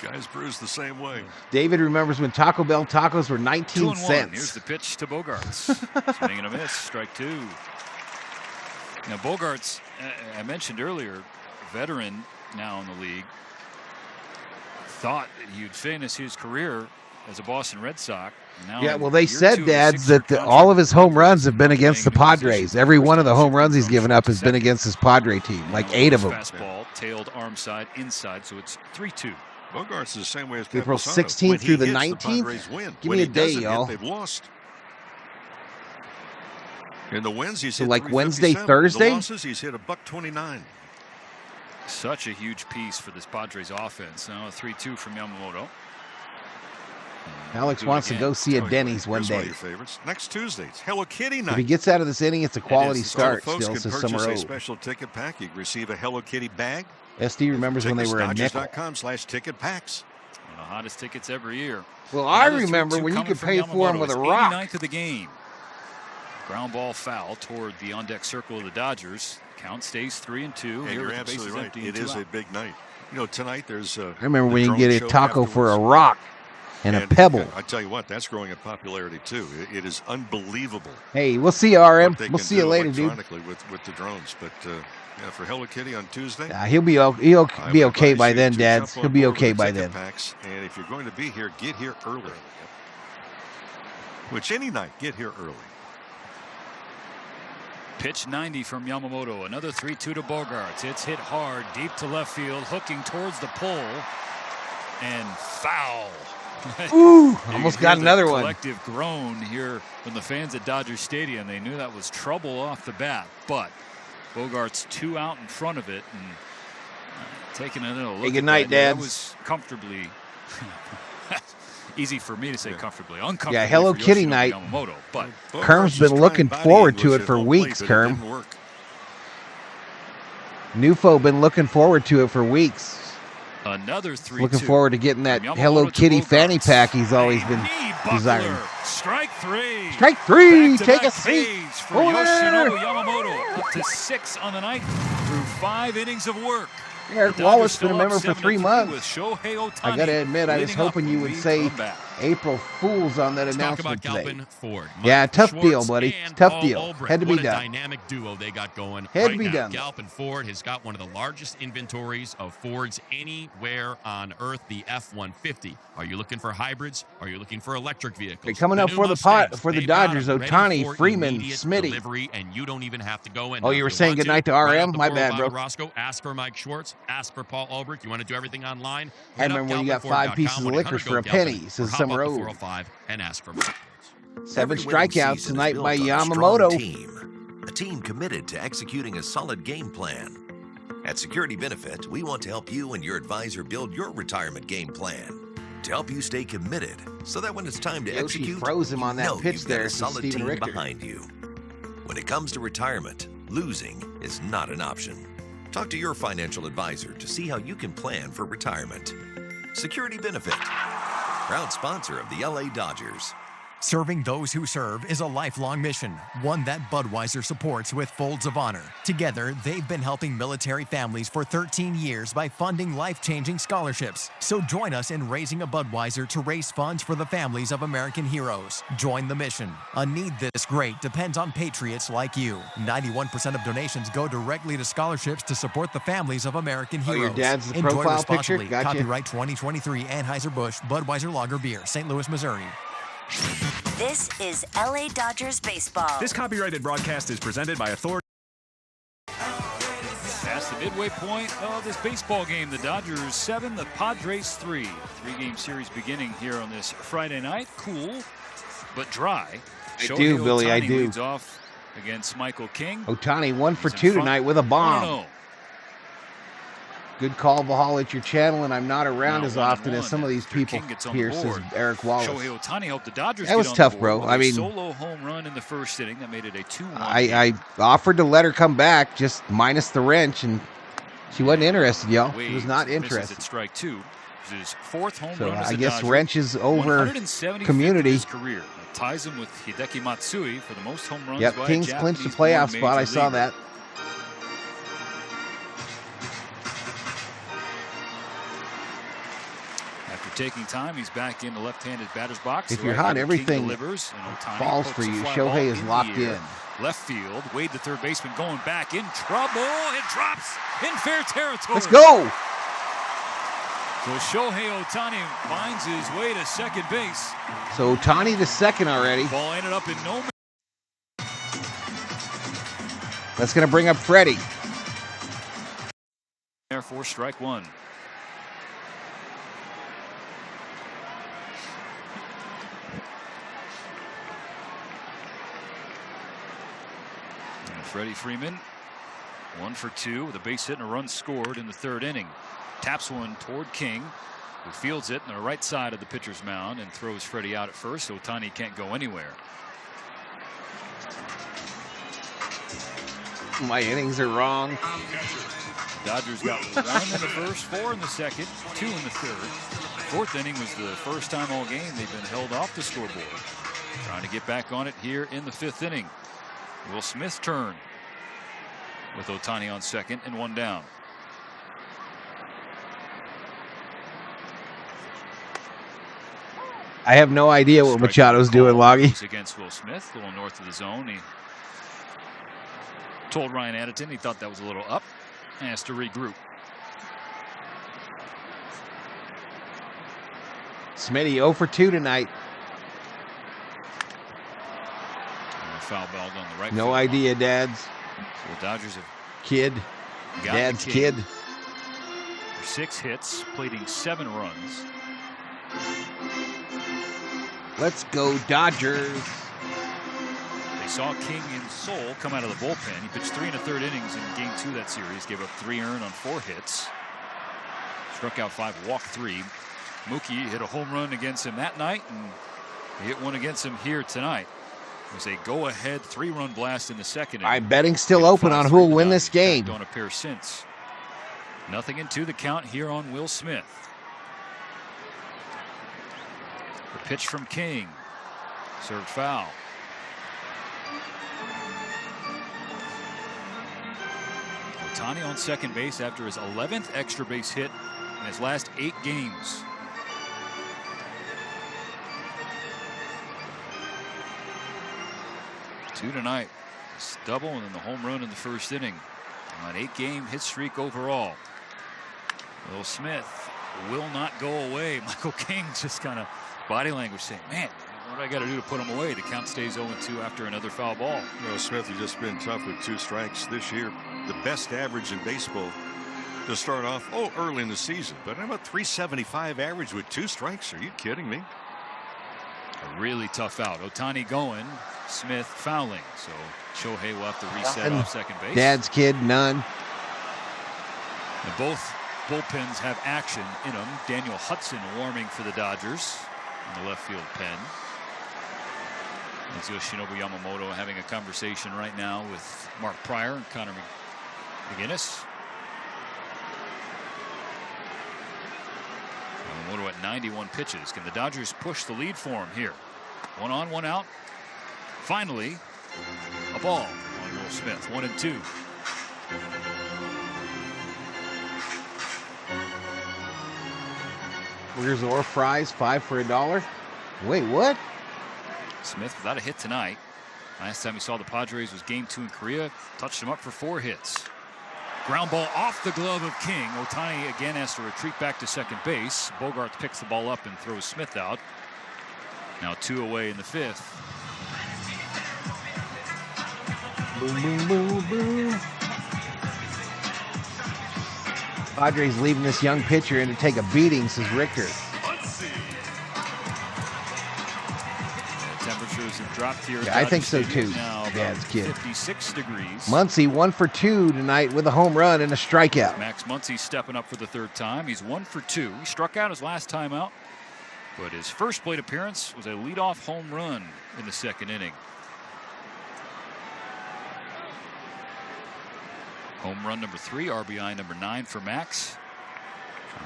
Guys bruise the same way. David remembers when Taco Bell tacos were 19 cents. Here's the pitch to Bogaerts. Swing and a miss. Strike 2. Now Bogaerts, I mentioned earlier, veteran now in the league, thought he'd finish his career as a Boston Red Sox. Now yeah, well, they said, Dads, that all of his home runs have been against the Padres. Every one of the home runs he's given up has been against his Padre team, like 8 of them. Fastball, tailed arm side, inside, so it's 3-2. Bogaerts is the same way as April 16th through the 19th. Give me a day, y'all. They've lost. In the wins, he's so hit like Wednesday, 357. Thursday. The losses, he's hit $129. Such a huge piece for this Padres offense. Now a 3-2 from Yamamoto. Alex wants to go see a Denny's one day. Next Tuesday, it's Hello Kitty night. If he gets out of this inning, it's a quality start. Folks Still, can says purchase Summer a special ticket pack. You can receive a Hello Kitty bag. SD remembers when they were a nickel. Dodgers.com/ticket packs. One of the hottest tickets every year. Well, I remember when you could pay for them with a rock. 89th of the game. Ground ball foul toward the on-deck circle of the Dodgers. Count stays 3-2. And you're absolutely right. It is a big night. You know, tonight there's I remember when you get a taco for a rock and a pebble. I tell you what, that's growing in popularity too. It is unbelievable. Hey, we'll see you, RM. We'll see you later, dude. With the drones, but yeah, for Hello Kitty on Tuesday. He'll be okay by then, Dads. He'll be okay by then. Packs, and if you're going to be here, get here early. Which any night, get here early. Pitch 90 from Yamamoto. Another 3-2 to Bogaerts. It's hit hard, deep to left field, hooking towards the pole, and foul. Ooh, almost got another one. Collective groan here from the fans at Dodger Stadium. They knew that was trouble off the bat, but Bogaerts 2 out in front of it, and Taking a little look. Hey, good night, Dad. Dad. That was comfortably. Easy for me to say comfortably. Uncomfortably. Yeah, Hello for Kitty Yoshinobu night. Yamamoto, but Kerm's been looking forward to it for weeks, Kerm. Nufo been looking forward to it for weeks. Another 3-2. Looking forward to getting that Hello Kitty fanny pack he's always been desiring. Strike three. Strike three. Take a Back-to-back seat. saves for Yoshinobu Yamamoto. Up to 6 on the night through 5 innings of work. Eric The Wallace Dodgers been a member still for up 3 7-3 months. with Shohei Ohtani I gotta admit, I was leading up hoping you would the say comeback. April Fools on that Let's talk announcement about today. Galvin Ford. Yeah, Mike tough Schwartz deal, buddy. and Tough Paul deal. Ulbricht. Had to be What a done. dynamic duo they got going Had right to be now. done. Galvin Ford has got one of the largest inventories of Fords anywhere on Earth, the F-150. Are you looking for hybrids? Are you looking for electric vehicles? Hey, coming The up new for the Mustangs, for the they've got Dodgers, them ready Ohtani, for Freeman, immediate Smitty. delivery, and you don't even have to go in. Oh, Now, you were if saying want goodnight to right RM? off the My bad, 405 bro. at Roscoe, ask for Mike Schwartz, ask for Paul Ulbricht. You want to do everything online? I remember when you got 5 pieces of licorice for a penny, says some road. 405 and ask for Mike. 7 Every winning strikeouts season tonight is by built on a strong Yamamoto. team. A team committed to executing a solid game plan. At Security Benefit, we want to help you and your advisor build your retirement game plan. To help you stay committed, so that when it's time to Yoshi execute, froze him on that pitch you've got there a for solid Steven team Richter. behind you. When it comes to retirement, losing is not an option. Talk to your financial advisor to see how you can plan for retirement. Security Benefit, proud sponsor of the LA Dodgers. Serving those who serve is a lifelong mission, one that Budweiser supports with Folds of Honor. Together, they've been helping military families for 13 years by funding life-changing scholarships. So join us in raising a Budweiser to raise funds for the families of American heroes. Join the mission. A need this great depends on patriots like you. 91% of donations go directly to scholarships to support the families of American Oh, heroes. your dad's the Enjoy profile responsibly. picture? Gotcha. Copyright 2023 Anheuser-Busch Budweiser Lager Beer, St. Louis, Missouri. This is LA Dodgers baseball. This copyrighted broadcast is presented by Authority. Past the midway point of this baseball game, the Dodgers 7, the Padres 3. 3-game series beginning here on this Friday night. Cool, but dry. I do, Billy, I Ohtani do. leads off against Michael King. Ohtani 1 for He's in 2 front, tonight with a bomb. 1-0. Good call, Valhalla, at your channel, and I'm not around Now as often as 1-1 some of these people King gets on here, the says board. Eric Wallace. Shohei Ohtani helped the Dodgers That was get on tough, the bro. board with I a mean, solo home run in the first inning that made it a 2-1. I offered to let her come back, just minus the wrench, and she wasn't interested, y'all. She was not Misses interested. at strike 2. His 4th home So run as I a guess Dodger. wrench is over 175th community. in his career. That ties him with Hideki Matsui for the most home runs Yep, by Kings a clinched the Japanese-born playoff spot. I major saw leaguer. that. After taking time, he's back in the left-handed batter's box. If The you're right hot, hander everything King delivers, and Ohtani falls pokes for a you. fly Shohei ball is the locked air. in. Left field, Wade, the third baseman, going back in trouble. It drops in fair territory. Let's go. So Shohei Ohtani finds his way to second base. So Ohtani to second already. Ball ended up in no. That's going to bring up Freddy. There for strike 1. And Freddie Freeman, 1 for 2 with a base hit and a run scored in the 3rd inning. Taps one toward King, who fields it on the right side of the pitcher's mound and throws Freddie out at first. So Ohtani can't go anywhere. My innings are wrong. Dodgers got 1 in the first, 4 in the second, 2 in the 3rd. 4th inning was the first time all game they've been held off the scoreboard. Trying to get back on it here in the 5th inning. Will Smith turn with Ohtani on second and 1 down. I have no idea what Machado's doing, Loggy. Against Will Smith, a little north of the zone. He told Ryan Addington he thought that was a little up. Has to regroup. Smitty 0 for 2 tonight. And a foul ball on the right. No field idea, line. Dads. So the Dodgers have Kid. got Dad's the kid. For 6 hits, plating 7 runs. Let's go, Dodgers. They saw King in Seoul come out of the bullpen. He pitched 3 1/3 innings in Game 2 of that series. Gave up 3 earned on 4 hits. Struck out 5, walked 3. Mookie hit a home run against him that night, and he hit one against him here tonight. It was a go-ahead 3-run blast in the second. All right, betting's still open on who will win this game. Don't appear since. 0-2 the count here on Will Smith. The pitch from King. Served foul. Ohtani on second base after his 11th extra base hit in his last 8 games. Two tonight. This double and then the home run in the first inning. An 8-game hit streak overall. Will Smith will not go away. Michael King just kind of body language saying, man, what do I got to do to put him away? The count stays 0-2 after another foul ball. You know, Smith has just been tough with 2 strikes this year. The best average in baseball to start off, early in the season. But how about 375 average with 2 strikes? Are you kidding me? A really tough out. Ohtani going, Smith fouling. So Shohei will have to reset off second base. Dad's kid, none. And both bullpens have action in them. Daniel Hudson warming for the Dodgers in the left field pen. It's Yoshinobu Yamamoto having a conversation right now with Mark Pryor and Connor McGinnis. Yamamoto at 91 pitches. Can the Dodgers push the lead for him here? 1 on, 1 out. Finally, a ball on Will Smith. 1-2. Burgers or fries, 5 for $1. Wait, what? Smith without a hit tonight. Last time we saw the Padres was game 2 in Korea. Touched him up for 4 hits. Ground ball off the glove of King. Ohtani again has to retreat back to second base. Bogarts picks the ball up and throws Smith out. Now 2 away in the 5th. Boom, boom, boom, boom. Padres leaving this young pitcher in to take a beating, says Richter. Temperatures have dropped here. Yeah, I think so too. Now Dad's kid. 56 degrees. Muncy 1 for 2 tonight with a home run and a strikeout. Max Muncy stepping up for the 3rd time. He's 1 for 2. He struck out his last time out, but his first plate appearance was a leadoff home run in the 2nd inning. Home run number 3, RBI number 9 for Max.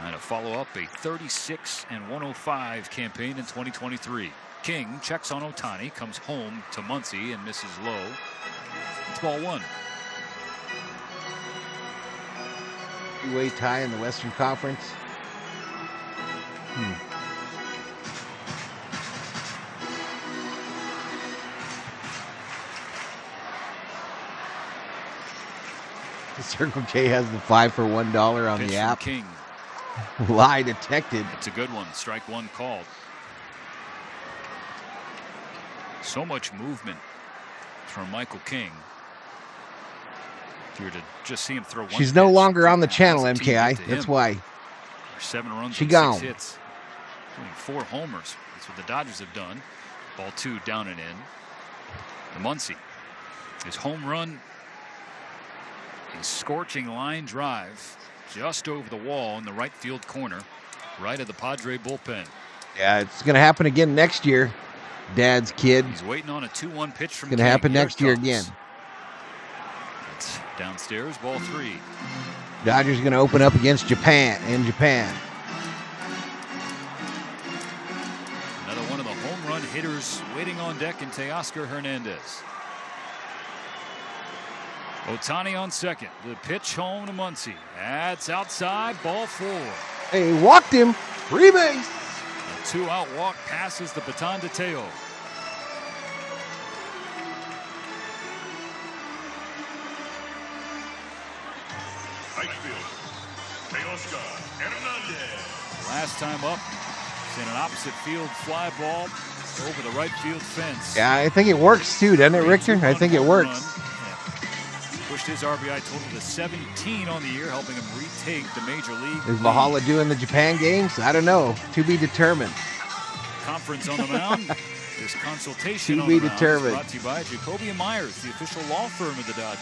Trying to follow up a 36-105 campaign in 2023. King checks on Ohtani, comes home to Muncy and misses low. It's ball 1. Two-way tie in the Western Conference. Circle K has the 5 for $1 on Pitch the from app. King. Lie detected. It's a good one. Strike 1 called. So much movement from Michael King. If you were to just see him throw one She's pitch, no longer on the channel, that's a team MKI. hit to That's him. why. 7 runs She and gone. 6 hits. Including 4 homers. That's what the Dodgers have done. Ball 2 down and in. The Muncy. His home run. A scorching line drive just over the wall in the right field corner. Right of the Padre bullpen. Yeah, it's going to happen again next year. Dad's kid. He's waiting on a 2-1 pitch from It's going to King. happen Here next it year comes. again. It's downstairs, ball 3. Dodgers going to open up against Japan in Japan. Another one of the home run hitters waiting on deck in Teoscar Hernandez. Ohtani on second. The pitch home to Muncy. That's outside, ball 4. Hey, walked him. 3 base. A 2-out walk passes the baton to Teo. Right fielder, Teoscar Hernandez. Last time up, it's in an opposite field fly ball over the right field fence. Yeah, I think it works too, doesn't it, Richter? I think it works. Pushed his RBI total to 17 on the year, helping him retake the major league. Is Valhalla doing the Japan games? I don't know. To be determined. Conference on the mound. This consultation To on be the mound is determined. brought to you by Jacoby & Myers, the official law firm of the Dodgers.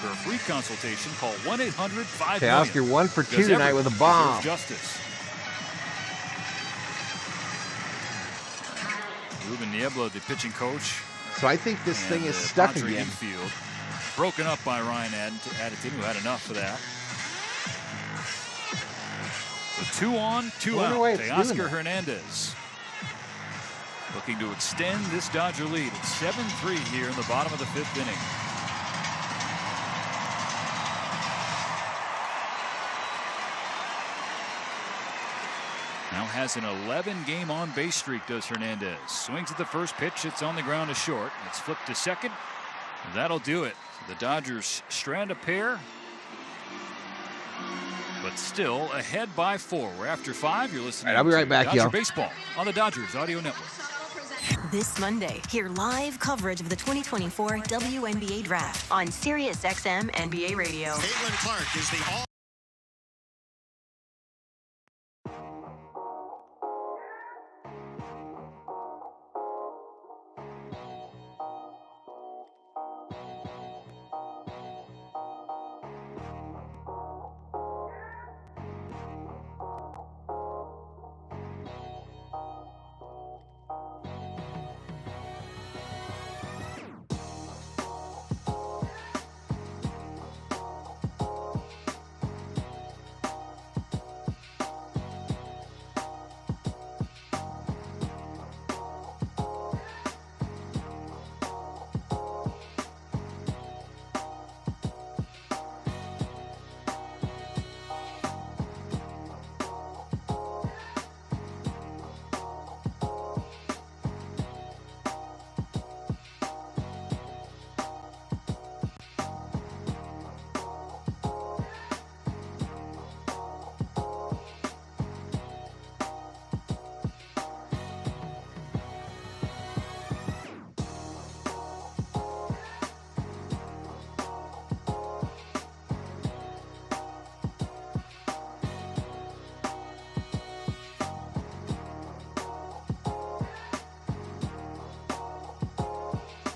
For a free consultation, call 1-800-5 Okay, Oscar 1 for 2 tonight with a bomb. Justice. Ruben Niebla, the pitching coach. So I think this thing is stuck Padre again. Infield, broken up by Ryan Addington, who had enough of that. The 2 on, 2 out. Teoscar Hernandez looking to extend this Dodger lead. It's 7-3 here in the bottom of the 5th inning. Now has an 11-game on-base streak, does Hernandez. Swings at the first pitch. It's on the ground to short. It's flipped to second. That'll do it. The Dodgers strand a pair, but still ahead by 4. We're after 5. You're listening. All right, I'll be right back, Dodger y'all. Baseball on the Dodgers Audio Network. This Monday, hear live coverage of the 2024 WNBA Draft on SiriusXM NBA Radio. Caitlin Clark is the all.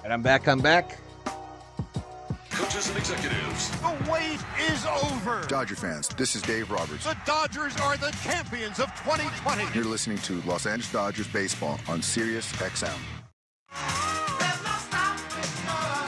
And I'm back. Coaches and executives. The wait is over. Dodger fans, this is Dave Roberts. The Dodgers are the champions of 2020. You're listening to Los Angeles Dodgers baseball on Sirius XM.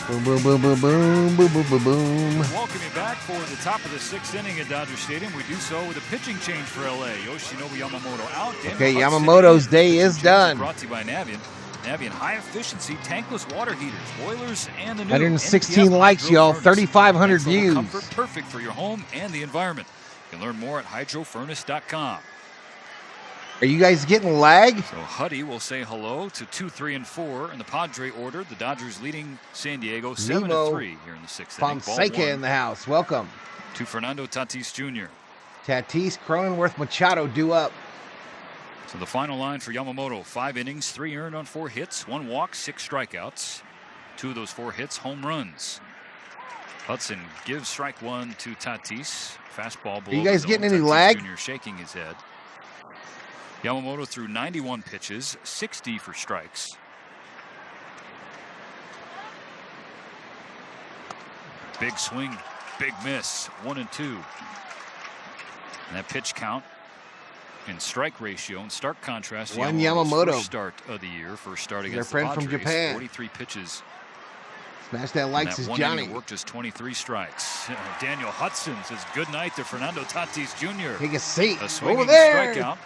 Boom, boom, boom, boom, boom, boom, boom, boom, boom. Welcome you back for the top of the 6th inning at Dodger Stadium. We do so with a pitching change for LA. Yoshinobu Yamamoto out. Okay, Yamamoto's day is done. Brought to you by Navien. Navien high-efficiency tankless water heaters, boilers, and the new 116 NPF likes, y'all. Hydro Furnace. 3,500 Next level views. Comfort, perfect for your home and the environment. You can learn more at hydrofurnace.com. Are you guys getting lag? So Huddy will say hello to 2, 3, and 4 in the Padre order. The Dodgers leading San Diego 7-3 here in the 6th inning. Fonseca in the house. Welcome. To Fernando Tatis Jr. Tatis, Cronenworth, Machado due up. So the final line for Yamamoto, 5 innings, 3 earned on 4 hits, 1 walk, 6 strikeouts. 2 of those 4 hits, home runs. Hudson gives strike 1 to Tatis. Fastball below. Are you guys the getting zone. any Tatis lag? Jr. shaking his head. Yamamoto threw 91 pitches, 60 for strikes. Big swing, big miss, 1 and 2. And that pitch count and strike ratio in stark contrast to One Yamamoto's Yamamoto. first start of the year, first start Their against friend the from Padres, Japan. 43 pitches. Smash that likes that is one Johnny. inning worked just 23 strikes. Daniel Hudson says good night to Fernando Tatis Jr. Take a seat. A swinging Over there. strikeout.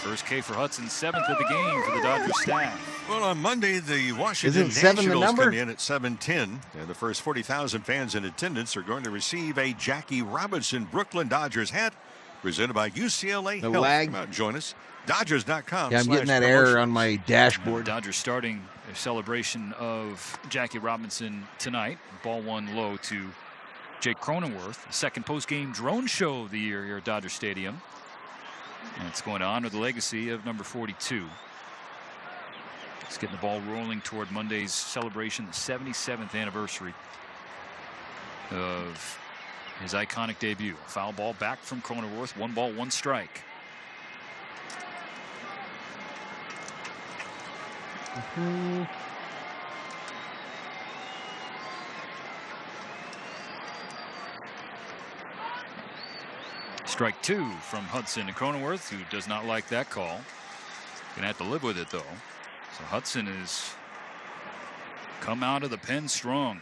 First K for Hudson, 7th of the game for the Dodgers staff. Well, on Monday, the Washington Isn't 7 the Nationals number? come in at 7:10, and the first 40,000 fans in attendance are going to receive a Jackie Robinson Brooklyn Dodgers hat presented by UCLA No Health. lag. Come out and join us. Dodgers.com. Yeah, I'm getting that error on my dashboard. Dodgers starting a celebration of Jackie Robinson tonight. Ball 1 low to Jake Cronenworth. The second post-game drone show of the year here at Dodger Stadium. And it's going to honor the legacy of number 42. It's getting the ball rolling toward Monday's celebration, the 77th anniversary of his iconic debut. Foul ball back from Cronenworth. 1 ball, 1 strike. Mm-hmm. Strike 2 from Hudson to Cronenworth, who does not like that call. Gonna have to live with it, though. So Hudson has come out of the pen strong.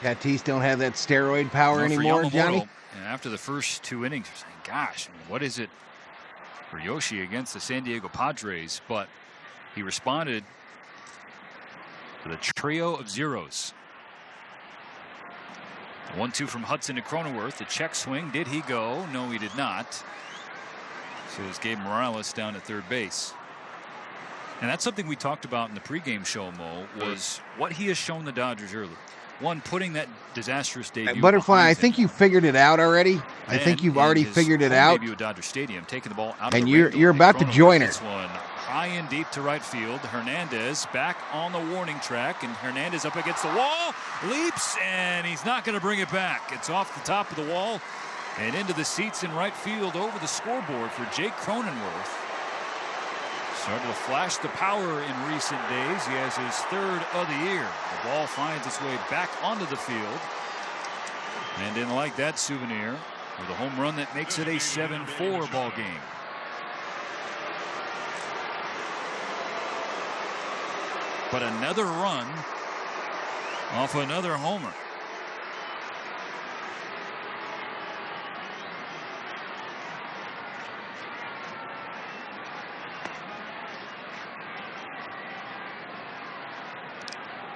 Tatis don't have that steroid power anymore, Johnny. And after the first 2 innings, you're saying, gosh, what is it for Yoshi against the San Diego Padres? But he responded with a trio of zeros. 1-2 from Hudson to Cronenworth. The check swing. Did he go? No, he did not. So it's Gabe Morales down at third base. And that's something we talked about in the pregame show, Mo, was what he has shown the Dodgers early. One, putting that disastrous debut. Butterfly, I think you figured it out already. I think you've already figured it out. Debut at Dodger Stadium, taking the ball out and of the you're about to join her. This one high and deep to right field. Hernandez back on the warning track, and Hernandez up against the wall, leaps, and he's not going to bring it back. It's off the top of the wall and into the seats in right field over the scoreboard for Jake Cronenworth. Started to flash the power in recent days. He has his 3rd of the year. The ball finds its way back onto the field. And didn't like that souvenir with a home run that makes it a 7-4 ball game. But another run off another homer.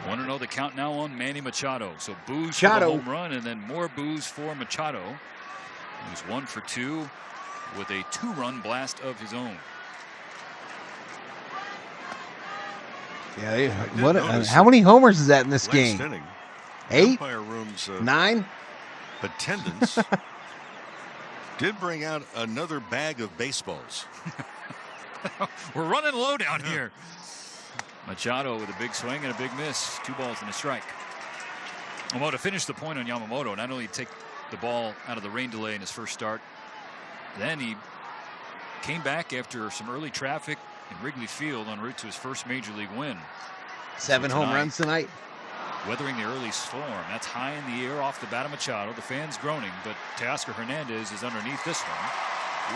Want to know the count now on Manny Machado. So boos for the home run and then more boos for Machado. He's 1 for 2 with a 2-run blast of his own. Yeah, how many homers is that in this game? Inning, 8? Umpire room's 9? Attendance did bring out another bag of baseballs. We're running low down here. Machado with a big swing and a big miss. 2 balls and a strike. Well, to finish the point on Yamamoto, not only take the ball out of the rain delay in his first start, then he came back after some early traffic in Wrigley Field en route to his first major league win. 7 home runs tonight. Weathering the early storm. That's high in the air off the bat of Machado. The fans groaning, but Teoscar Hernandez is underneath this one.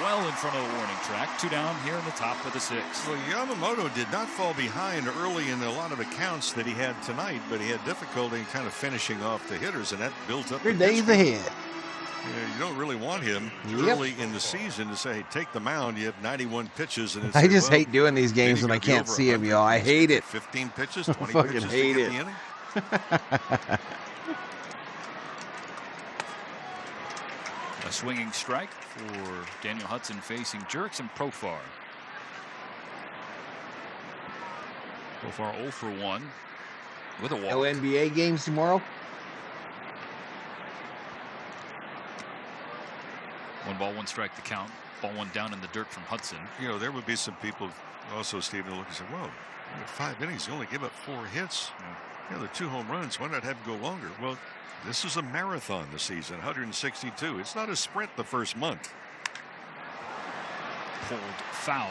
Well in front of the warning track. 2 down here in the top of the 6th. Well, Yamamoto did not fall behind early in a lot of accounts that he had tonight, but he had difficulty kind of finishing off the hitters, and that built up. Your days ahead. Yeah, you don't really want him early in the season to say, hey, take the mound. You have 91 pitches. And I just hate doing these games when I can't see him, y'all. I hate it. 15 pitches, 20 fucking pitches hate to get it. the inning. A swinging strike for Daniel Hudson facing Jerks and Profar. Profar 0 for 1 with a walk. No NBA games tomorrow? 1 ball, 1 strike to count. Ball 1 down in the dirt from Hudson. You know, there would be some people also, Stephen, look and say, well, 5 innings, you only give up 4 hits. Yeah, the 2 home runs. Why not have them go longer? Well, this is a marathon this season, 162. It's not a sprint the first month. Pulled foul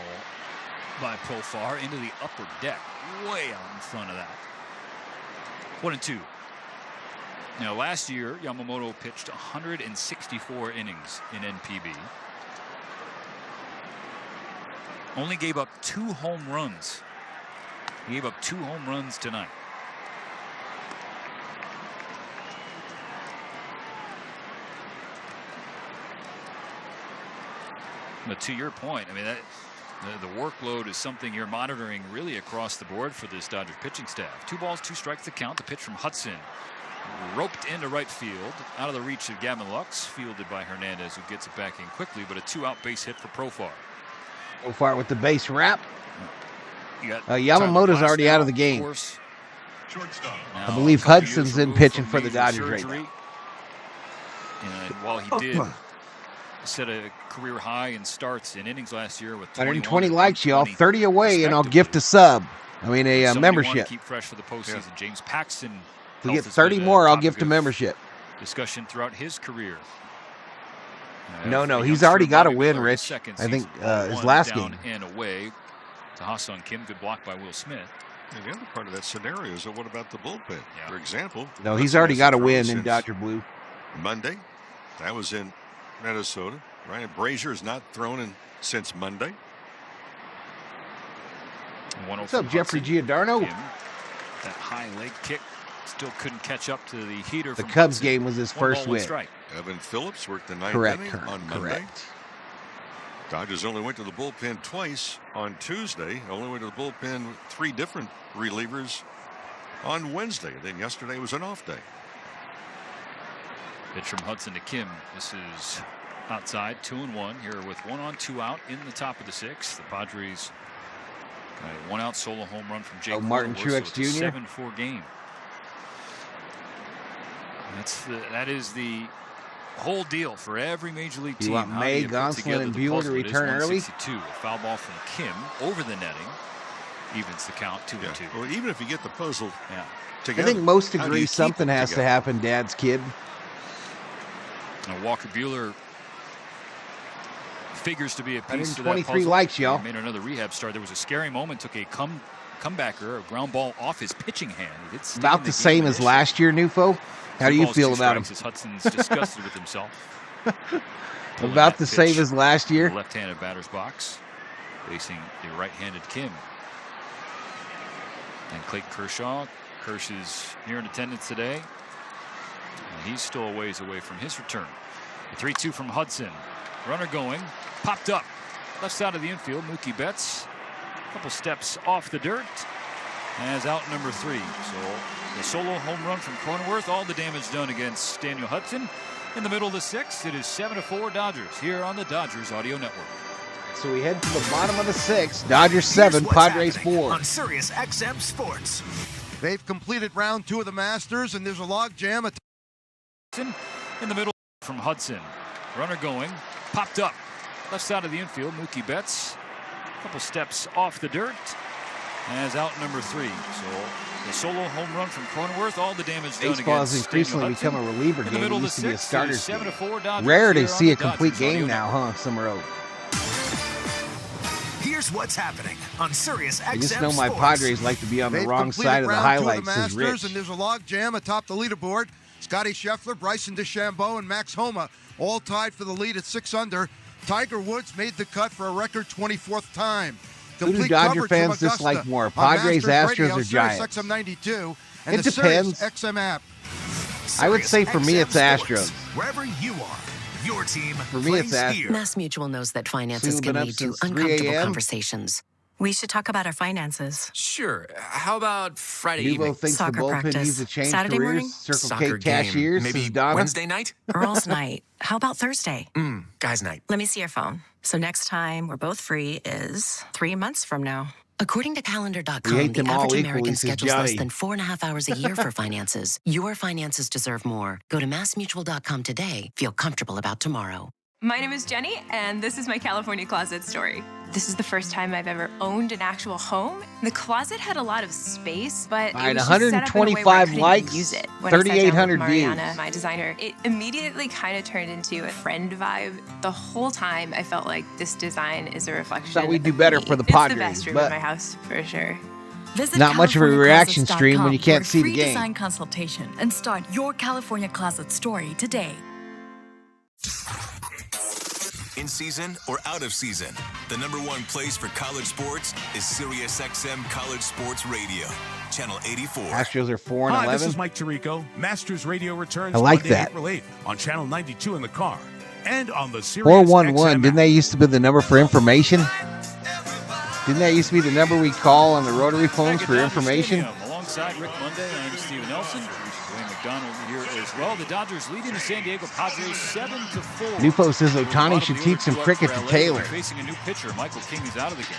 by Profar into the upper deck, way out in front of that. 1-2. Now, last year, Yamamoto pitched 164 innings in NPB. Only gave up 2 home runs. He gave up 2 home runs tonight. But to your point, I mean, that the workload is something you're monitoring really across the board for this Dodgers pitching staff. 2 balls, 2 strikes to count. The pitch from Hudson, roped into right field, out of the reach of Gavin Lux, fielded by Hernandez, who gets it back in quickly, but a 2-out base hit for Profar. Profar with the base wrap. Yamamoto's already out of the game. I believe Hudson's in pitching for the Dodgers right now. And while he did set a career high in starts in innings last year with 120 likes, y'all. 30 away, and I'll gift a sub. I mean, a membership. Keep fresh for the postseason. Yeah. James Paxton. If we get 30 more, I'll gift a membership. Discussion throughout his career. No, he's already got a win, Rich. I think his last game. And away. to Ha-Seong Kim. Good block by Will Smith. And the other part of that scenario is what about the bullpen? Yeah. For example. No, he's already got a win in Dodger Blue. Monday. That was in Minnesota. Ryan Brazier has not thrown in since Monday. What's up, Jeffrey Giordano? That high leg kick still couldn't catch up to the heater. The Cubs game was his first win. Evan Phillips worked the ninth Correct, inning on Monday. Correct. Dodgers only went to the bullpen twice on Tuesday. Only went to the bullpen with 3 different relievers on Wednesday. Then yesterday was an off day. Pitch from Hudson to Kim. This is outside, 2-1 here with 1 on 2 out in the top of the 6th. The Padres got a 1 out solo home run from Jake Martin Truex so it's a Jr. 7-4 game. That is the whole deal for every major league team. You want May, Gonsolin, and Buehler to return early? 162. A foul ball from Kim over the netting evens the count 2-2. Well, even if you get the puzzle I together, think most agree something has to happen, Dad's kid. Now Walker Buehler figures to be a piece of that 123 puzzle. likes, y'all. Made another rehab start. There was a scary moment. Took a comebacker, a ground ball off his pitching hand. About the same as last year, Nufo. How do you feel about him? Hudson's disgusted with himself. About the same as last year. Left-handed batter's box, facing the right-handed Kim. And Clayton Kershaw. Kershaw's here in attendance today. And he's still a ways away from his return. The 3-2 from Hudson. Runner going. Popped up. Left side of the infield. Mookie Betts. A couple steps off the dirt. As out number 3. So the solo home run from Cronenworth. All the damage done against Daniel Hudson. In the middle of the 6th, it is 7-4 Dodgers here on the Dodgers Audio Network. So we head to the bottom of the 6th. Dodgers 7, Padres 4. On Sirius XM Sports. They've completed round 2 of the Masters, and there's a log jam. In the middle from Hudson. Runner going. Popped up. Left side of the infield. Mookie Betts. A couple steps off the dirt. As out number 3. So the solo home run from Cronenworth. All the damage done Baseball has against increasingly Daniel become a reliever Hudson. game. It used to be a starter game. 7-4 Dodgers Rare to here see on a the complete Dodgers game Audio now, Network. huh, Summer Road? Here's what's happening on Sirius XM I just know my Sports. Padres like to be on the They've wrong completed side of the round 2 of highlights, the says Masters, Rich. and there's a log jam atop the leaderboard. Scotty Scheffler, Bryson DeChambeau, and Max Homa all tied for the lead at 6 under. Tiger Woods made the cut for a record 24th time. Who do Dodger fans dislike more, Padres, Astros, or Giants? XM 92 and It the depends. Sirius XM app. I would say for me it's Astros. Wherever you are, your team For me it's Astros. Mass Mutual knows that finances We've can been up lead to since 3 uncomfortable a.m. conversations. We should talk about our finances. Sure. How about Friday Nuvo evening? thinks Soccer the bullpen practice. needs to change Saturday careers. morning? Circle Soccer K cashiers, game. Maybe says Donna. Wednesday night? Girls' night. How about Thursday? Guys' night. Let me see your phone. So next time we're both free is 3 months from now. According to We calendar.com, hate the them all average equally, American says schedules less Johnny. than 4.5 hours a year for finances. Your finances deserve more. Go to massmutual.com today. Feel comfortable about tomorrow. My name is Jenny, and this is my California closet story. This is the first time I've ever owned an actual home. The closet had a lot of space, but All right, it was just set up in a way where I 125 couldn't likes, use it. When I sat down with 3,800 Mariana, views. my designer, it immediately kind of turned into a friend vibe. The whole time, I felt like this design is a reflection. Thought we'd do of better me. for the It's Padres, the best room but in my house for sure. Visit not much of a reaction stream when you can't see the free game. design consultation and start your California closet story today. In season or out of season, the #1 place for college sports is Sirius XM College Sports Radio, Channel 84. Astros are 4 and Hi, 11. this is Mike Tirico. Masters Radio returns I like Monday, that. April 8th on Channel 92 in the car and on the Sirius 411. XM Didn't that used to be the number for information? Didn't that used to be the number we call on the rotary phones for information? Alongside Rick Monday, I'm Steven Nelson. Dwayne McDonald here as well. The Dodgers leading the San Diego Padres 7-4. Nufo says Ohtani should teach some cricket to Taylor. Facing a new pitcher, Michael King is out of the game.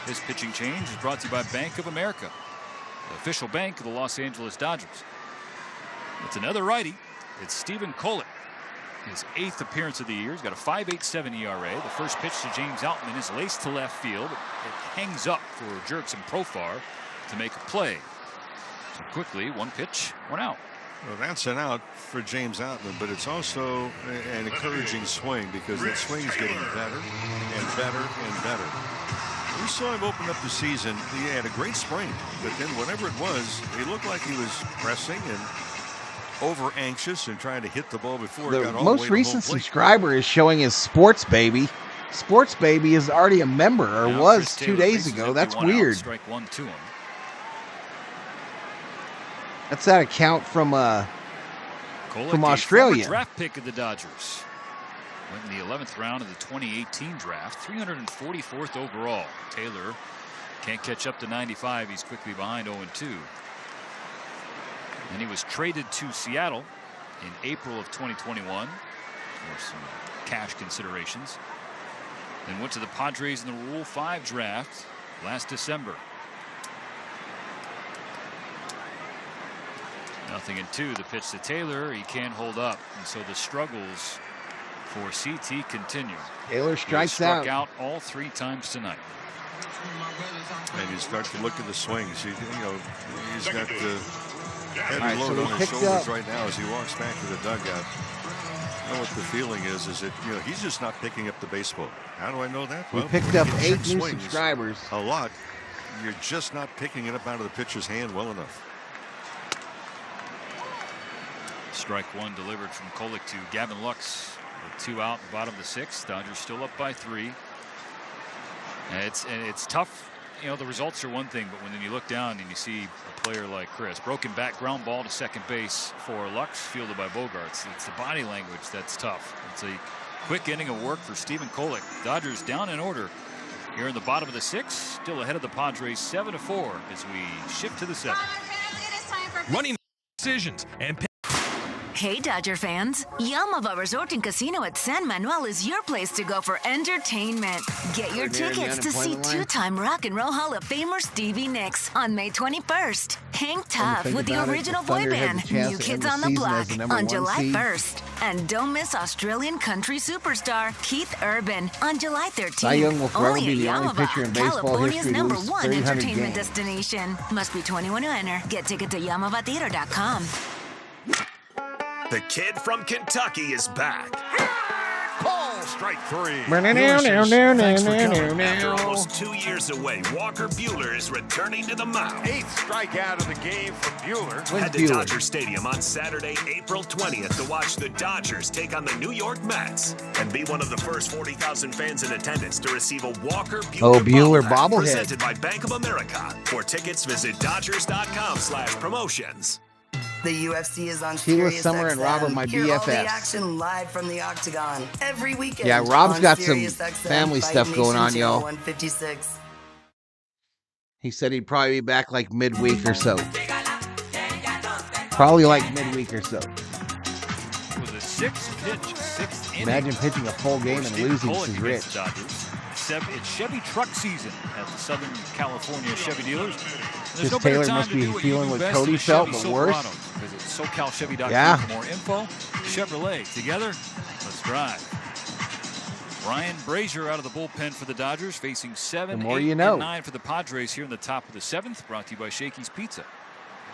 This pitching change is brought to you by Bank of America, the official bank of the Los Angeles Dodgers. It's another righty. It's Stephen Collitt. His 8th appearance of the year. He's got a 5.87 ERA. The first pitch to James Outman is laced to left field. It hangs up for Jurickson Profar to make a play. So quickly, 1 pitch, 1 out. Well, that's an out for James Outman, but it's also an encouraging swing because that swing's getting better and better and better. We saw him open up the season. He had a great spring, but then whatever it was, he looked like he was pressing and over anxious and trying to hit the ball before it got all the way most to home recent plate. subscriber is showing his Sports Baby. Sports Baby is already a member, or Now was Chris 2 Taylor days faces ago. empty That's one out, weird. Strike 1 to him. That's that account from Kolek, a Australia. former draft pick of the Dodgers. Went in the 11th round of the 2018 draft, 344th overall. Taylor can't catch up to 95. He's quickly behind 0-2. And he was traded to Seattle in April of 2021 for some cash considerations. Then went to the Padres in the Rule 5 draft last December. 0-2. The pitch to Taylor. He can't hold up. And so the struggles for CT continue. Taylor strikes out. Struck out all 3 times tonight. And you start to look at the swings. He's got the heavy so load he on his picked shoulders up- right now as he walks back to the dugout. I know what the feeling is that he's just not picking up the baseball. How do I know that? We Well, picked when you up get 8 check new swings subscribers. a lot. You're just not picking it up out of the pitcher's hand well enough. Strike 1 delivered from Kolek to Gavin Lux with 2 out in the bottom of the 6th. Dodgers still up by 3. And it's tough. The results are one thing, but when you look down and you see a player like Chris, broken back ground ball to second base for Lux, fielded by Bogarts. It's the body language that's tough. It's a quick inning of work for Stephen Kolek. Dodgers down in order here in the bottom of the 6th, still ahead of the Padres 7-4 as we shift to the 7th. Running decisions and Hey, Dodger fans. Yamava Resort and Casino at San Manuel is your place to go for entertainment. Get your We're near the tickets to see unemployment line. two-time Rock and Roll Hall of Famer Stevie Nicks on May 21st. Hang tough think with the about it, original the boy Thunder had band, the chance New to Kids end the on the season Block, as the number on 1 July seed. 1st. And don't miss Australian country superstar Keith Urban on July 13th. Cy Young will forever only be the at only Yamava, pitcher in baseball California's history to number lose 1 300 entertainment games. destination. Must be 21 to enter. Get ticket to YamavaTheater.com. The kid from Kentucky is back. Call strike 3. Thanks for coming. After almost 2 years away, Walker Buehler is returning to the mound. 8th strikeout of the game from Buehler. Head to Buehler? Dodger Stadium on Saturday, April 20th to watch the Dodgers take on the New York Mets and be one of the first 40,000 fans in attendance to receive a Walker Buehler, Buehler bobblehead bobblehead. presented by Bank of America. For tickets, visit Dodgers.com/promotions. The UFC is on Sheila Sirius Summer and Robert, XM. my Hear all the BFFs. action live from the Octagon every weekend. Yeah, Rob's on got some Sirius XM family Fight stuff going Nation on, Channel y'all. 156. He said he'd probably be back like midweek or so. Probably like midweek or so. It was a 6-pitch, 6th inning. Imagine pitching a full game and Stephen losing Kolek to against Rich. the Dodgers. It's Chevy truck season at the Southern California Chevy dealers. There's no better Taylor time must to be do what you feeling do what best Cody with felt, Chevy but worse. Silverado. Visit SoCalChevy.com Yeah. for more info. Chevrolet, together, let's drive. Ryan Brazier out of the bullpen for the Dodgers, facing 7, The more 8, you know. and 9 for the Padres here in the top of the 7th. Brought to you by Shakey's Pizza,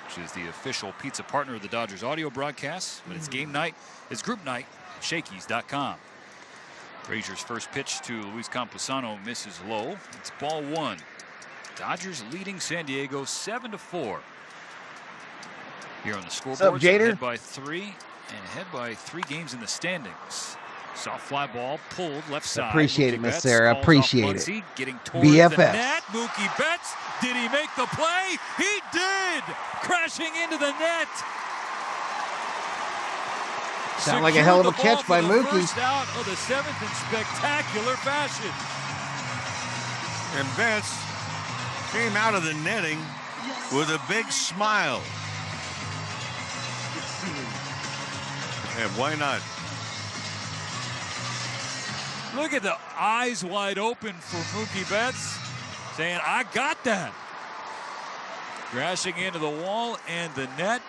which is the official pizza partner of the Dodgers audio broadcasts. When it's game night, it's group night at Shakey's.com. Brazier's first pitch to Luis Camposano misses low. It's ball 1. Dodgers leading San Diego 7-4. Here on the scoreboard, Jader? head by 3 and head by 3 games in the standings. Soft fly ball pulled left side. Appreciate it, Mookie Miss Betts Sarah. calls off Appreciate it. Muncy, getting towards BFF. the net. Mookie Betts, did he make the play? He did! Crashing into the net. Sound like a hell of a Secured the catch ball by for the Mookie. First out of the 7th in spectacular fashion. And Betts came out of the netting with a big smile. And why not? Look at the eyes wide open for Mookie Betts, saying, I got that. Crashing into the wall and the net.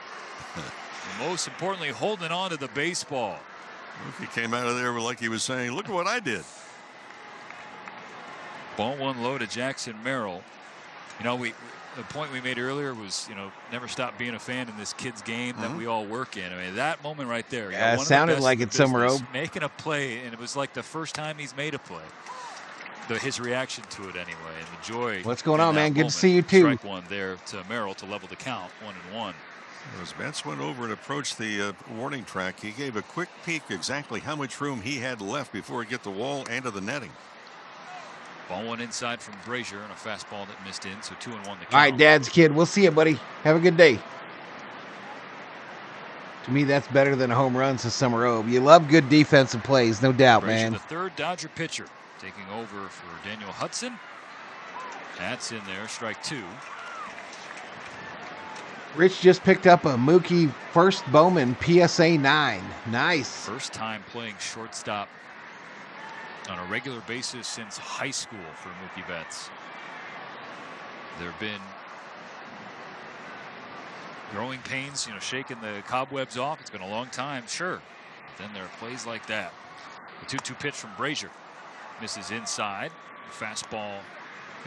And most importantly, holding on to the baseball. He came out of there like he was saying, look at what I did. Ball 1 low to Jackson Merrill. You know, the point we made earlier was, never stop being a fan in this kid's game that we all work in. I mean, that moment right there. Yeah, it one of the sounded best like in it the somewhere business, else. making a play, and it was like the first time he's made a play. his reaction to it anyway, and the joy. What's going on, man? Good to see you too. Strike one there to Merrill to level the count, 1-1. As Betts went over and approached the warning track, he gave a quick peek exactly how much room he had left before he get the wall and to the netting. Ball one inside from Brazier and a fastball that missed in, so 2-1 the count. All right, Dad's kid. We'll see you, buddy. Have a good day. To me, that's better than a home run, says Summer Obe. You love good defensive plays, no doubt, Brazier, man. the third Dodger pitcher, taking over for Daniel Hudson. That's in there, strike two. Rich just picked up a Mookie first Bowman PSA 9. Nice. First time playing shortstop on a regular basis since high school for Mookie Betts. There have been growing pains, shaking the cobwebs off. It's been a long time, sure. But then there are plays like that. The 2-2 pitch from Brazier misses inside. Fastball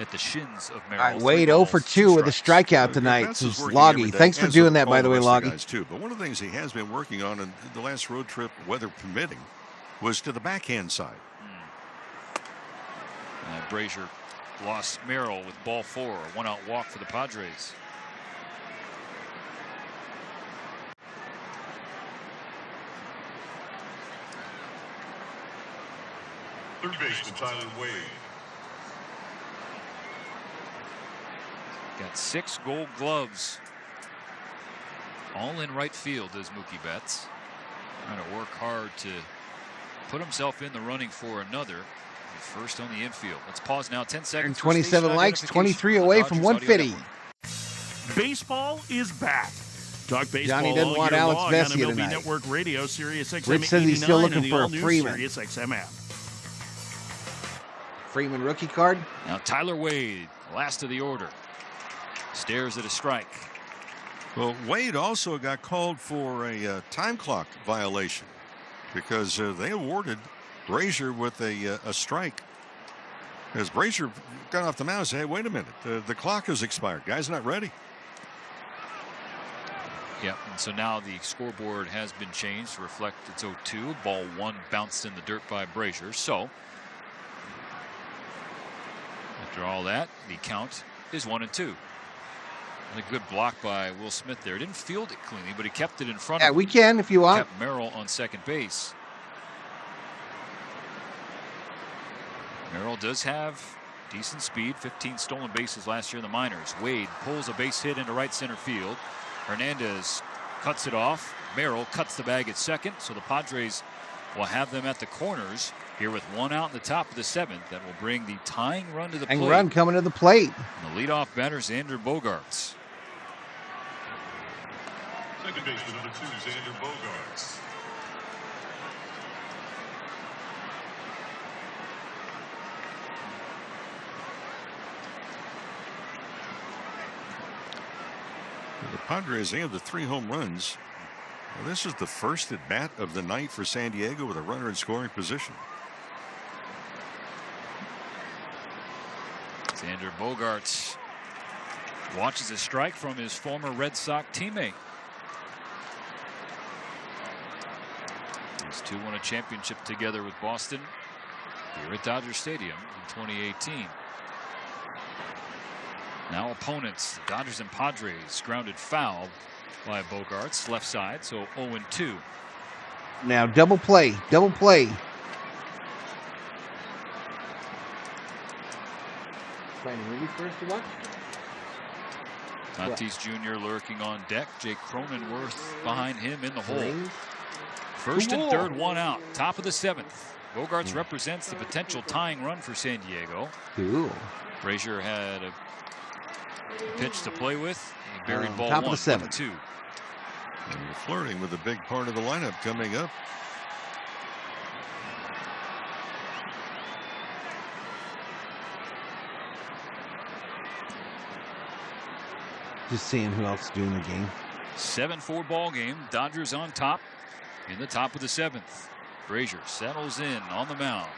at the shins of Merrill. All right, Wade 0 for 2 with a strikeout tonight. This is Loggy. Thanks for doing that, by the way, Loggy. Too. But one of the things he has been working on in the last road trip, weather permitting, was to the backhand side. Brazier lost Merrill with ball 4, a one-out walk for the Padres. Third baseman Tyler Wade. Got 6 gold gloves. All in right field is Mookie Betts. Trying to work hard to put himself in the running for another. First on the infield. Let's pause now. 10 seconds. 27 likes, 23 away from 150. Baseball is back. Talk baseball Johnny doesn't want Alex Vessia on MLB tonight. Network Radio, Sirius XM Rich says he's still 89 looking and the for a all-new Freeman. Sirius XM app. Freeman rookie card. Now Tyler Wade, last of the order, stares at a strike. Well, Wade also got called for a time clock violation because they awarded Brazier with a strike. As Brazier got off the mound and said, hey, wait a minute, the clock has expired. Guy's not ready. Yeah, and so now the scoreboard has been changed to reflect it's 0-2. Ball 1 bounced in the dirt by Brazier. So after all that, the count is 1-2. A good block by Will Smith there. Didn't field it cleanly, but he kept it in front of him. Yeah, we can if you want. Kept Merrill on second base. Merrill does have decent speed, 15 stolen bases last year in the minors. Wade pulls a base hit into right center field. Hernandez cuts it off. Merrill cuts the bag at second, so the Padres will have them at the corners here with 1 out in the top of the 7th. That will bring the tying run to the plate. And run coming to the plate. And the leadoff batter is Xander Bogaerts. Second baseman number 2, Xander Bogaerts. The Padres, they have the 3 home runs. Well, this is the first at bat of the night for San Diego with a runner in scoring position. Xander Bogaerts watches a strike from his former Red Sox teammate. These 2 won a championship together with Boston here at Dodger Stadium in 2018. Now opponents, the Dodgers and Padres, grounded foul by Bogaerts, left side, so 0-2. Now double play, double play. Playing movie first to watch? Tatis Jr. lurking on deck. Jake Cronenworth behind him in the hole. First and third, 1 out. Top of the 7th. Bogaerts represents the potential tying run for San Diego. Cool. Brazier had a pitch to play with. He buried ball top 1, of the 7th. 2. And you're flirting with a big part of the lineup coming up. Just seeing who else is doing the game. 7-4 ball game. Dodgers on top in the top of the 7th. Brazier settles in on the mound.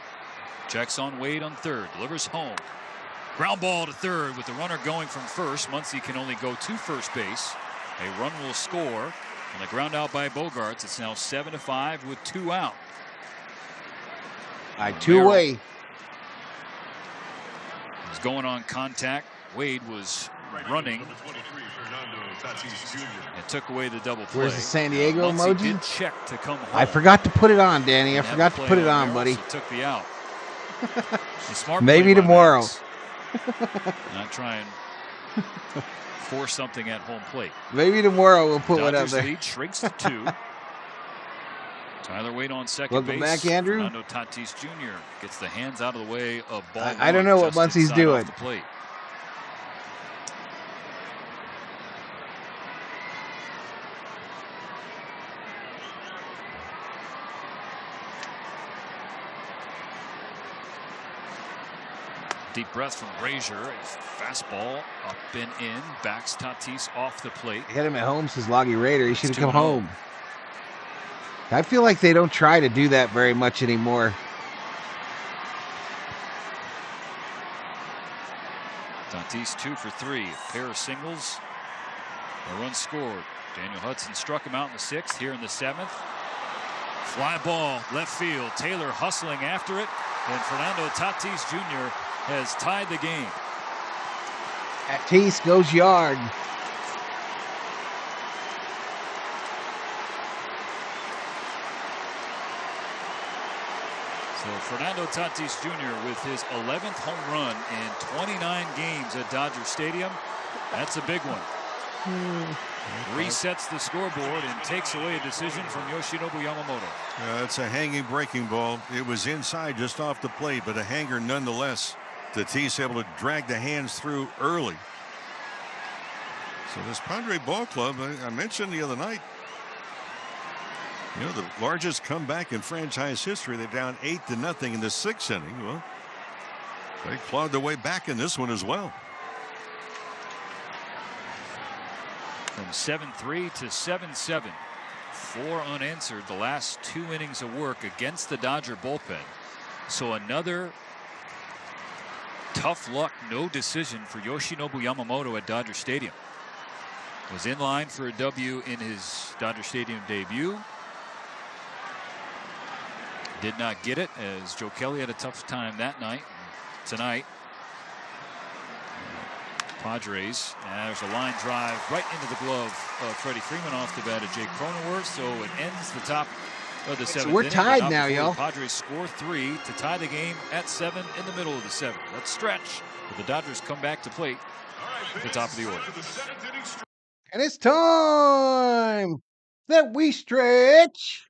Checks on Wade on third. Delivers home. Ground ball to third with the runner going from first. Muncy can only go to first base. A run will score on the ground out by Bogaerts. It's now 7-5 with 2 out. All right, 2 away. Both going on contact. Wade was running. It took away the double play. Where's the San Diego emoji? Did check to come home. I forgot to put it on, Danny. I forgot to put it on, buddy. Took the out. Smart Maybe tomorrow. Not try and force something at home plate. Maybe tomorrow we'll put one up Dodgers there. lead shrinks to 2. Tyler Wade on second Welcome base. back, Andrew. Fernando Tatis Jr. gets the hands out of the way of ball. I don't know what Muncie's doing. The plate. Deep breath from Brazier. A fastball up and in. Backs Tatis off the plate. They had him at home, says Loggy Raider. He should have come home. I feel like they don't try to do that very much anymore. Tatis 2 for 3. A pair of singles. A run scored. Daniel Hudson struck him out in the 6th. Here in the 7th. Fly ball left field. Taylor hustling after it. And Fernando Tatis Jr. has tied the game. Tatis goes yard. So Fernando Tatis Jr. with his 11th home run in 29 games at Dodger Stadium. That's a big one. Resets the scoreboard and takes away a decision from Yoshinobu Yamamoto. It's a hanging breaking ball. It was inside just off the plate, but a hanger nonetheless. Tatis able to drag the hands through early. So this Padre ball club, I mentioned the other night, you know, the largest comeback in franchise history. They're down 8-0 in the 6th inning. Well, they clawed their way back in this one as well. From 7-3 to 7-7. 4 unanswered the last 2 innings of work against the Dodger bullpen. So another tough luck, no decision for Yoshinobu Yamamoto at Dodger Stadium. Was in line for a W in his Dodger Stadium debut. Did not get it, as Joe Kelly had a tough time that night. Tonight, Padres, and there's a line drive right into the glove of Freddie Freeman off the bat of Jake Cronenworth. So it ends the top of the 7th. So we're inning, tied now, y'all. Padres score 3 to tie the game at 7 in the middle of the 7th. Let's stretch. But the Dodgers come back to plate at the top of the order. And it's time that we stretch.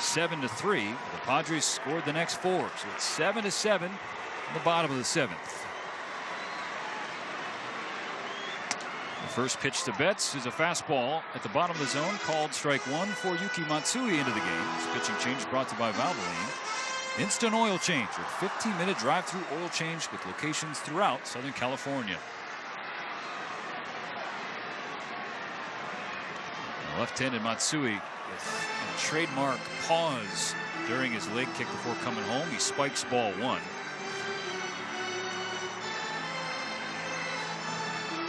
7-3. The Padres scored the next 4, so it's 7-7 in the bottom of the 7th. The first pitch to Betts is a fastball at the bottom of the zone, called strike 1 for Yuki Matsui into the game. This pitching change brought to you by Valvoline. Instant oil change, a 15-minute drive-through oil change with locations throughout Southern California. Left-handed Matsui with a trademark pause during his leg kick before coming home. He spikes ball 1.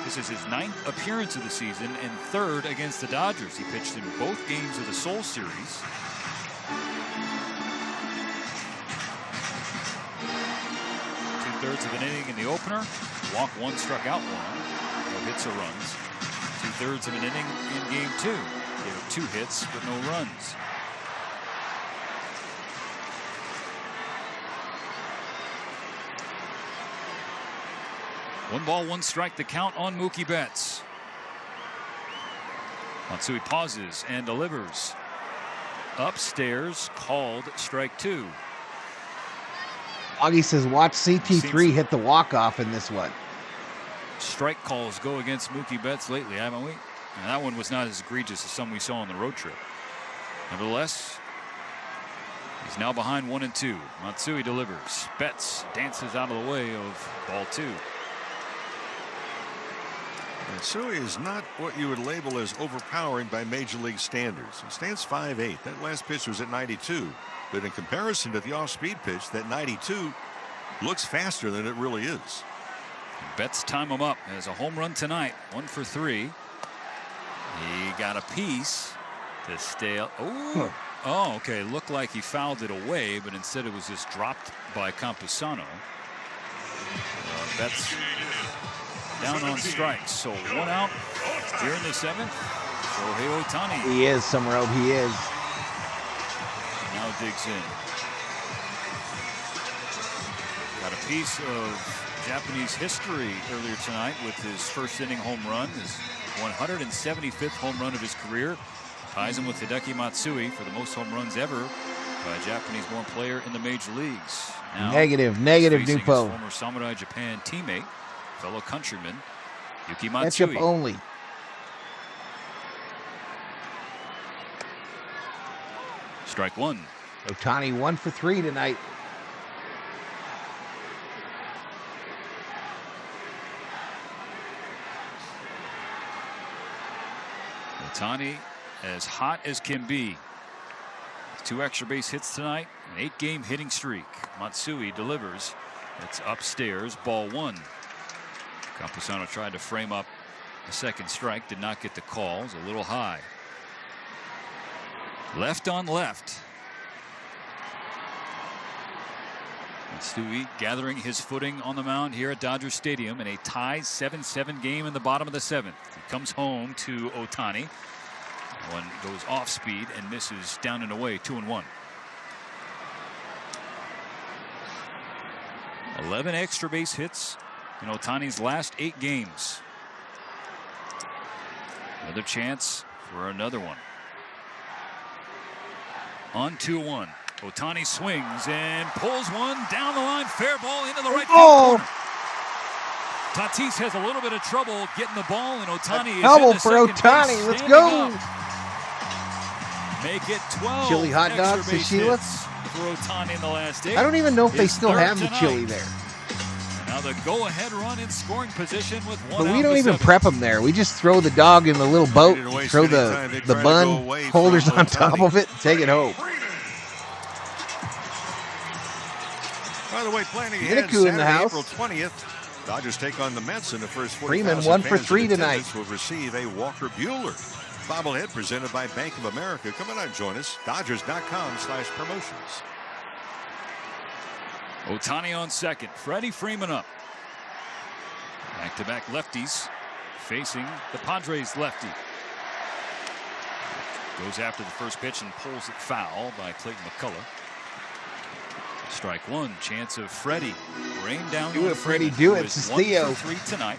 This is his 9th appearance of the season and 3rd against the Dodgers. He pitched in both games of the Seoul series. Two-thirds of an inning in the opener. Walk 1, struck out 1. No hits or runs. Two-thirds of an inning in game 2. There were 2 hits but no runs. One ball, 1 strike, the count on Mookie Betts. Matsui pauses and delivers. Upstairs, called strike 2. Augie says, watch CT3 hit the walk-off in this one. Strike calls go against Mookie Betts lately, haven't we? And that one was not as egregious as some we saw on the road trip. Nevertheless, he's now behind 1-2. Matsui delivers. Betts dances out of the way of ball 2. Matsui is not what you would label as overpowering by major league standards. He stands 5'8". That last pitch was at 92. But in comparison to the off-speed pitch, that 92 looks faster than it really is. Betts time him up as a home run tonight. 1 for 3. He got a piece to stay. Oh, okay. Looked like he fouled it away, but instead it was just dropped by Campusano. Betts down on strikes. So 1 out here in the 7th. Shohei Ohtani. He is, Summerall. He is. Now digs in. Got a piece of Japanese history earlier tonight with his first inning home run, his 175th home run of his career. Ties him with Hideki Matsui for the most home runs ever by a Japanese-born player in the major leagues. Now, negative, Dupo. Former Samurai Japan teammate, fellow countryman, Yuki Matsui. Ketchup only. Strike 1. Ohtani 1 for 3 tonight. Ohtani as hot as can be. 2 extra base hits tonight, an 8-game hitting streak. Matsui delivers. It's upstairs, ball 1. Campusano tried to frame up a second strike, did not get the call. It was a little high. Left on left. Matsui gathering his footing on the mound here at Dodger Stadium in a tied 7-7 game in the bottom of the 7th. He comes home to Ohtani. One goes off speed and misses down and away, 2-1. 11 extra base hits in Ohtani's last 8 games. Another chance for another one. On 2-1. Ohtani swings and pulls one down the line. Fair ball into the right field corner. Tatis has a little bit of trouble getting the ball, and Ohtani is double in for Ohtani. Let's go. Up. Make it 12. Chili hot dogs to Sheila. For Ohtani in the last 8. I don't even know if they still have the chili there. Now the go-ahead run in scoring position with 1 But out we don't the even 7th. prep them there. We just throw the dog in the little boat, throw the bun holders on top of it, and take it home. By the way, planning Get a ahead coup in the Saturday, house. April 20th. Dodgers take on the Mets in the first 40,000 Freeman 1 for fans 3 in tonight. attendance will receive a Walker Buehler bobblehead presented by Bank of America. Come on out, join us. Dodgers.com/promotions. Ohtani on second. Freddy, Freeman up. Back-to-back lefties facing the Padres lefty. Goes after the first pitch and pulls it foul by Clayton McCullough. Strike 1. Chance of Freddy. Rain down. Do it, Freddy. Do it. This is Theo. 1 for 3 tonight.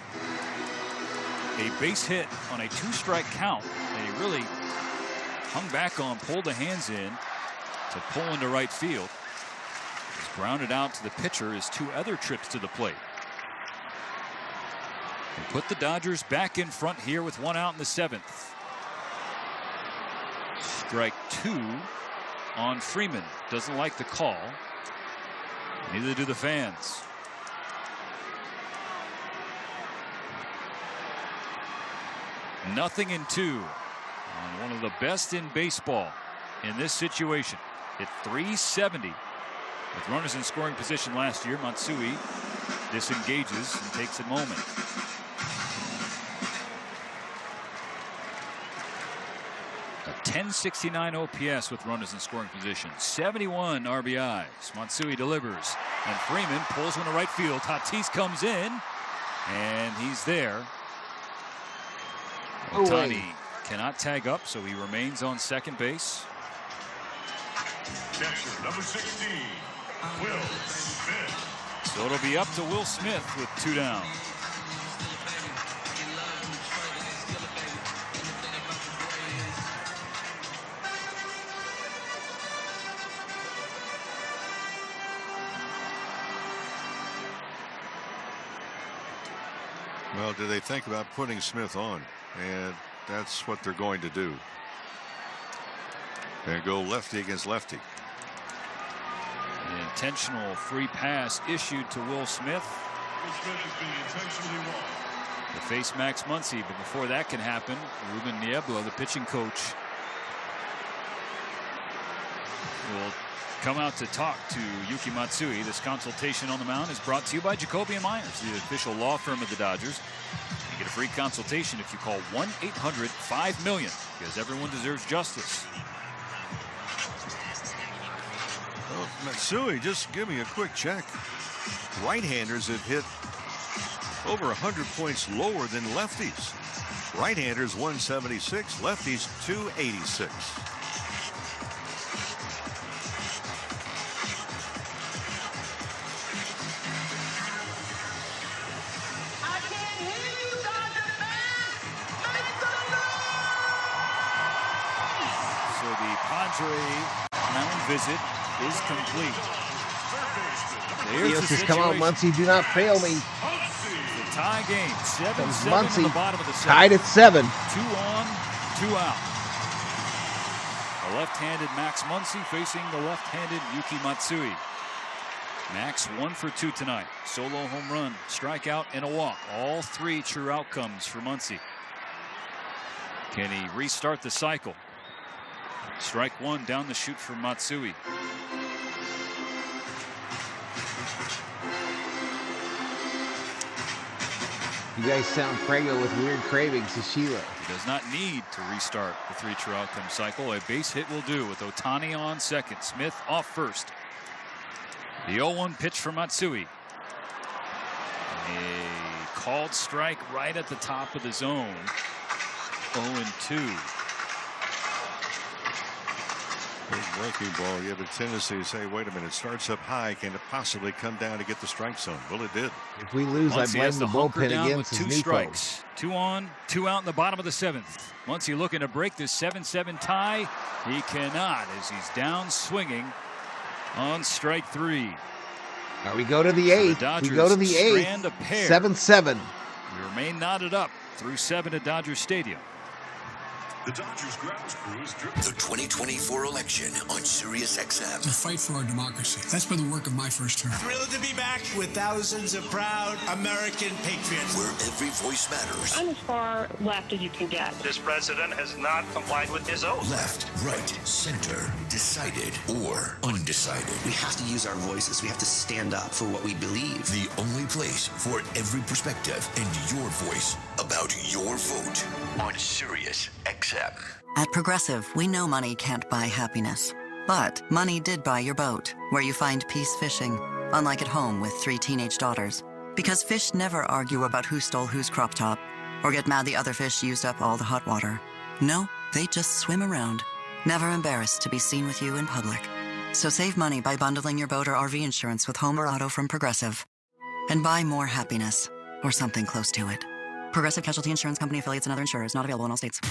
A base hit on a 2-strike count. And he really hung back on, pulled the hands in to pull into right field. He's grounded out to the pitcher his 2 other trips to the plate. They put the Dodgers back in front here with 1 out in the 7th. Strike 2 on Freeman. Doesn't like the call. Neither do the fans. Nothing in 2 on one of the best in baseball in this situation. Hit .370 with runners in scoring position last year. Matsui disengages and takes a moment. A .1069 OPS with runners in scoring position. 71 RBIs. Matsui delivers, and Freeman pulls one to right field. Tatis comes in, and he's there. Ohtani cannot tag up, so he remains on second base. Catcher number 16, Will Smith. So it'll be up to Will Smith with 2 down. Well, do they think about putting Smith on? And that's what they're going to do. And go lefty against lefty. An intentional free pass issued to Will Smith. Will Smith has been intentionally walked. To face Max Muncy, but before that can happen, Ruben Niebla, the pitching coach, will come out to talk to Yuki Matsui. This consultation on the mound is brought to you by Jacoby & Myers, the official law firm of the Dodgers. You get a free consultation if you call 1-800-5-MILLION, because everyone deserves justice. Well, Matsui, just give me a quick check. Right-handers have hit over 100 points lower than lefties. Right-handers 176, lefties 286. Mound visit is complete. There's come on, Muncy, do not fail me. The tie game, 7-7 Muncy in the bottom of the 7th. tied at 7. 2 on, 2 out. A left-handed Max Muncy facing the left-handed Yuki Matsui. Max 1 for 2 tonight. Solo home run, strikeout, and a walk. All 3 true outcomes for Muncy. Can he restart the cycle? Strike 1 down the chute for Matsui. You guys sound pregnant with weird cravings, Sheila. He does not need to restart the 3 true outcome cycle. A base hit will do with Ohtani on second. Smith off first. The 0-1 pitch for Matsui. A called strike right at the top of the zone. 0-2. Breaking ball, you have a tendency to say, wait a minute, starts up high, can it possibly come down to get the strike zone? Well, it did. If we lose, I blame the bullpen against his 2 strikes. 2 on, 2 out in the bottom of the 7th. Muncy looking to break this 7-7 tie. He cannot, as he's down swinging on strike 3. Now we go to the 8th. We go to the 8th. 7-7. We remain knotted up through 7 at Dodger Stadium. The Dodgers grounds crew is driven. The 2024 election on Sirius XM. To fight for our democracy. That's been the work of my first term. Thrilled to be back with thousands of proud American patriots. Where every voice matters. I'm as far left as you can get. This president has not complied with his oath. Left, right, center, decided, or undecided. We have to use our voices. We have to stand up for what we believe. The only place for every perspective and your voice about your vote on Sirius XM. At Progressive, we know money can't buy happiness. But money did buy your boat, where you find peace fishing, unlike at home with 3 teenage daughters. Because fish never argue about who stole whose crop top, or get mad the other fish used up all the hot water. No, they just swim around, never embarrassed to be seen with you in public. So save money by bundling your boat or RV insurance with home or auto from Progressive. And buy more happiness, or something close to it. Progressive Casualty Insurance Company affiliates and other insurers, not available in all states.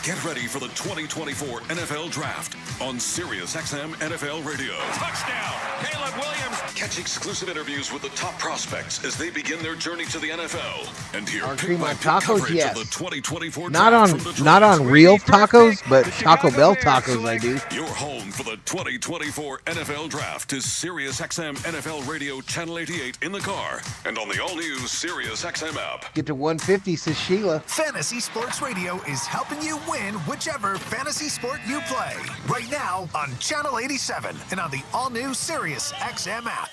Get ready for the 2024 NFL Draft on Sirius XM NFL Radio. Touchdown, Caleb Williams. Catch exclusive interviews with the top prospects as they begin their journey to the NFL. And hear pick-by-pick coverage of the 2024 draft. Not on real tacos, but Taco Bell tacos I do. Your home for the 2024 NFL Draft is Sirius XM NFL Radio Channel 88 in the car and on the all-new Sirius XM app. Get to 150, says Sheila. Fantasy Sports Radio is helping you win whichever fantasy sport you play. Right now on Channel 87 and on the all-new Sirius XM app.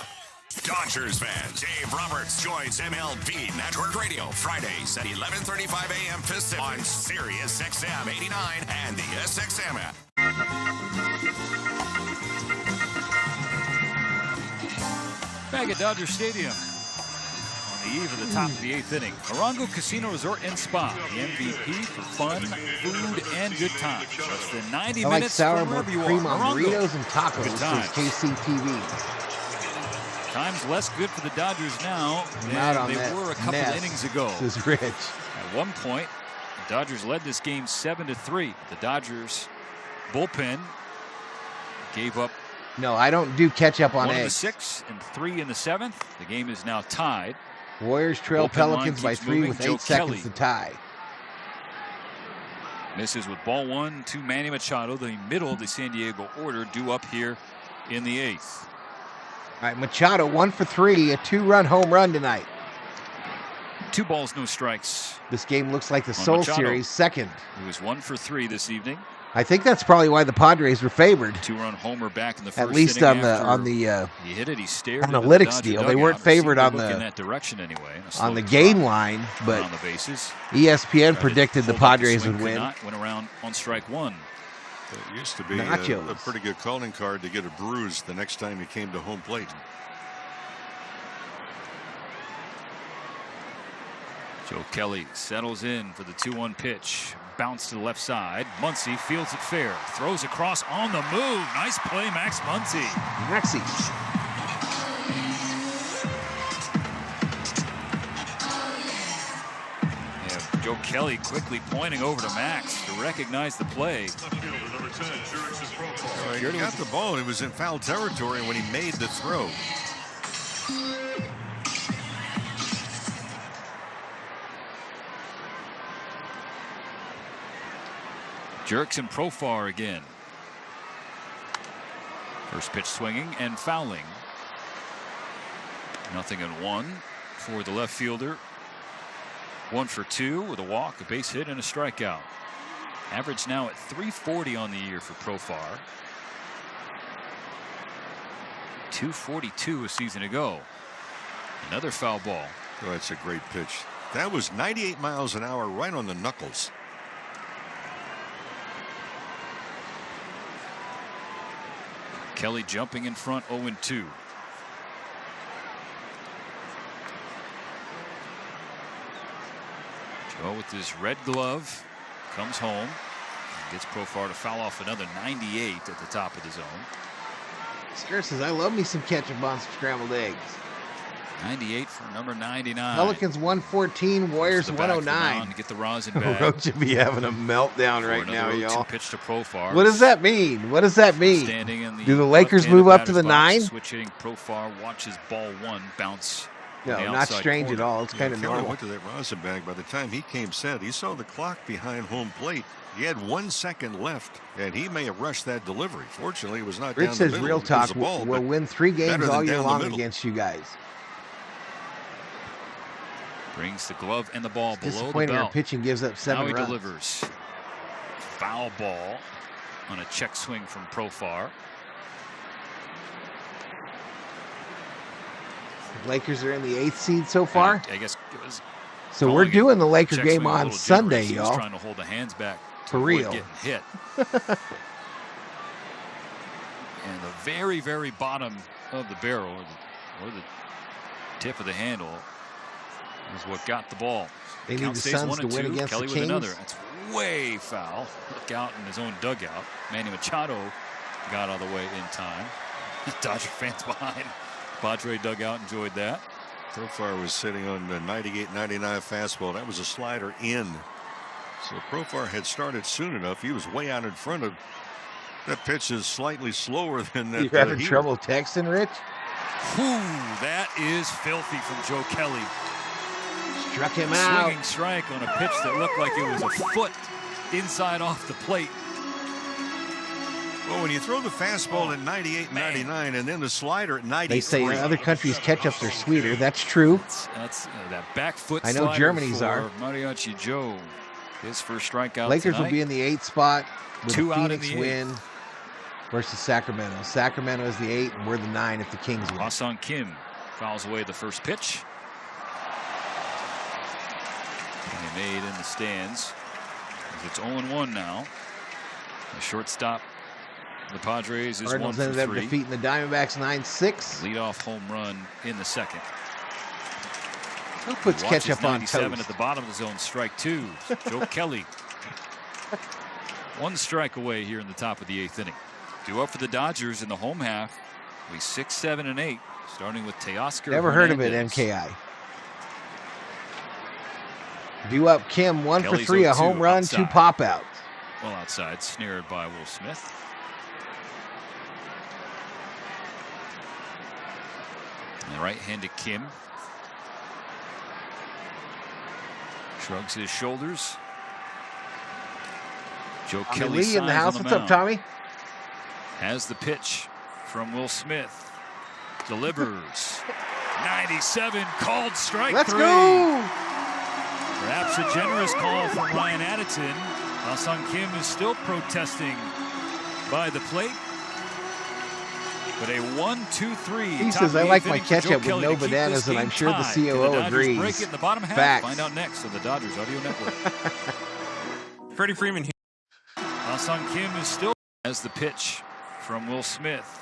Dodgers fans, Dave Roberts joins MLB Network Radio Fridays at 11:35 a.m. Pacific on Sirius XM 89 and the SXM app. Back at Dodger Stadium on the eve of the top of the 8th inning. Morongo Casino Resort and Spa, the MVP for fun, food, and good times. Less than 90 I like minutes sour from wherever you cream are. on Morongo. burritos and tacos, Good says times. KCTV. Times less good for the Dodgers now Not than on they that were a couple nest, innings ago. says Rich. At one point, the Dodgers led this game 7-3. The Dodgers bullpen gave up No, I don't do ketchup on 1 in the eggs. 6th and 3 in the 7th. The game is now tied. Warriors trail Bullpen line Pelicans by keeps 3 moving. with Joe 8 seconds Kelly to tie. Misses with ball 1 to Manny Machado, the middle of the San Diego order, due up here in the 8th. All right, Machado 1 for 3, a 2-run home run tonight. 2 balls, no strikes. This game looks like the On Soul Machado. Series second. He was 1 for 3 this evening. I think that's probably why the Padres were favored. 2-run homer back in the first At least inning on the he hit it. He stared into the analytics Dodger deal. They dugout. weren't favored Seemed on to look the in that direction anyway. on the game line, but on the bases. ESPN predicted the Pulled back Padres swing, would could win. not, went around on strike 1. It used to be a Nachos. pretty good calling card to get a bruise the next time you came to home plate. Joe Kelly settles in for the 2-1 pitch. Bounce to the left side. Muncy fields it fair. Throws across on the move. Nice play, Max Muncy. Maxie. Yeah, Joe Kelly quickly pointing over to Max to recognize the play. He got the ball. It was in foul territory when he made the throw. Jerks and Profar again. First pitch swinging and fouling. 0-1 for the left fielder. 1 for 2 with a walk, a base hit, and a strikeout. Average now at .340 on the year for Profar. 242 a season ago. Another foul ball. Oh, that's a great pitch. That was 98 miles an hour right on the knuckles. Kelly jumping in front, 0-2. Joe with his red glove comes home. Gets Profar to foul off another 98 at the top of the zone. Skirt says, I love me some ketchup on some scrambled eggs. 98 for number 99. Pelicans 114, Warriors To the back of the 109. mound to get the rosin bag. Roach would be having a meltdown For right now, another 0-2 y'all. pitch to Profar. What does that mean? What does that mean? Standing in the Do the Lakers left-handed move up to batter's the box, 9? Switch hitting Profar watches ball 1 bounce. No, on the not outside strange corner. at all. It's kind of Kelly normal. went to that rosin bag. By the time he came set, he saw the clock behind home plate. He had 1 second left, and he may have rushed that delivery. Fortunately, it was not Rich down says, the middle. real It was talk, a ball, we'll but win 3 games better than all year down the long middle. against you guys. Brings the glove and the ball below the Disappointing our belt. pitching gives up 7 Now he runs. delivers. Foul ball on a check swing from Profar. Lakers are in the 8th seed so far. I guess it was. So we're doing the Laker check game swing a on little Sunday, generous. He was y'all. trying to hold the hands back to For avoid real. getting hit. And the very, very bottom of the barrel, or the tip of the handle, is what got the ball. They need Count the stays Suns 1 and to win 2. against Kelly the with another. Kings. That's way foul. Look out in his own dugout. Manny Machado got out of the way in time. Dodger fans behind. Padre dugout enjoyed that. Profar was sitting on the 98-99 fastball. That was a slider in. So Profar had started soon enough. He was way out in front of. That pitch is slightly slower than that. You're having trouble texting, Rich? Whew, that is filthy from Joe Kelly. Struck him out. Swinging strike on a pitch that looked like it was a foot inside off the plate. Well, when you throw the fastball at 98, 99, and then the slider at 93. They say in other countries ketchups are sweeter. That's true. That's that back foot. I know Germany's are. Mariachi Joe, his first strikeout. Lakers tonight. will be in the 8th spot with Two a out in Phoenix the win versus Sacramento. Sacramento is the 8, and we're the 9 if the Kings win. Ha-Seong Kim fouls away the first pitch. And made in the stands. It's 0-1 now. The shortstop. The Padres is Cardinals 1 for 3. ended up defeating the Diamondbacks 9-6. Leadoff home run in the second. Who puts ketchup on toast? 97 at the bottom of the zone. Strike 2. Joe Kelly. 1 strike away here in the top of the 8th inning. Due up for the Dodgers in the home half. We 6, 7, and 8. Starting with Teoscar. Never heard of it, MKI. Due up Kim, 1 for 3, a home run, outside. 2 pop outs. Well outside, snared by Will Smith. And the right-handed Kim shrugs his shoulders. Joe Kelly Lee in the house. What's up, Tommy? Has the pitch from Will Smith. Delivers. 97 called strike 3. Let's go. Perhaps a generous call from Ryan Addison. Ha-Seong Kim is still protesting by the plate. But a 1-2-3. He says, I like my ketchup with no bananas, and I'm sure the COO agrees. Break it in the bottom half. Facts. Find out next on the Dodgers Audio Network. Freddie Freeman here. Ha-Seong Kim is still has the pitch from Will Smith.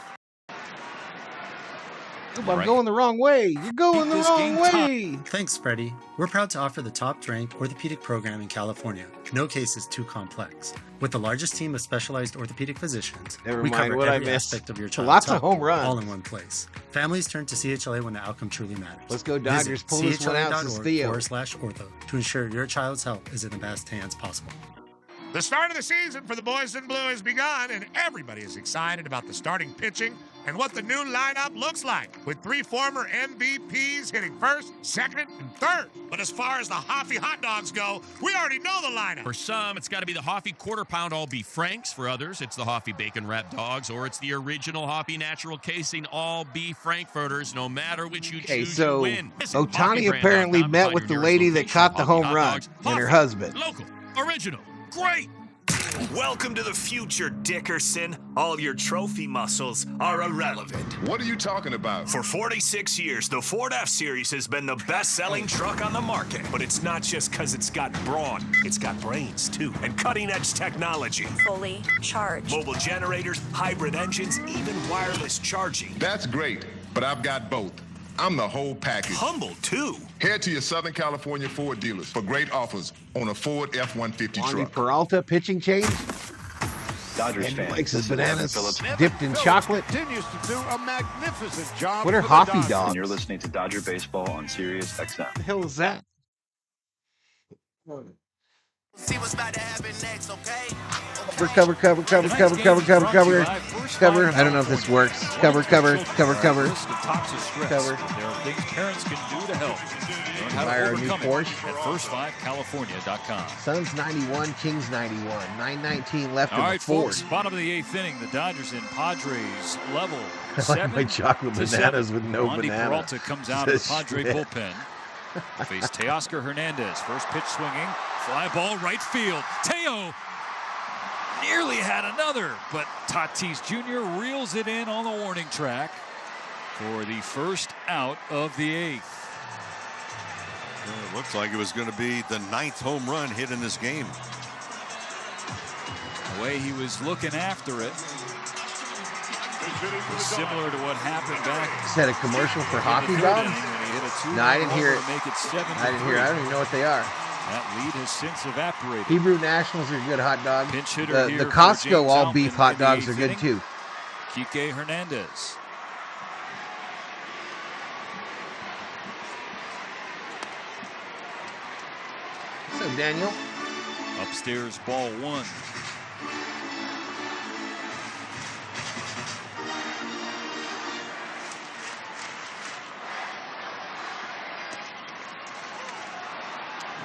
I'm going the wrong way. You're going the wrong way. Thanks, Freddie. We're proud to offer the top-ranked orthopedic program in California. No case is too complex. With the largest team of specialized orthopedic physicians, we cover every aspect of your child's Lots of Oh, home runs. all in one place. Families turn to CHLA when the outcome truly matters. Let's go Dodgers. Pull this one out, says Theo. CHLA.org/ortho to ensure your child's health is in the best hands possible. The start of the season for the boys in blue has begun, and everybody is excited about the starting pitching and what the new lineup looks like, with 3 former MVPs hitting first, second, and third. But as far as the Hoffy hot dogs go, we already know the lineup. For some, it's got to be the Hoffy quarter pound all beef franks. For others, it's the Hoffy bacon wrapped dogs, or it's the original Hoffy natural casing all beef frankfurters. No matter which you choose, you win. Ohtani apparently met with the lady that caught the home run and her husband. Local, original, great. Welcome to the future, Dickerson. All your trophy muscles are irrelevant. What are you talking about? For 46 years, the Ford F-Series has been the best-selling truck on the market. But it's not just because it's got brawn. It's got brains, too, and cutting-edge technology. Fully charged. Mobile generators, hybrid engines, even wireless charging. That's great, but I've got both. I'm the whole package. Humble, too. Head to your Southern California Ford dealers for great offers on a Ford F-150 Wandy truck. Peralta pitching change. Dodgers and fan. likes his This is bananas Phillips. dipped in chocolate. Continues to do a magnificent job. What are Hoffy dogs? And you're listening to Dodger Baseball on Sirius XM. What the hell is that? See what's about to happen next, okay? Cover. I don't know if this works. Cover. There are things parents can do to help. Learn how Buy to our new overcome it Porsche. at first5california.com. Suns 91, Kings 91. 9:19 left All in the right, fourth. folks, bottom of the 8th inning, the Dodgers and Padres level. I like my chocolate bananas with no Wandy banana. Peralta comes out of the Says Padre Schmidt. bullpen. Face Teoscar Hernandez. First pitch swinging. Fly ball right field. Teo nearly had another, but Tatis Jr. reels it in on the warning track for the first out of the 8th. It looks like it was going to be the 9th home run hit in this game. The way he was looking after it was similar to what happened back. Is that a commercial for Hockey Dog? No, I didn't hear it. Make it 7-3. I didn't hear it. I don't even know what they are. That lead has since evaporated. Hebrew Nationals are good hot dogs. Pinch hitter The here for Costco James all beef Outman hot in the dogs are 8th good inning. too. Kike Hernandez. What's up, Daniel? Upstairs, ball 1.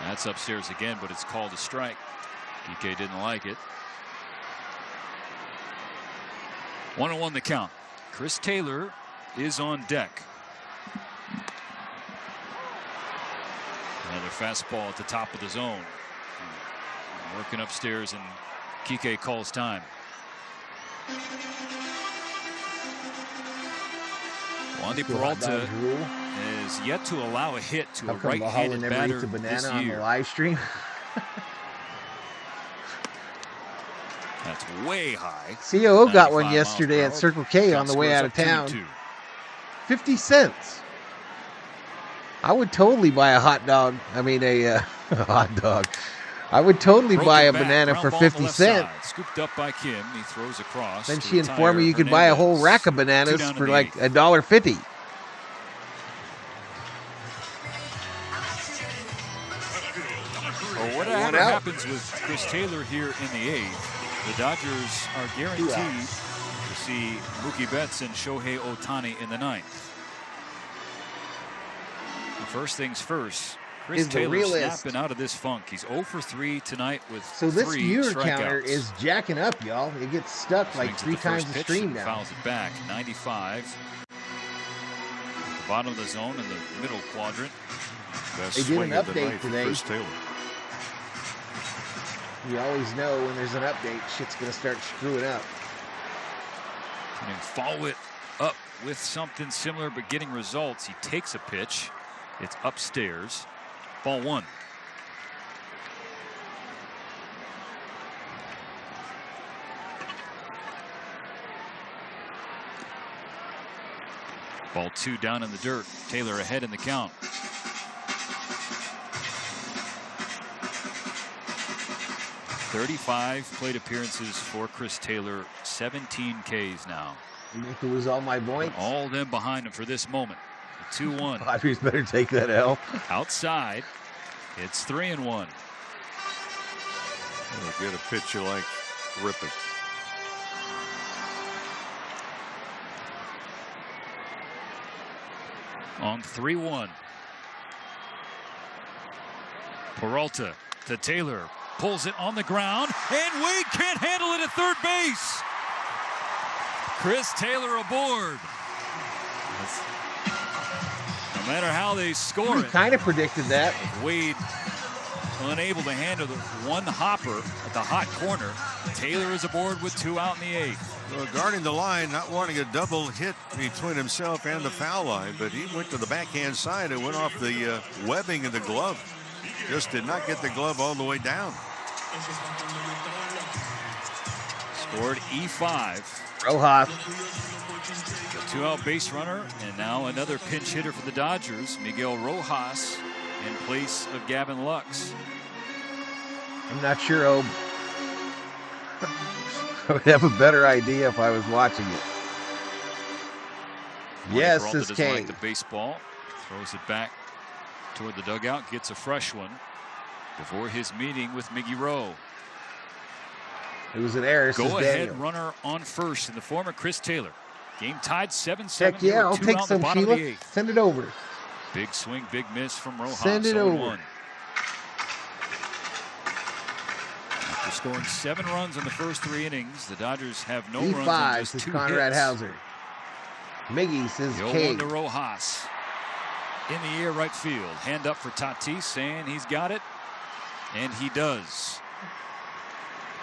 That's upstairs again, but it's called a strike. PK didn't like it. 1-1 the count. Chris Taylor is on deck. Another fastball at the top of the zone. Working upstairs, and Kike calls time. Wandy Peralta is yet to allow a hit to a right-handed batter this year. On the live stream. That's way high. COO got one yesterday at Circle K on the way out of town. 50 cents. I would totally buy a hot dog. I mean, a hot dog. I would totally buy a banana for 50 cents. Scooped up by Kim. He throws across. Then she informed me you could buy a whole rack of bananas for like $1.50. Well, whatever happens with Chris Taylor here in the 8th, the Dodgers are guaranteed to see Mookie Betts and Shohei Ohtani in the 9th. First things first, Chris Taylor snapping out of this funk. He's 0 for 3 tonight with 3 this viewer strikeouts. Counter is jacking up, y'all. It gets stuck like 3 times the stream now. Fouls it back. 95. At the bottom of the zone in the middle quadrant. They did an update today. Chris Taylor. You always know when there's an update, shit's going to start screwing up. And then follow it up with something similar but getting results. He takes a pitch. It's upstairs. Ball 1. Ball 2 down in the dirt. Taylor ahead in the count. "35 plate appearances for Chris Taylor. 17 Ks now. You make to lose all my points. All of them behind him for this moment. 2-1. Padres better take that L. Outside, it's 3-1. Get a pitch you like, rip it. On 3-1. Peralta to Taylor. Pulls it on the ground, and Wade can't handle it at third base. Chris Taylor aboard. No matter how they score it. Kind of predicted that. Wade unable to handle the one hopper at the hot corner. Taylor is aboard with 2 out in the 8th. Well, guarding the line, not wanting a double hit between himself and the foul line, but he went to the backhand side and went off the webbing of the glove. Just did not get the glove all the way down. Scored E5. Rojas. The 2-out base runner, and now another pinch hitter for the Dodgers, Miguel Rojas, in place of Gavin Lux. I'm not sure, I would have a better idea if I was watching it. Yes, this doesn't K. like the baseball. Throws it back toward the dugout. Gets a fresh one before his meeting with Miggy Rowe. It was an error. Go ahead runner on first in the form of Chris Taylor. Game tied 7-7. Heck yeah, I'll take some, Sheila. Send it over. Big swing, big miss from Rojas. Send it over. After scoring 7 runs in the first 3 innings, the Dodgers have no runs on just 2 Conrad hits. Hauser. Miggy says The K. 0-1 to Rojas. In the air, right field. Hand up for Tatis, saying he's got it. And he does.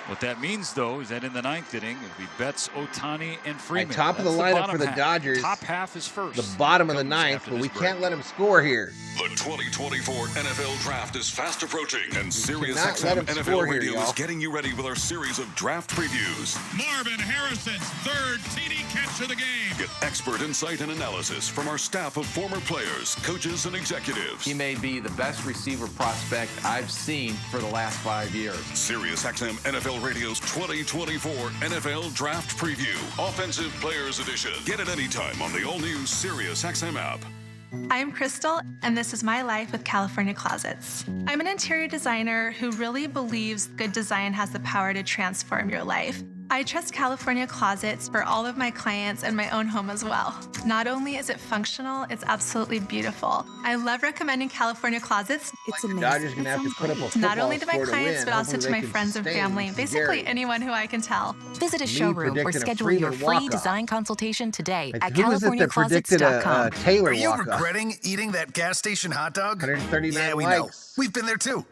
What that means, though, is that in the 9th inning, it'll be Betts, Ohtani, and Freeman. At top of the lineup for the Dodgers. Top half is first. The bottom of the 9th, but we can't let him score here. The 2024 NFL Draft is fast approaching, and Sirius let XM him NFL score here, Radio y'all. is getting you ready with our series of draft previews. Marvin Harrison's 3rd TD catch of the game. Get expert insight and analysis from our staff of former players, coaches, and executives. He may be the best receiver prospect I've seen for the last 5 years. Sirius XM NFL Radio's 2024 NFL Draft Preview, Offensive Players Edition. Get it anytime on the all-new Sirius XM app. I'm Crystal, and this is my life with California Closets. I'm an interior designer who really believes good design has the power to transform your life. I trust California Closets for all of my clients and my own home as well. Not only is it functional, it's absolutely beautiful. I love recommending California Closets. It's amazing. Dodgers gonna have to put up a not only to my score to clients, win. but also to Hopefully my they can friends and sustain family, basically Gary. anyone who I can tell. Visit a Me showroom or predicting a schedule your Freeman free walk-off. design consultation today at Who was it that predicted CaliforniaClosets.com. a Taylor Are you walk-off? regretting eating that gas station hot dog? 139 yeah, we know. likes. We've been there too.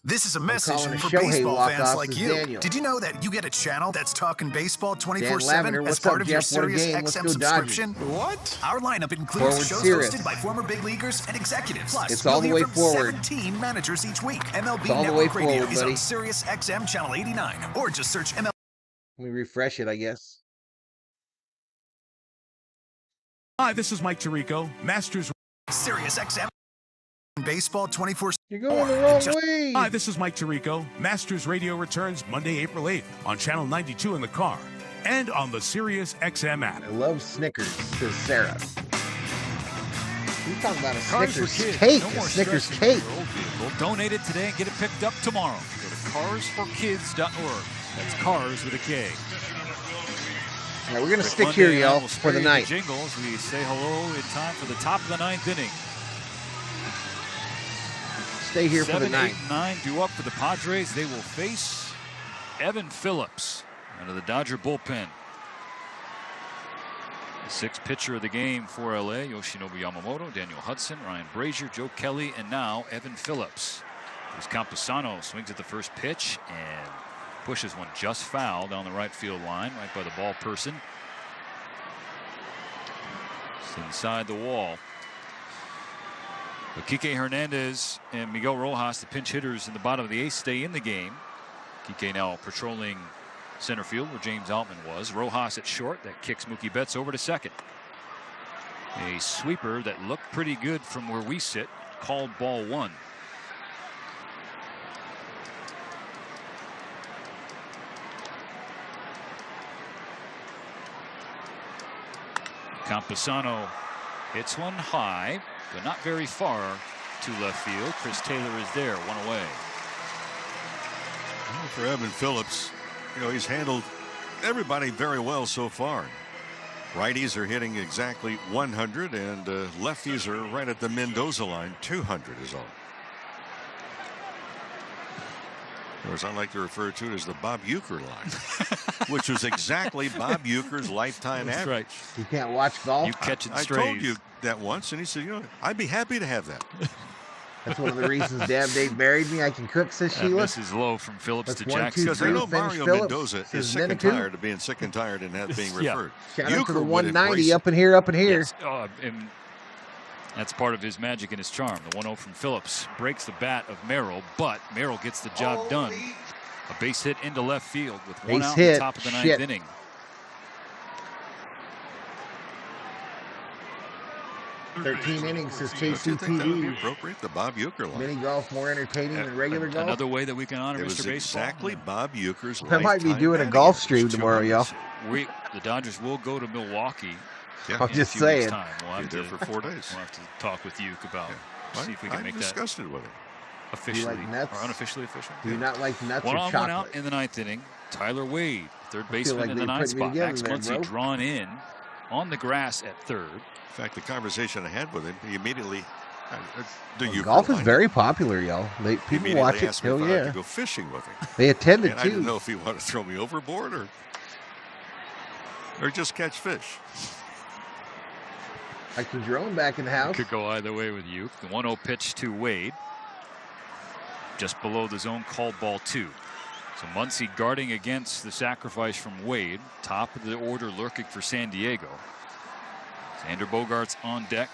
This is a message calling a for Shohei baseball walk-off fans like is you. Daniel. Did you know that you get a channel that's talking baseball 24/7 Lavender, as what's part up, of your Jeff? What a Sirius game. Let's XM go subscription? Dodgers. What? Our lineup includes Forward shows Sirius. hosted by former big leaguers and executives. Plus, It's all the you'll way hear from forward. 17 managers each week. MLB It's all the way Network Radio forward, is buddy. on Sirius XM Channel 89, or just search MLB. Let me refresh it, I guess. Hi, this is Mike Tirico, Masters. Sirius XM Baseball 24/7. You're going the wrong way. Hi, this is Mike Tirico. Masters Radio returns Monday, April 8th on Channel 92 in the car and on the Sirius XM app. I love Snickers, says Sarah. You talking about a Cars for Snickers kids. cake? No A more Snickers stress cake. in your old vehicle. Donate it today and get it picked up tomorrow. Go to carsforkids.org. That's cars with a K. All right, we're gonna Rick stick Monday here, and I y'all, will for the spray night. Jingles. We say hello in time for the top of the ninth inning. Stay here for the 7, night. 8, and 9 due up for the Padres. They will face Evan Phillips out of the Dodger bullpen. The sixth pitcher of the game for LA, Yoshinobu Yamamoto, Daniel Hudson, Ryan Brazier, Joe Kelly, and now Evan Phillips. There's Campusano, swings at the first pitch and pushes one just foul down the right field line, right by the ball person. It's inside the wall. But Kike Hernandez and Miguel Rojas, the pinch hitters in the bottom of the eighth, stay in the game. Kike now patrolling center field where James Altman was. Rojas at short. That kicks Mookie Betts over to second. A sweeper that looked pretty good from where we sit. Called ball one. Campusano hits one high, but not very far to left field. Chris Taylor is there, one away. Well, for Evan Phillips, you know, he's handled everybody very well so far. Righties are hitting exactly 100, and lefties are right at the Mendoza line. 200 is all. Of course, I like to refer to it as the Bob Uecker line, which was exactly Bob Uecker's lifetime That's average. right. You can't watch golf. You catching I strays. told you that once, and he said, you know, I'd be happy to have that. That's one of the reasons Dad Dave married me. I can cook, says Sheila. This is low from Phillips That's to 1, Jackson. 2, Because I 3, know finish Mario Phillips, Mendoza is says sick and Miniku. tired of being sick and tired and not being Yeah. referred. Shout out to the Uecker would embrace 190 it. up in here, up in here. Yes, and that's part of his magic and his charm. The 1-0 from Phillips breaks the bat of Merrill, but Merrill gets the job done. A base hit into left field with one Base out hit. in the top of the ninth Shit. inning. Thirteen innings, says Don't you think that would be KCPD. appropriate? The Bob Uecker line. Mini golf more entertaining than regular golf. Another way that we can honor It Mr. was Baseball. exactly Bob Uecker's I might be lifetime doing a batting golf average, stream tomorrow, 200. y'all. The Dodgers will go to Milwaukee. Yeah. I'm in just a few weeks' saying. time. We'll have Be there to, for 4 days. We'll have to talk with Uke about see if we I can make that discussed it with him. officially like nuts? or unofficially official. Do you not like nuts or One on, chocolate? one out in the ninth inning. Tyler Wade, third feel baseman like in they the ninth put me spot. together Max there, Muncy bro. drawn in on the grass at third. In fact, the conversation I had with him, he immediately. Golf is very popular, y'all. People watch it. Asked me Hell if I had yeah. to go fishing with him. They attended And I didn't too. know if he wanted to throw me overboard or just catch fish. Like the drone back in the house. Could go either way with Uke. The 1-0 pitch to Wade. Just below the zone, called ball 2. So Muncy guarding against the sacrifice from Wade. Top of the order lurking for San Diego. Xander Bogaerts on deck.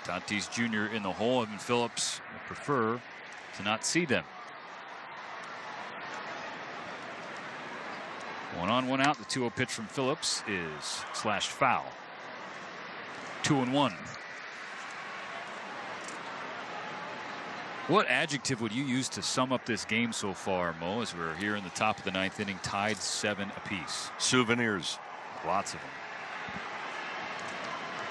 Tatis Jr. in the hole. Evan Phillips would prefer to not see them. 1 on, 1 out. The 2-0 pitch from Phillips is slashed foul. 2-1. What adjective would you use to sum up this game so far, Mo, as we're here in the top of the ninth inning, tied 7 apiece? Souvenirs. Lots of them.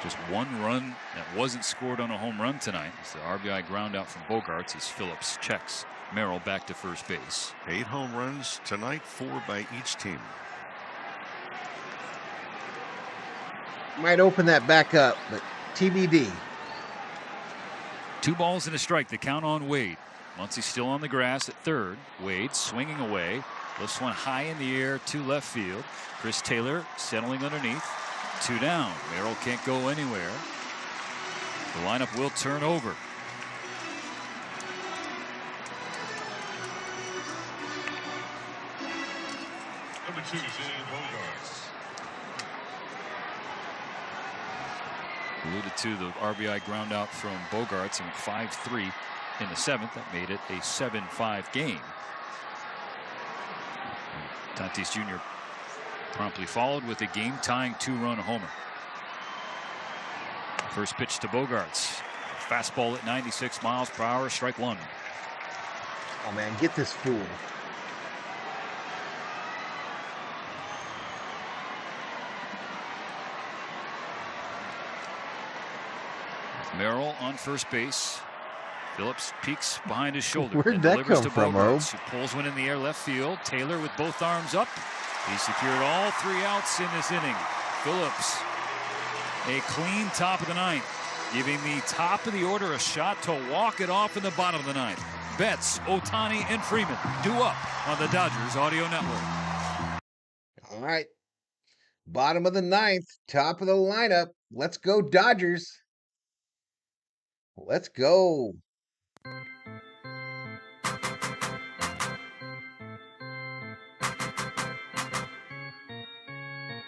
Just one run that wasn't scored on a home run tonight. It's the RBI ground out from Bogaerts as Phillips checks Merrill back to first base. 8 home runs tonight, 4 by each team. Might open that back up, but TBD. 2 balls and a strike. The count on Wade. Muncy's still on the grass at third. Wade swinging away. Lifts one high in the air to left field. Chris Taylor settling underneath. 2 down. Merrill can't go anywhere. The lineup will turn over. Number 2 is Bogaerts. Alluded to the RBI ground out from Bogaerts and 5-3 in the 7th. That made it a 7-5 game. Tatis Jr. promptly followed with a game-tying 2-run homer. First pitch to Bogaerts. Fastball at 96 miles per hour, strike 1. Oh man, get this fool. Merrill on first base. Phillips peeks behind his shoulder. Where'd that come from, Bogaerts, who pulls one in the air left field. Taylor with both arms up. He secured all 3 outs in this inning. Phillips, a clean top of the 9th, giving the top of the order a shot to walk it off in the bottom of the 9th. Betts, Ohtani, and Freeman due up on the Dodgers Audio Network. All right. Bottom of the 9th, top of the lineup. Let's go, Dodgers. Let's go.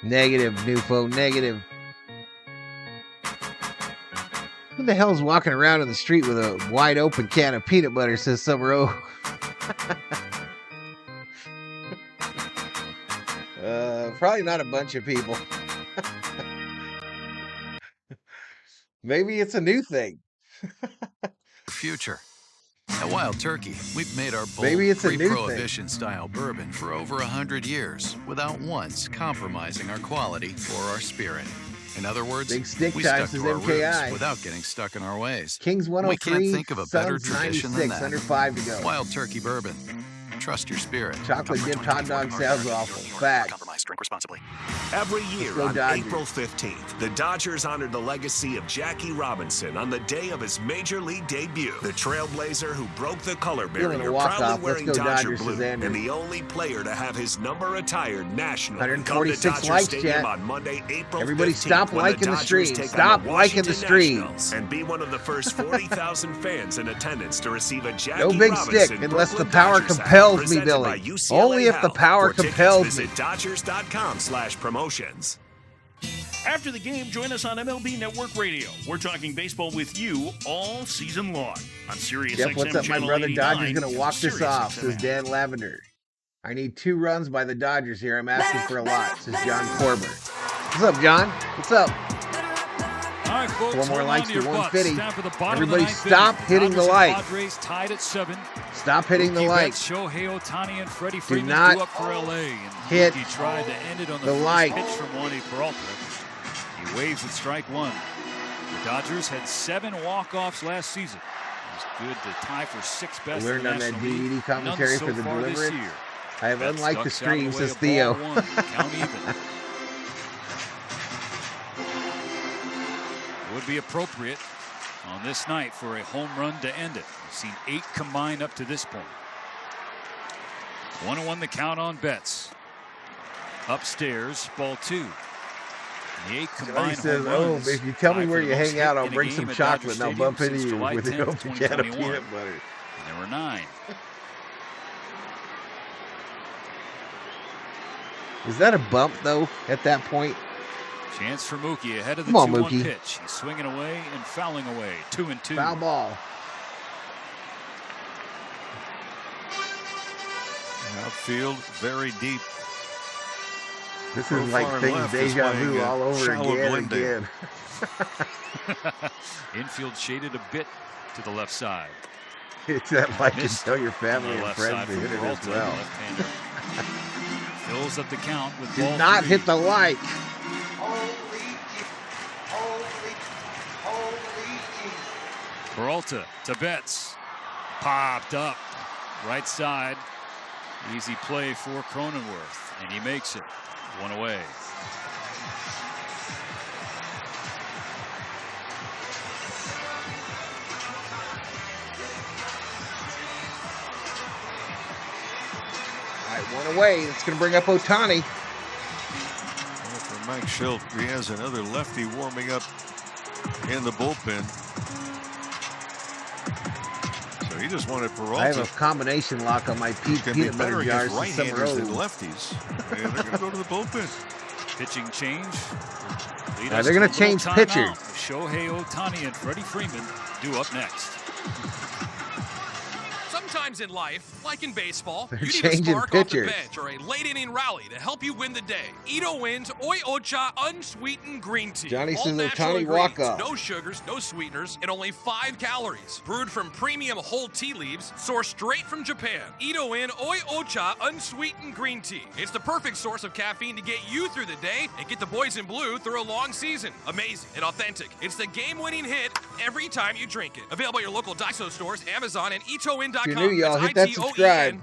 Negative, Newfo, negative. Who the hell's walking around in the street with a wide open can of peanut butter, says Summer O. Probably not a bunch of people. Maybe it's a new thing. Future. At Wild Turkey, we've made our bold pre-prohibition style bourbon for over 100 years without once compromising our quality or our spirit. In other words, we stuck to our roots without getting stuck in our ways. Kings 103, we can't think of a better Suns tradition 96, than that. under 5 to go. Wild Turkey bourbon. Trust your spirit. Chocolate dipped hot dog sounds awful. Facts. Drink responsibly. Every year on April 15th, the Dodgers honored the legacy of Jackie Robinson on the day of his major league debut. The trailblazer who broke the color barrier, proudly wearing Dodger blue, and the only player to have his number retired nationally. 146 likes, Stadium chat. on Monday, April Everybody 15th, stop liking the stream. Stop liking the streams. And be one of the first 40,000 fans in attendance to receive a Jackie No big Robinson stick unless the Brooklyn power Dodgers compels hat, me, presented Billy. by UCLA Only if the Health. power For tickets, compels me. visit Dodgers.com/promotions. After the game, join us on MLB Network Radio. We're talking baseball with you all season long on Sirius Jeff, XM what's up? My Channel brother 89, Dodger's going to walk this Sirius off, XM says app. Dan Lavender. I need 2 runs by the Dodgers here. I'm asking for a lot, says John Corber. What's up, John? What's up? All right, folks, 4 more likes to 150. Everybody Everybody stop hitting the like. Padres tied at 7. Stop hitting the Mookie like. Betts, Shohei Ohtani and Freddie Do Freeman not due up for LA. And hit Mookie tried to end it on the the first like. pitch from Wandy Peralta. He waves at strike 1. The Dodgers had 7 walk-offs last season. It was good to tie for 6th best. Learned on that DVD commentary so for the far this deliverance. year. I have Betts unliked the ducks out of stream, way says of Theo. ball 1. Count even. It would be appropriate on this night for a home run to end it. We've seen 8 combined up to this point. 1-1 the count on Betts. Upstairs, ball 2. The 8 Johnny combined says, home runs. if you tell me tied where for you the most hang out, hit I'll in a bring game some at chocolate and Dodger I'll bump Stadium into since you July with an 10th, open can of 2021. peanut butter. And there were 9. Is that a bump, though, at that point? Chance for Mookie ahead of the Come on, 2-1 Mookie. pitch. He's swinging away and fouling away. 2-2. Foul ball. Outfield very deep. This is like things deja vu all over again and again. Infield shaded a bit to the left side. It's that like to Missed tell your family on the and left friends side to from hit it as Peralta, well. left-hander. Fills up the count with Do ball not 3. hit the like. Peralta to Betts. Popped up. Right side. Easy play for Cronenworth. And he makes it. One away. All right, one away. That's going to bring up Ohtani. For Mike Schilt, he has another lefty warming up in the bullpen. So he just wanted Peralta. I have a combination lock on my peanut butter jars. Right-handers than lefties. And they're going to go to the bullpen. Pitching change. They're going to change pitchers. Shohei Ohtani and Freddie Freeman due up next. Sometimes in life, like in baseball, They're you need a changing spark pitchers. off the bench or a late-inning rally to help you win the day. Ito wins Oi Ocha unsweetened green tea. Johnny All says natural Ohtani ingredients, walk-off. no sugars, no sweeteners, and only 5 calories. Brewed from premium whole tea leaves, sourced straight from Japan. Ito in Oi Ocha unsweetened green tea. It's the perfect source of caffeine to get you through the day and get the boys in blue through a long season. Amazing and authentic. It's the game-winning hit every time you drink it. Available at your local Daiso stores, Amazon, and itoin.com. If you're new, y'all, hit that subscribe.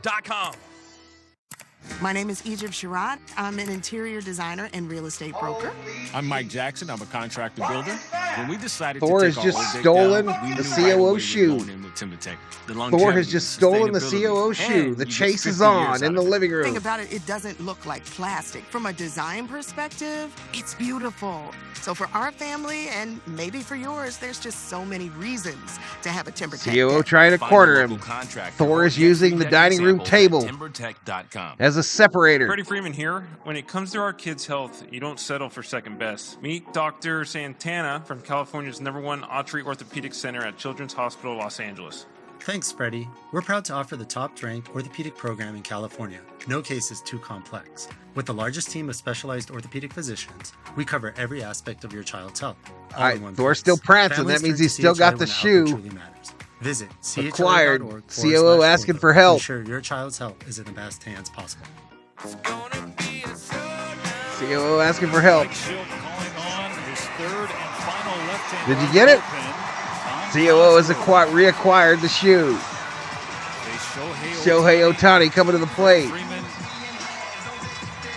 My name is Egypt Sherrod. I'm an interior designer and real estate broker. I'm Mike Jackson. I'm a contractor builder. When we decided Thor to has take just our old deck stolen down, we the knew COO right away we were shoe. going in with TimberTech. The Thor longevity, has just stolen the sustainability, COO shoe. and The you chase get is 50 on years in the out of it. living The thing room. about it, it doesn't look like plastic. From a design perspective, it's beautiful. So for our family and maybe for yours, there's just so many reasons to have a TimberTech COO deck. trying to Find corner a him. local contractor Thor or is get using free the deck dining room examples table at TimberTech.com. as a separator. Freddie Freeman here. When it comes to our kids' health, you don't settle for second best. Meet Dr. Santana from California's #1 Autry Orthopedic Center at Children's Hospital, Los Angeles. Thanks, Freddie. We're proud to offer the top-ranked orthopedic program in California. No case is too complex. With the largest team of specialized orthopedic physicians, we cover every aspect of your child's health. All right, Thor's still prancing. That means he's still got the shoe. Visit Acquired. CHLA.org COO asking for help. Ensure your child's health is in the best hands possible. COO asking for help. Mike Schilt calling on his third and final left-hand Did you get it? bullpen. COO has reacquired the shoe. Shohei Ohtani coming to the plate. Freeman,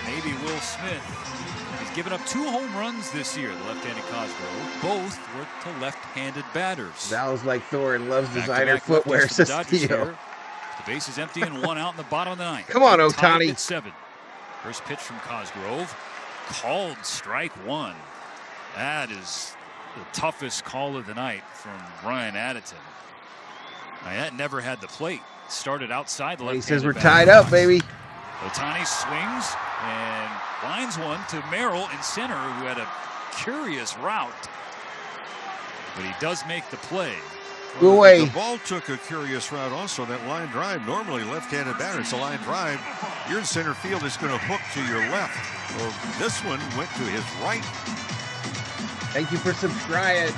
maybe Will Smith. He's given up 2 home runs this year, the left-handed Cosgrove. Both were to left-handed batters. Sounds like Thor and loves designer Back-to-back footwear, lefties for the says Dodgers Theo. here. The base is empty and 1 out in the bottom of the 9th. Come on, Tied Ohtani. at 7. First pitch from Cosgrove. Called strike 1. That is the toughest call of the night from Ryan Addington. Now, that never had the plate. Started outside the left. He says we're tied up, baby. Ohtani swings and lines one to Merrill in center, who had a curious route. But he does make the play. Go away. The ball took a curious route also. That line drive, normally left-handed batter, it's a line drive. You're in center field, it's going to hook to your left. Well, this one went to his right. Thank you for subscribing,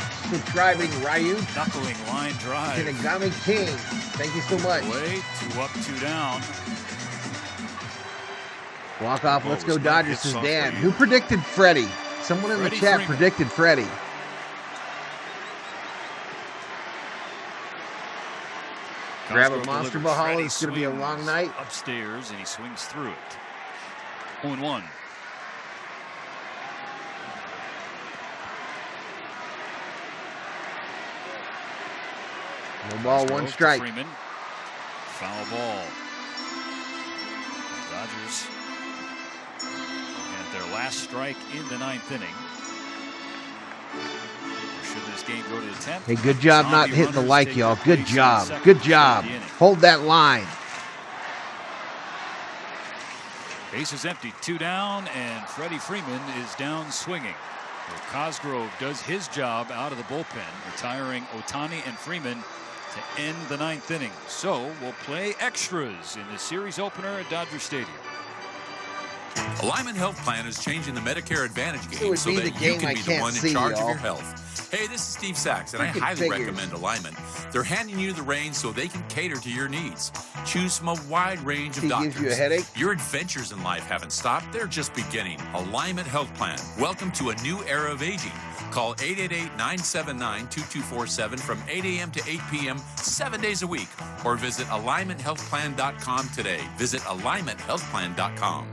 Ryu. Knuckling line drive. Shinigami King. Thank you so much. Away, 2 up, 2 down. Walk off. Let's go Dodgers, says Dan. Who predicted Freddy? Someone in the chat predicted Freddy. Grab a monster Valhalla. It's going to be a long night. Upstairs, and he swings through it. 0-1. No ball, 1 strike. Freeman. Foul ball. Dodgers at their last strike in the 9th inning. Should this game go to the 10th? Hey, good job not hitting the like, y'all. Good job. Good job. Hold that line. Base is empty, 2 down, and Freddie Freeman is down swinging. Well, Cosgrove does his job out of the bullpen, retiring Ohtani and Freeman to end the 9th inning. So we'll play extras in the series opener at Dodger Stadium. Alignment Health Plan is changing the Medicare Advantage game would so be that the game you can I be the can't one in see, charge of y'all. your health. Hey, this is Steve Sachs, and I Freaking highly figures. recommend Alignment. They're handing you the reins so they can cater to your needs. Choose from a wide range of He doctors. gives you a headache? Your adventures in life haven't stopped. They're just beginning. Alignment Health Plan. Welcome to a new era of aging. Call 888-979-2247 from 8 a.m. to 8 p.m. 7 days a week, or visit AlignmentHealthPlan.com today. Visit AlignmentHealthPlan.com.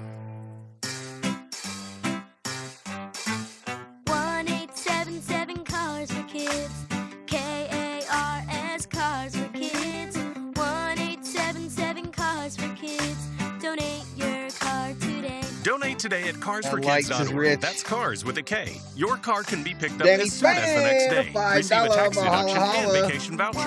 1877 Cars for Kids. KARS Cars for Kids. 1877 Cars for Kids. Donate your car today. Donate today at carsforkids.org. Likes is rich. That's cars with a K. Your car can be picked up Danny as soon as the next day. $5 Receive a tax deduction and Valhalla. vacation voucher.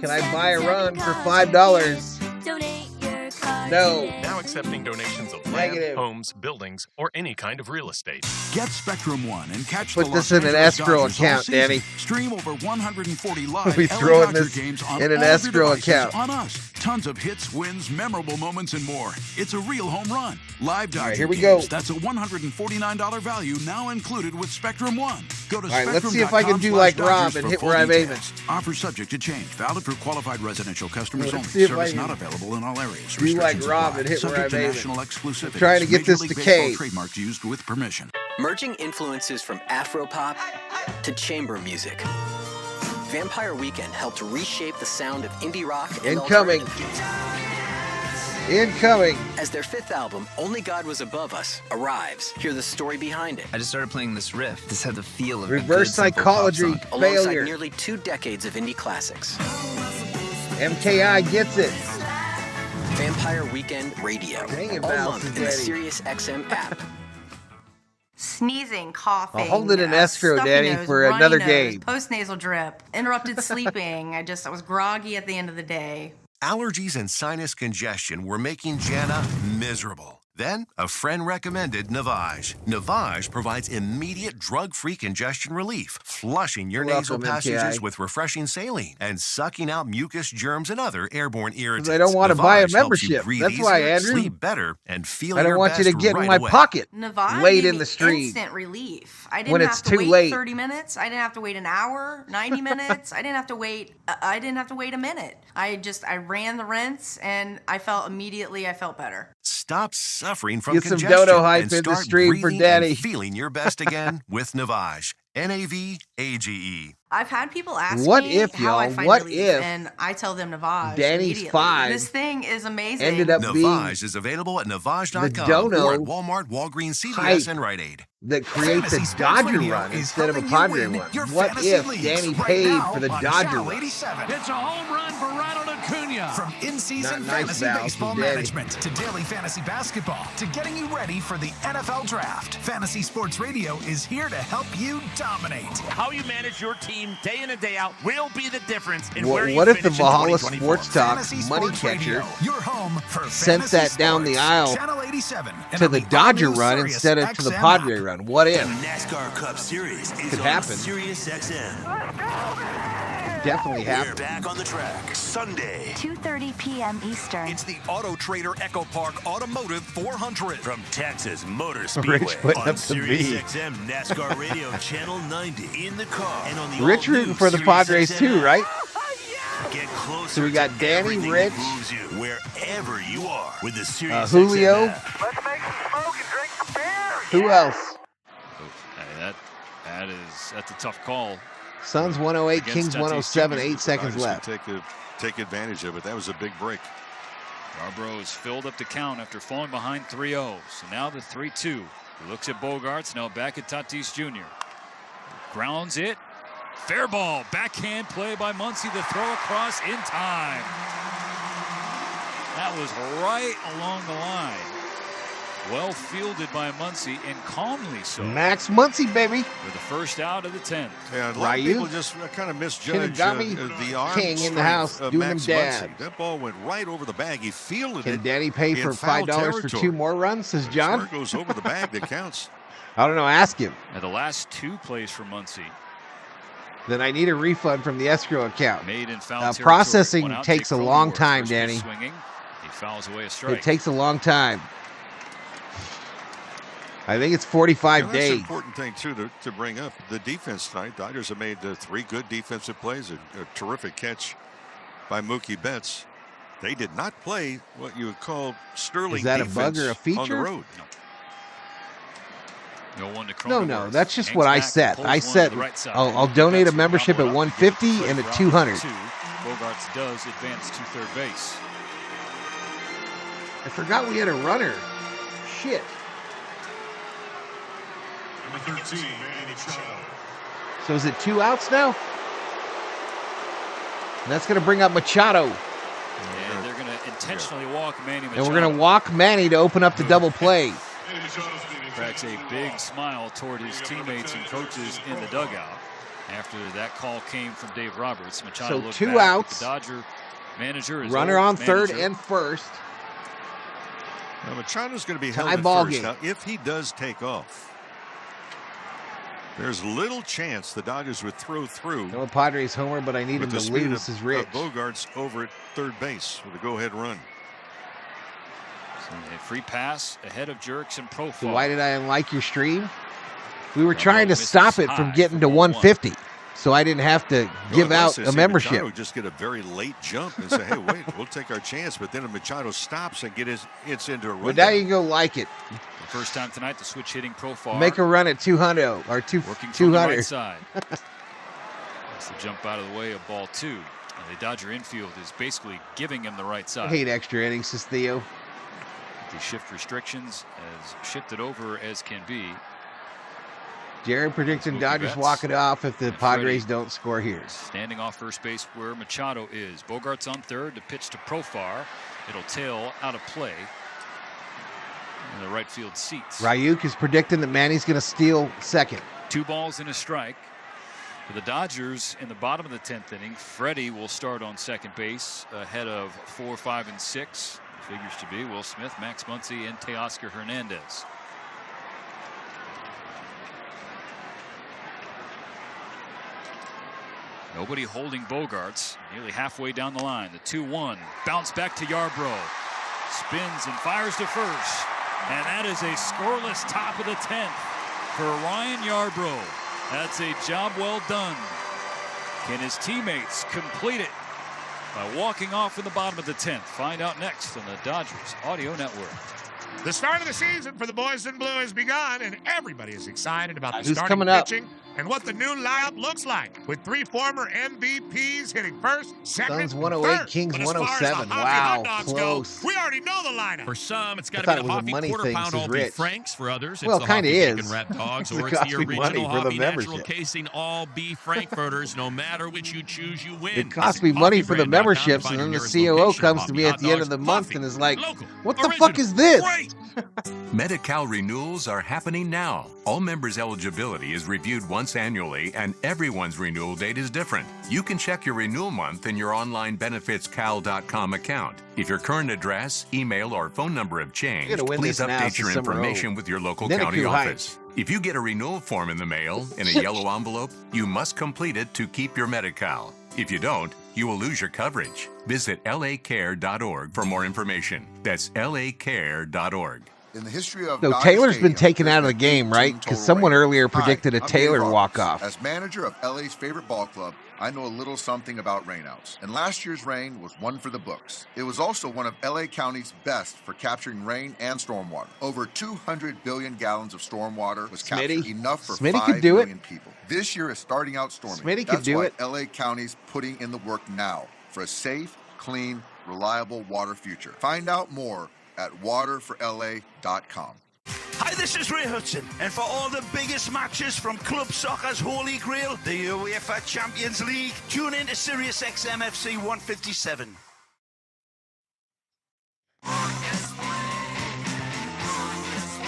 Can I buy a run for $5? Donate your car No. today. Now accepting donations of land, Negative. homes, buildings, or any kind of real estate. Get Spectrum One and catch Put the this Los in an Angeles escrow Dodgers all account, season. Danny. Stream over 140 live We LA throwing Dodger this games on in an all your escrow devices account. on us. Tons of hits, wins, memorable moments, and more. It's a real home run. Live Dodger right, here we games. go. That's a $149 value now included with Spectrum One. Go to All right, let's see if I can do like Rob and hit where I'm aiming. Offer subject to change. Valid for qualified residential customers Let's only. see if I Service can not available in all areas. do like Restrictions Rob apply. and hit where Subject I'm to aiming. national exclusivity. Trying to get Major this League to Baseball K. trademarks used with permission. Merging influences from Afropop to chamber music. Vampire Weekend helped reshape the sound of indie rock and Incoming. Incoming. As their fifth album, Only God Was Above Us, arrives. Hear the story behind it. I just started playing this riff. This had the feel of Reverse a good, simple pop psychology song. Alongside failure. nearly 2 decades of indie classics. MKI gets it. Vampire Weekend Radio. Dang it, all Val, month in the Daddy. Sirius XM app. Sneezing, coughing. I'll hold it in escrow, stuffy Danny, nose, for runny another nose, game. Post-nasal drip, interrupted sleeping. I was groggy at the end of the day. Allergies and sinus congestion were making Jana miserable. Then, a friend recommended Navage. Navage provides immediate drug-free congestion relief, flushing your nasal Welcome, passages MKI. with refreshing saline and sucking out mucus, germs, and other airborne irritants. I don't want to buy a Navage helps you membership. breathe That's why, easier, Andrew. sleep better, and feel I don't your want you to best get right in my away. pocket Navage late gave in me the stream. instant relief. I didn't When have it's to too wait late. 30 minutes. I didn't have to wait an hour, 90 minutes. I didn't have to wait a minute. I ran the rinse and I felt better. Stop suffering from Get some congestion dodo hype and in the start stream for breathing Daddy. and feeling your best again with Navage. Navage. I've had people ask What me if, how I y'all? find What relief, if and I tell them Navage Danny's immediately. 5 This thing is amazing. ended up being Navage is available at Navage.com dono or at Walmart, Walgreens, CVS, hype and Rite Aid. that creates Fantasy a Sports Dodger Radio run is instead of a helping you Padre win one. your What fantasy if leagues Danny right paid now for the on Dodger Channel run? 87. It's a home run for Ronald Acuna. From in-season Not nice, fantasy Val, baseball from Daddy. management to daily fantasy basketball to getting you ready for the NFL Draft, Fantasy Sports Radio is here to help you dominate. How you manage your team day in and day out will be the difference in where you What if the finish in Valhalla 2024. Sports Talk Fantasy money Sports catcher Radio, your home for sent fantasy that down the sports. aisle Channel 87 and to on the the Dodger all-new run Sirius instead of to the XM Padre app. run? What if? The NASCAR Cup Series is Could on happen. Sirius XM. Definitely We're happen. back on the track Sunday. 2:30 p.m. Eastern. It's the Auto Trader Echo Park Automotive 400 from Texas Motor Rich Speedway putting on up the Sirius V. XM NASCAR Radio Channel 90 in the car and on the Rich all-new rooting for the Sirius Padres XM too, app. right? Get closer So we got to Danny, everything Rich, that moves you wherever you are with the Sirius Julio. XM app. Let's make some smoke and drink some beer. Who else? Hey, that's a tough call. Suns 108, Against Kings Tatis 107, Jr., 8 seconds Dodgers left. can take advantage of it. That was a big break. Yarbrough has filled up the count after falling behind 3-0. So now the 3-2. He looks at Bogarts, now back at Tatis Jr. Grounds it. Fair ball. Backhand play by Muncy. The throw across in time. That was right along the line. Well fielded by Muncy and calmly so. Max Muncy, baby. With the first out of the 10th. Yeah, a lot of Ryu? people just kind of misjudge Shinigami the arm King in the strength house of doing Max them Muncy. dabs. That ball went right over the bag. He fielded Can it. Danny pay in for foul $5 for territory. 2 more runs, says John? Square goes over the bag that counts. I don't know, ask him. Now the last 2 plays for Muncy. Then I need a refund from the escrow account. Made in foul territory. Processing One out, takes Jake a long Cronenworth. time, First pitch Danny. Swinging. He fouls away a strike. It takes a long time. I think it's 45 That's days. an important thing, too, to bring up. The defense tonight. Dodgers have made 3 good defensive plays. A terrific catch by Mookie Betts. They did not play what you would call sterling Is that a defense bug or a on the feature? road. No, that's just what I set. I set I'll donate a membership at 150 and at 200. Bogarts does advance to third base. I forgot we had a runner. Shit. Number 13, Manny Machado. So is it 2 outs now? And that's going to bring up Machado. And they're going to intentionally walk Manny Machado. And we're going to walk Manny to open up the double play. Cracks a big smile toward his teammates and coaches in the dugout after that call came from Dave Roberts. Machado So looked 2 back outs. at the Dodger manager. Runner on third and first. Now, Machado's going to be held Tie at ball first. game. Now, if he does take off, there's little chance the Dodgers would throw through. No Padres homer, but I need him with the to speed lose. of, Is Rich. Bogarts over at third base with a go-ahead run. So a free pass ahead of Jerks and Profile. So why did I unlike your stream? We were trying to stop it from getting to 150, so I didn't have to give out a membership. Machado just get a very late jump and say, "Hey, wait, we'll take our chance." But then if Machado stops and it's into a run. But now you can go like it. The first time tonight, the switch hitting Profile. Make a run at 200 or 200. Working from the right side. That's the jump out of the way of ball 2. And the Dodger infield is basically giving him the right I side. hate extra innings, says Theo. The shift restrictions as shifted over as can be. Jared predicting Mookie Dodgers Betts walk it off if the and Padres Freddy don't score here. Standing off first base where Machado is. Bogarts on third to pitch to Profar. It'll tail out of play in the right field seats. Ryuk is predicting that Manny's going to steal second. 2 balls and a strike. For the Dodgers in the bottom of the 10th inning, Freddy will start on second base ahead of 4, 5, and 6. Figures to be Will Smith, Max Muncy, and Teoscar Hernandez. Nobody holding Bogarts. Nearly halfway down the line. The 2-1. Bounce back to Yarbrough. Spins and fires to first. And that is a scoreless top of the 10th for Ryan Yarbrough. That's a job well done. Can his teammates complete it by walking off in the bottom of the 10th? Find out next on the Dodgers Audio Network. The start of the season for the boys in blue has begun, and everybody is excited about the Who's starting coming up? pitching and what the new lineup looks like, with 3 former MVPs hitting first, second, Suns and 108, third. Kings But as far as the 107. Hockey Wow, hot dogs close. Go, we already know the lineup. For some, it's got I to be thought the it was a Hoffy money quarter thing, pound says all Rich. beef Franks. For others, it's Well, the kinda Hoffy is. bacon wrap dogs, It's or it's the costing money original for the Hoffy natural membership. casing all beef Frankfurters. No matter which you choose, you win. It cost me money for the memberships, and then the COO comes to me at the end of the month and is like, what the fuck is this? Medi-Cal renewals are happening now. All members' eligibility is reviewed once annually, and everyone's renewal date is different. You can check your renewal month in your online benefitscal.com account. If your current address, email, or phone number have changed, You're gonna win please this now, update your it's Summer information Road. with your local Ninnekoo county Heights. office. If you get a renewal form in the mail in a yellow envelope, you must complete it to keep your Medi-Cal. If you don't, you will lose your coverage. Visit lacare.org for more information. That's lacare.org. In the history of No, Dodger Taylor's been Stadium, taken there's out of the been game, 18 right? total Because someone rains. earlier Hi, predicted a I'm Taylor Miguel Rojas. walk-off. As manager of LA's favorite ball club, I know a little something about rainouts. And last year's rain was one for the books. It was also one of LA County's best for capturing rain and stormwater. Over 200 billion gallons of stormwater was captured, enough for Smitty 5 could do it. million people. This year is starting out stormy. Smitty could That's do why it. LA County's putting in the work now for a safe, clean, reliable water future. Find out more at waterforla.com. Hi, this is Ray Hudson, and for all the biggest matches from club soccer's holy grail, the UEFA Champions League, tune in to Sirius XM FC 157.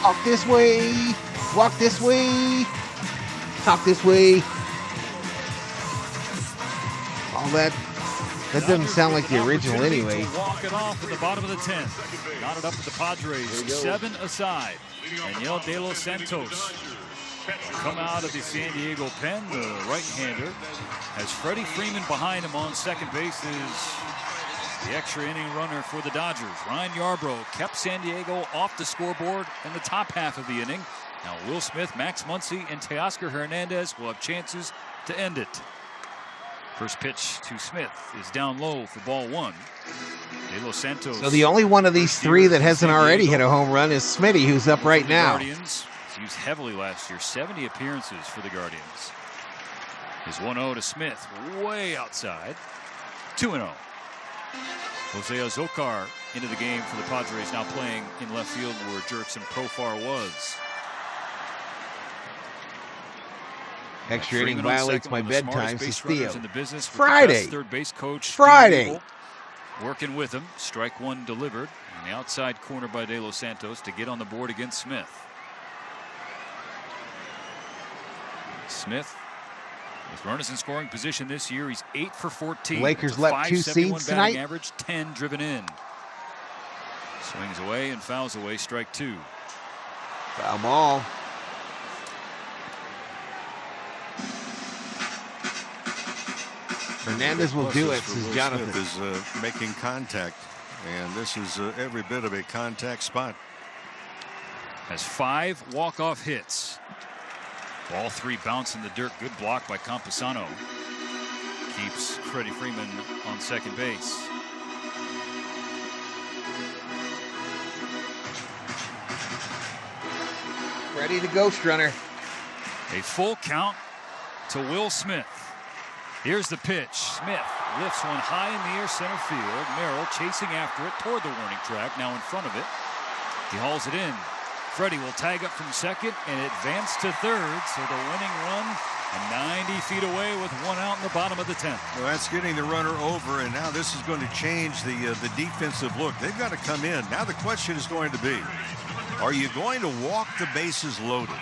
Walk this way, walk this way, talk this way. All that doesn't sound like the original anyway. Walk it off at the bottom of the 10th. Got it up to the Padres, 7 aside. Daniel De Los Santos come out of the San Diego pen, the right-hander, as Freddie Freeman behind him on second base is the extra inning runner for the Dodgers. Ryan Yarbrough kept San Diego off the scoreboard in the top half of the inning. Now Will Smith, Max Muncy, and Teoscar Hernandez will have chances to end it. First pitch to Smith is down low for ball 1. De Los Santos. So the only one of these three that hasn't already hit a home run is Smitty, who's up right now. Guardians was used heavily last year. 70 appearances for the Guardians. His 1-0 to Smith, way outside. 2-0. Jose Azocar into the game for the Padres, now playing in left field where Jurickson Profar was. Extra inning violates my bedtime, says Theo. Friday. Third base coach. Friday. Working with him. Strike one delivered on the outside corner by De Los Santos to get on the board against Smith. Smith with runners in scoring position this year. He's 8 for 14. Lakers left 2 seeds tonight. Average 10 driven in. Swings away and fouls away. Strike 2. Foul ball. Hernandez will do it, says Jonathan. Smith is making contact, and this is every bit of a contact spot. Has 5 walk-off hits. All 3 bounce in the dirt. Good block by Campusano. Keeps Freddie Freeman on second base. Ready to ghost runner. A full count to Will Smith. Here's the pitch. Smith lifts one high in the air center field. Merrill chasing after it toward the warning track, now in front of it. He hauls it in. Freddie will tag up from second and advance to third. So the winning run, and 90 feet away with 1 out in the bottom of the 10th. Well, that's getting the runner over, and now this is going to change the defensive look. They've got to come in. Now the question is going to be, are you going to walk the bases loaded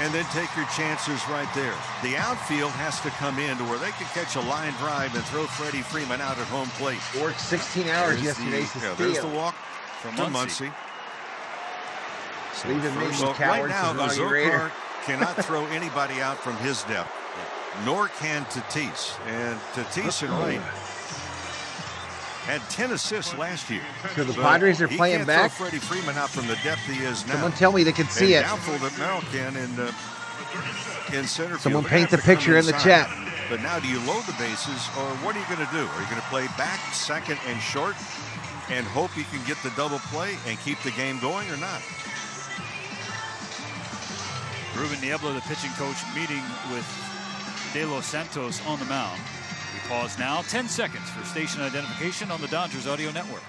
and then take your chances right there? The outfield has to come in to where they can catch a line drive and throw Freddie Freeman out at home plate. Worked 16 hours yesterday. There's the walk from Muncy. Leaving me right now, Azocar cannot throw anybody out from his depth, nor can Tatis. And Tatis and Wright had 10 assists last year. So the Padres are playing back. Throw Freddie Freeman out from the depth he is now. Someone tell me they can see it. Doubtful that Merrill can in center field. Someone paint the picture in the chat. But now, do you load the bases, or what are you going to do? Are you going to play back, second, and short, and hope you can get the double play and keep the game going, or not? Ruben Niebla, the pitching coach, meeting with De Los Santos on the mound. We pause now. 10 seconds for station identification on the Dodgers Audio Network.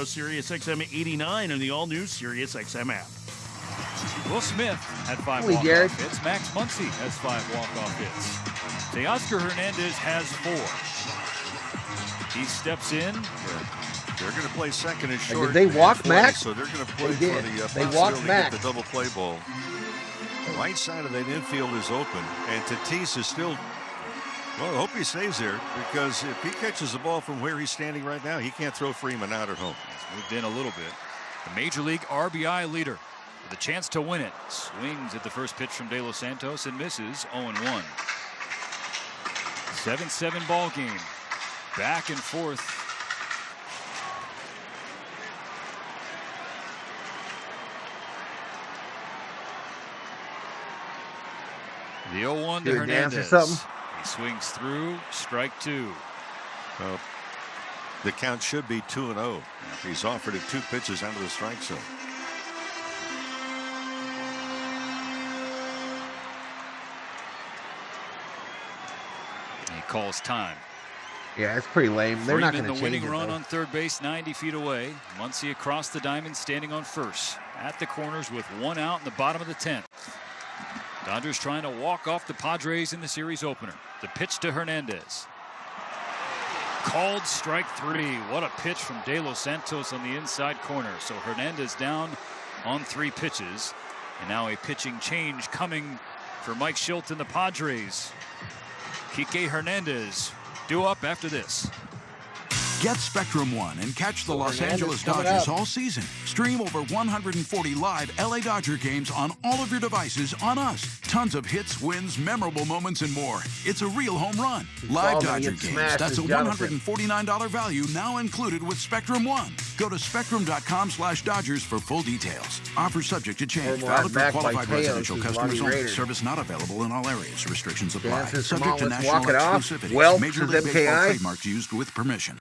Sirius XM 89 and the all-new Sirius XM app. Will Smith had 5 Holy walk-off Garrett. hits. Max Muncy has 5 walk-off hits. Teoscar Hernandez has 4. He steps in. They're going to play second and short. Did they walk Max? So they're going to play They for did. the They possibility walked to Max. get the double play ball. The right side of that infield is open, and Tatis is still. Well, I hope he stays there, because if he catches the ball from where he's standing right now, he can't throw Freeman out at home. He's moved in a little bit. The Major League RBI leader with a chance to win it. Swings at the first pitch from De Los Santos and misses. 0-1. 7-7 ball game. Back and forth. The 0-1 to Hernandez. He swings through. Strike 2. Well, the count should be 2-0. He's offered it 2 pitches out of the strike zone. He calls time. Yeah, it's pretty lame. They're not going to the change winning it, run though. on third base, 90 feet away. Muncy across the diamond, standing on first. At the corners with 1 out in the bottom of the 10th. Dodgers trying to walk off the Padres in the series opener. The pitch to Hernandez. Called strike 3. What a pitch from De Los Santos on the inside corner. So Hernandez down on 3 pitches. And now a pitching change coming for Mike Schilt and the Padres. Kike Hernandez due up after this. Get Spectrum One and catch the Los Hernandez Angeles coming Dodgers up. all season. Stream over 140 live LA Dodger games on all of your devices on us. Tons of hits, wins, memorable moments, and more. It's a real home run. Live Dodger games. That's a $149 value now included with Spectrum One. Go to spectrum.com/Dodgers for full details. Offer subject to change. Valid for qualified residential customers only. Service not available in all areas. Restrictions apply. Subject to national exclusivity. Welch Major with League Baseball MKI. trademarks used with permission.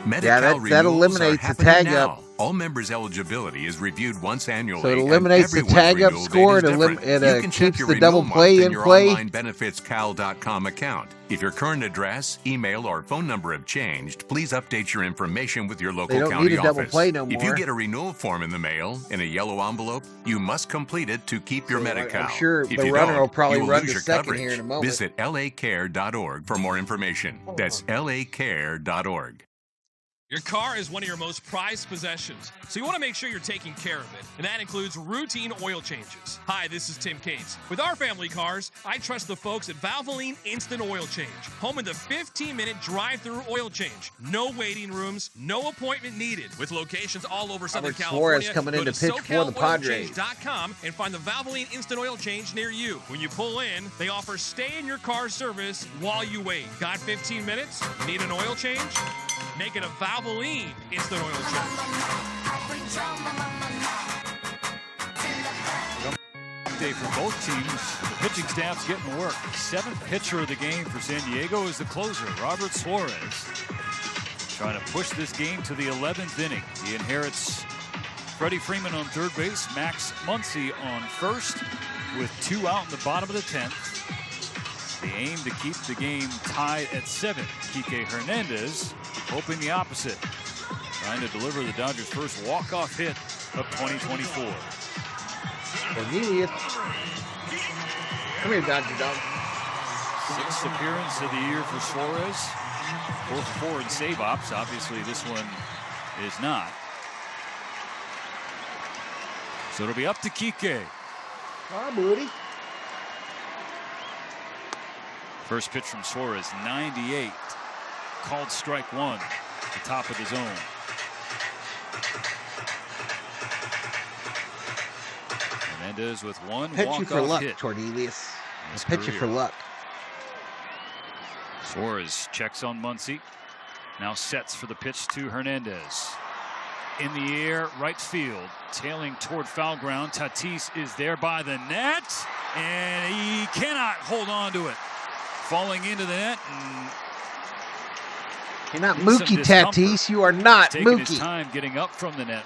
Medi-Cal that renewals eliminates are the happening tag now. up. All members' eligibility is reviewed once annually. So it eliminates the and tag up everyone's score. renewal date is It different. You can check keeps your the renewal double month play in in your play. online benefitscal.com account. If your current address, email, or phone number have changed, please update your information with your local They don't county need a double office. play no If you more. get a renewal form in the mail in a yellow envelope, you must complete it to keep your Medi-Cal. I'm sure if the you runner don't, will probably you run lose to your second coverage. here in a moment. Visit lacare.org for more information. That's lacare.org. Your car is one of your most prized possessions, so you want to make sure you're taking care of it, and that includes routine oil changes. Hi, this is Tim Cates. With our family cars, I trust the folks at Valvoline Instant Oil Change, home of the 15-minute drive-through oil change. No waiting rooms, no appointment needed. With locations all over Southern California, Suarez coming in go to to pitch for the Padres. SoCalOilChange.com and find the Valvoline Instant Oil Change near you. When you pull in, they offer stay-in-your-car service while you wait. Got 15 minutes? Need an oil change? Make it a Valvoline Instant Oil Change. Day for both teams. The pitching staff's getting work. Seventh pitcher of the game for San Diego is the closer, Robert Suarez. Trying to push this game to the 11th inning. He inherits Freddie Freeman on third base, Max Muncy on first, with 2 out in the bottom of the 10th. They aim to keep the game tied at 7. Kike Hernandez hoping the opposite. Trying to deliver the Dodgers' first walk-off hit of 2024. Cornelius. Come here, Dr. Dog. 6th appearance of the year for Suarez. 4 for 4 in save ops. Obviously, this one is not. So it'll be up to Kike. Hi, buddy. First pitch from Suarez, 98. Called strike one at the top of the zone. Hernandez with one Pitch you for walk-off luck, hit. Cornelius. His Pitch you career. for luck. Suarez checks on Muncy. Now sets for the pitch to Hernandez. In the air, right field, tailing toward foul ground. Tatis is there by the net, and he cannot hold on to it. Falling into the net. You're not In some Mookie, discomfort. Tatis. You are not He's taking his Mookie. time getting up from the net.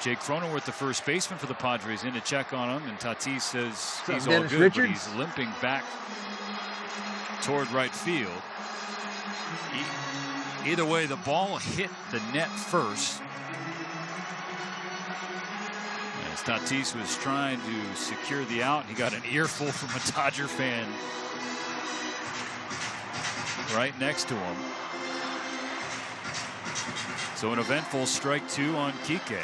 Jake Cronenworth, the first baseman for the Padres, in to check on him, and Tatis says he's all Dennis good, Richards? but he's limping back toward right field. Either way, the ball hit the net first. As Tatis was trying to secure the out, he got an earful from a Dodger fan right next to him. So an eventful strike two on Kike.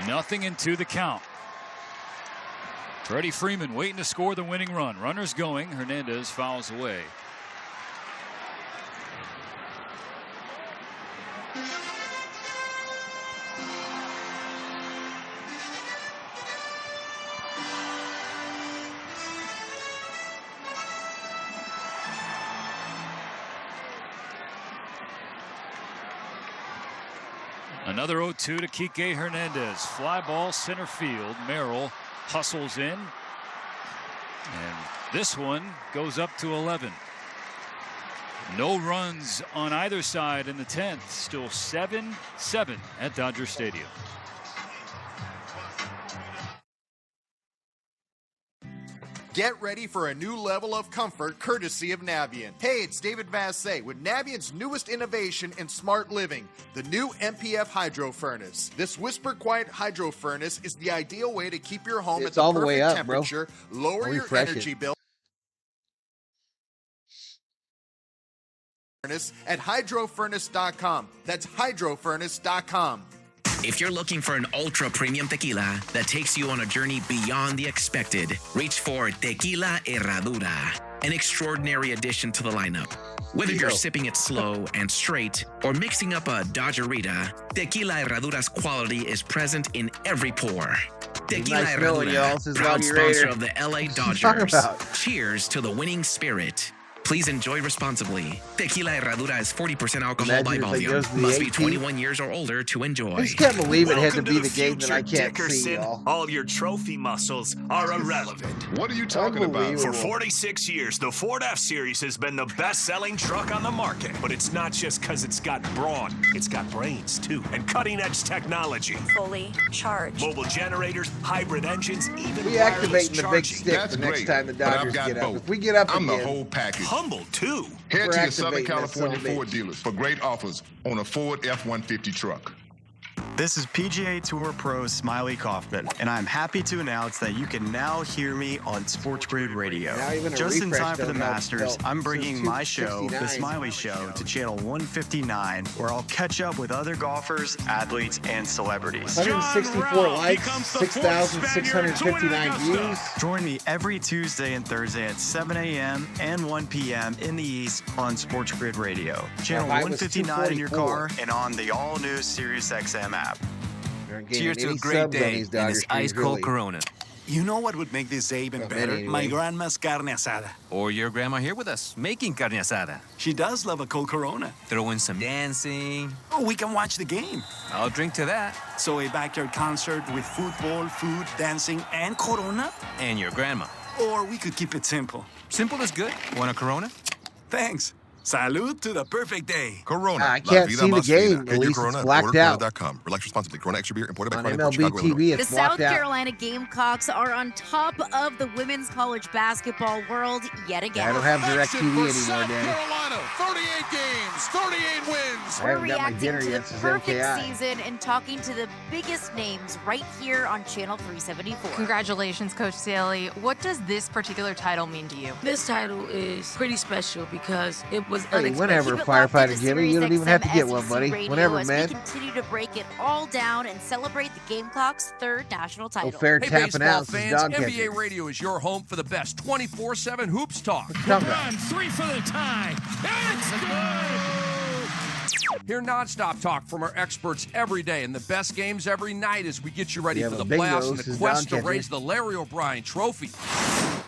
Nothing into the count. Freddie Freeman waiting to score the winning run. Runners going. Hernandez fouls away. Another 0-2 to Kike Hernandez. Fly ball center field. Merrill hustles in. And this one goes up to 11. No runs on either side in the 10th. Still 7-7 at Dodger Stadium. Get ready for a new level of comfort courtesy of Navien. Hey, it's David Vassay with Navien's newest innovation in smart living, the new MPF Hydro Furnace. This whisper quiet hydro furnace is the ideal way to keep your home It's at the all the perfect way up, bro. temperature, lower I'll your refresh energy it. bill. At hydrofurnace.com. That's hydrofurnace.com. If you're looking for an ultra premium tequila that takes you on a journey beyond the expected, reach for Tequila Herradura. an extraordinary addition to the lineup. Whether you're sipping it slow and straight or mixing up a Dodgerita, Tequila Herradura's quality is present in every pour. Tequila Herradura, proud sponsor of the LA Dodgers. Cheers to the winning spirit. Please enjoy responsibly. Tequila Herradura is 40% alcohol by volume. Must be 21 years or older to enjoy. I just can't believe it had to be Welcome the game that I can't see, Dickerson. y'all. All your trophy muscles are irrelevant. What are you talking about? For 46 years, the Ford F-Series has been the best-selling truck on the market. But it's not just because it's got brawn. It's got brains, too, and cutting-edge technology. Fully charged. Mobile generators, hybrid engines, even We activating the big stick That's the next great, time the but I've Dodgers got get up. both. If we get up I'm again, the whole package. Humble, too. Head We're to your Southern activating that California son of a Ford bitch. dealers for great offers on a Ford F-150 truck. This is PGA Tour Pro Smiley Kaufman, and I'm happy to announce that you can now hear me on Sports Grid Radio. Just in time for the Masters, I'm bringing my show, The Smiley Show, to channel 159, where I'll catch up with other golfers, athletes, and celebrities. 164 likes, 6,659 views. Join me every Tuesday and Thursday at 7 a.m. and 1 p.m. in the East on Sports Grid Radio. Channel 159 in your car and on the all-new SiriusXM app. Cheers to a great day and this ice-cold Corona. You know what would make this day even better? My grandma's carne asada. Or your grandma here with us, making carne asada. She does love a cold Corona. Throw in some dancing. Oh, we can watch the game. I'll drink to that. So a backyard concert with football, food, dancing, and Corona? And your grandma. Or we could keep it simple. Simple is good. Want a Corona? Thanks. Salud to the perfect day. Corona. I can't see the game. At least it's blacked out. Relax responsibly. Corona Extra Beer imported by On Crown MLB TV, The it's South blocked out. Carolina Gamecocks are on top of the women's college basketball world yet again. I don't have DirecTV anymore, South Danny. Carolina, 38 games, 38 wins. I We're haven't got my reacting dinner to the yet since perfect MKI. season and talking to the biggest names right here on Channel 374. Congratulations, Coach Staley. What does this particular title mean to you? This title is pretty special because it was Hey, unexpected. whenever, Keep it locked firefighter into Jimmy, you don't even have to get one, SiriusXM buddy. SEC Whenever, as man. We continue to break it all down and celebrate the Gamecocks' third national title. fair Hey, tapping baseball out. This is fans, dog NBA catcher. Radio is your home for the best 24/7 hoops talk. Come on. 3 for the tie. It's good. Hear nonstop talk from our experts every day and the best games every night as we get you ready Yeah, for the but playoffs bingo, and this the is quest dog to raise the Larry O'Brien Trophy.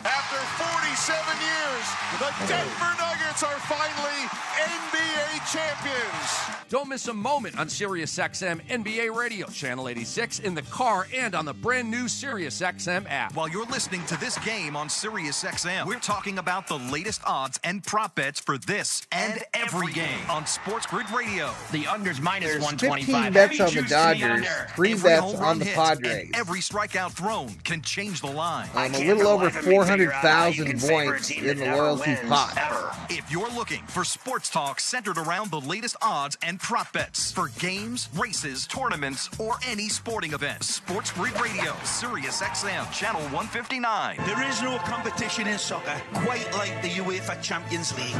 After 47 years, the Denver Nuggets are finally NBA champions. Don't miss a moment on SiriusXM NBA Radio, Channel 86, in the car and on the brand new SiriusXM app. While you're listening to this game on SiriusXM, we're talking about the latest odds and prop bets for this and every game on Sports Grid Radio. The under's minus There's 125. 15 bets on the Juice to the Dodgers, under. 3 Every bets home on run the hit Padres. and every strikeout thrown can change the line. A little over 400,000 points in the loyalty pot. If you're looking for sports talk centered around the latest odds and prop bets for games, races, tournaments, or any sporting event, Sports Grid Radio, SiriusXM, Channel 159. There is no competition in soccer quite like the UEFA Champions League.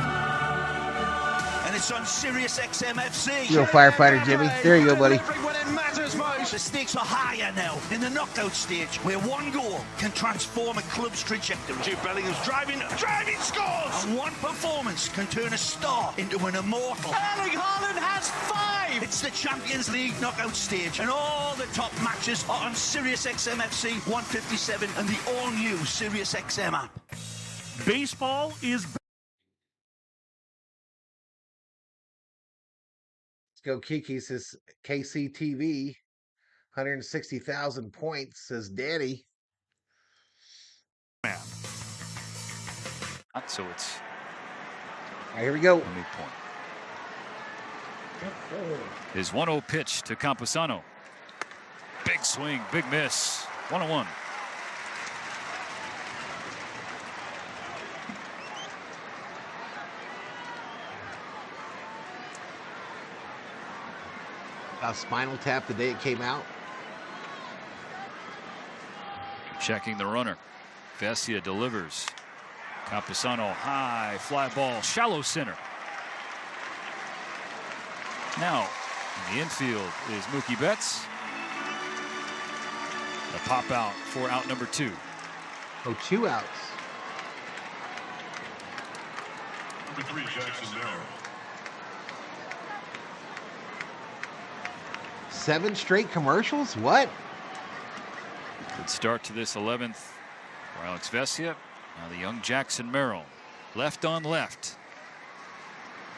And it's on SiriusXM FC. You go, firefighter Jimmy. There you go, buddy. When it matters most. The stakes are higher now in the knockout stage, where one goal can transform a club's trajectory. Jude Bellingham's driving scores! And one performance can turn a star into an immortal. Erling Haaland has 5! It's the Champions League knockout stage, and all the top matches are on SiriusXM FC 157 and the all-new SiriusXM app. Baseball is Let's go, Kiki says KCTV, 160,000 points, says Danny. So it's. All right, here we go. Point. His 1-0 pitch to Campusano. Big swing, big miss. 1-1. Spinal Tap the day it came out. Checking the runner. Vesia delivers. Campusano high, fly ball, shallow center. Now, in the infield is Mookie Betts. A pop out for out number 2. Oh, 2 outs. Seven straight commercials? What? Good start to this 11th for Alex Vesia. Now the young Jackson Merrill. Left on left.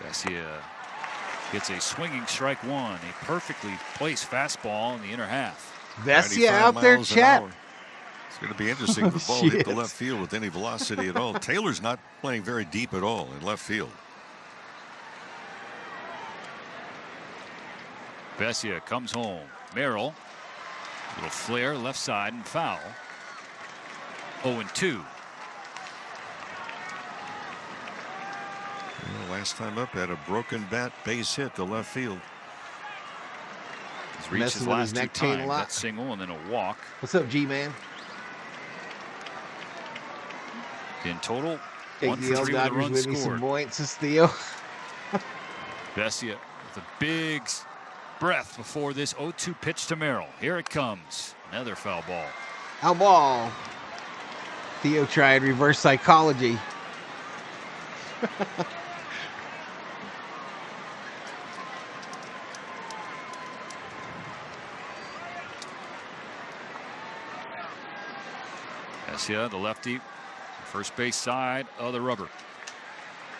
Vesia gets a swinging strike one. A perfectly placed fastball in the inner half. Vesia out there, chat. It's going to be interesting if the ball hit the left field with any velocity at all. Taylor's not playing very deep at all in left field. Vesia comes home. Merrill. Little flare left side and foul. 0-2. Last time up had a broken bat base hit to left field. He's reached his last two times. That single and then a walk. What's up, G-Man? In total, Take 1 the for L 3 with a Dodgers run with me some scored. points, Theo. Vesia with a big breath before this 0-2 pitch to Merrill. Here it comes. Another foul ball. Foul ball. Theo tried reverse psychology. Vesia, the lefty, first base side of the rubber.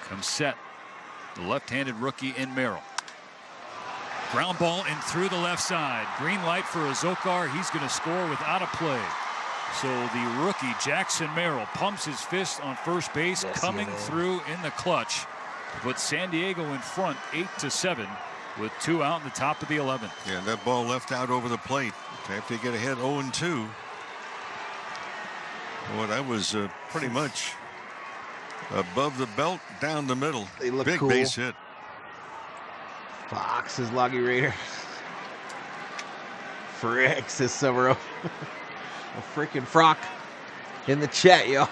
Comes set. The left-handed rookie in Merrill. Ground ball and through the left side. Green light for Azokar. He's going to score without a play. So the rookie, Jackson Merrill, pumps his fist on first base, coming through in the clutch to put San Diego in front 8-7 with 2 out in the top of the 11th. Yeah, that ball left out over the plate after you get ahead 0-2. Well, that was pretty much above the belt, down the middle. They look big cool. base hit. Fox says Loggy Raider. Frick says Summer. A freaking frock in the chat, y'all.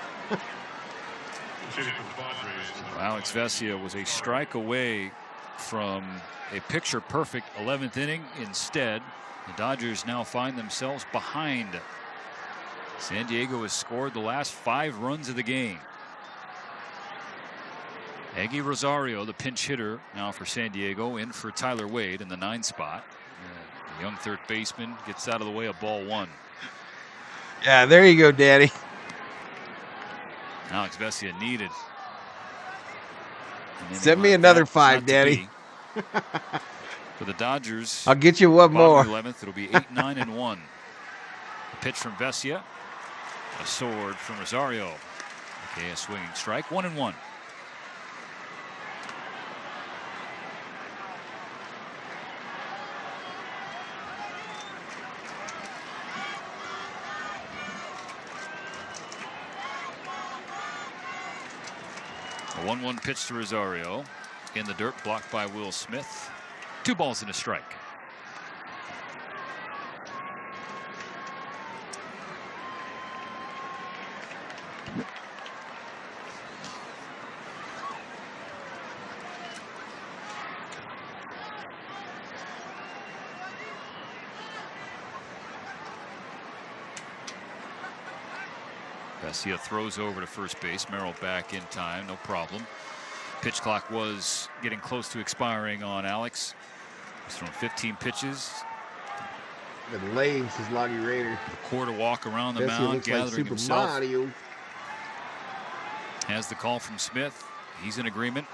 Alex Vesia was a strike away from a picture-perfect 11th inning. Instead, the Dodgers now find themselves behind. San Diego has scored the last 5 runs of the game. Eggy Rosario, the pinch hitter now for San Diego, in for Tyler Wade in the 9 spot. The young third baseman gets out of the way of ball 1. Yeah, there you go, Daddy. Alex Vesia needed. Send me another 5, Daddy. For the Dodgers, I'll get you one more. 11th, it'll be 8-9-1. A pitch from Vesia. A sword from Rosario. Okay, a swinging strike. 1-1. A 1-1 pitch to Rosario. In the dirt, blocked by Will Smith. 2 balls and a strike. Vesia throws over to first base. Merrill back in time, no problem. Pitch clock was getting close to expiring on Alex. He's thrown 15 pitches. The legs is Loggy Raider. A quarter walk around the Vesia mound, looks gathering like Super himself. Mario. Has the call from Smith. He's in agreement.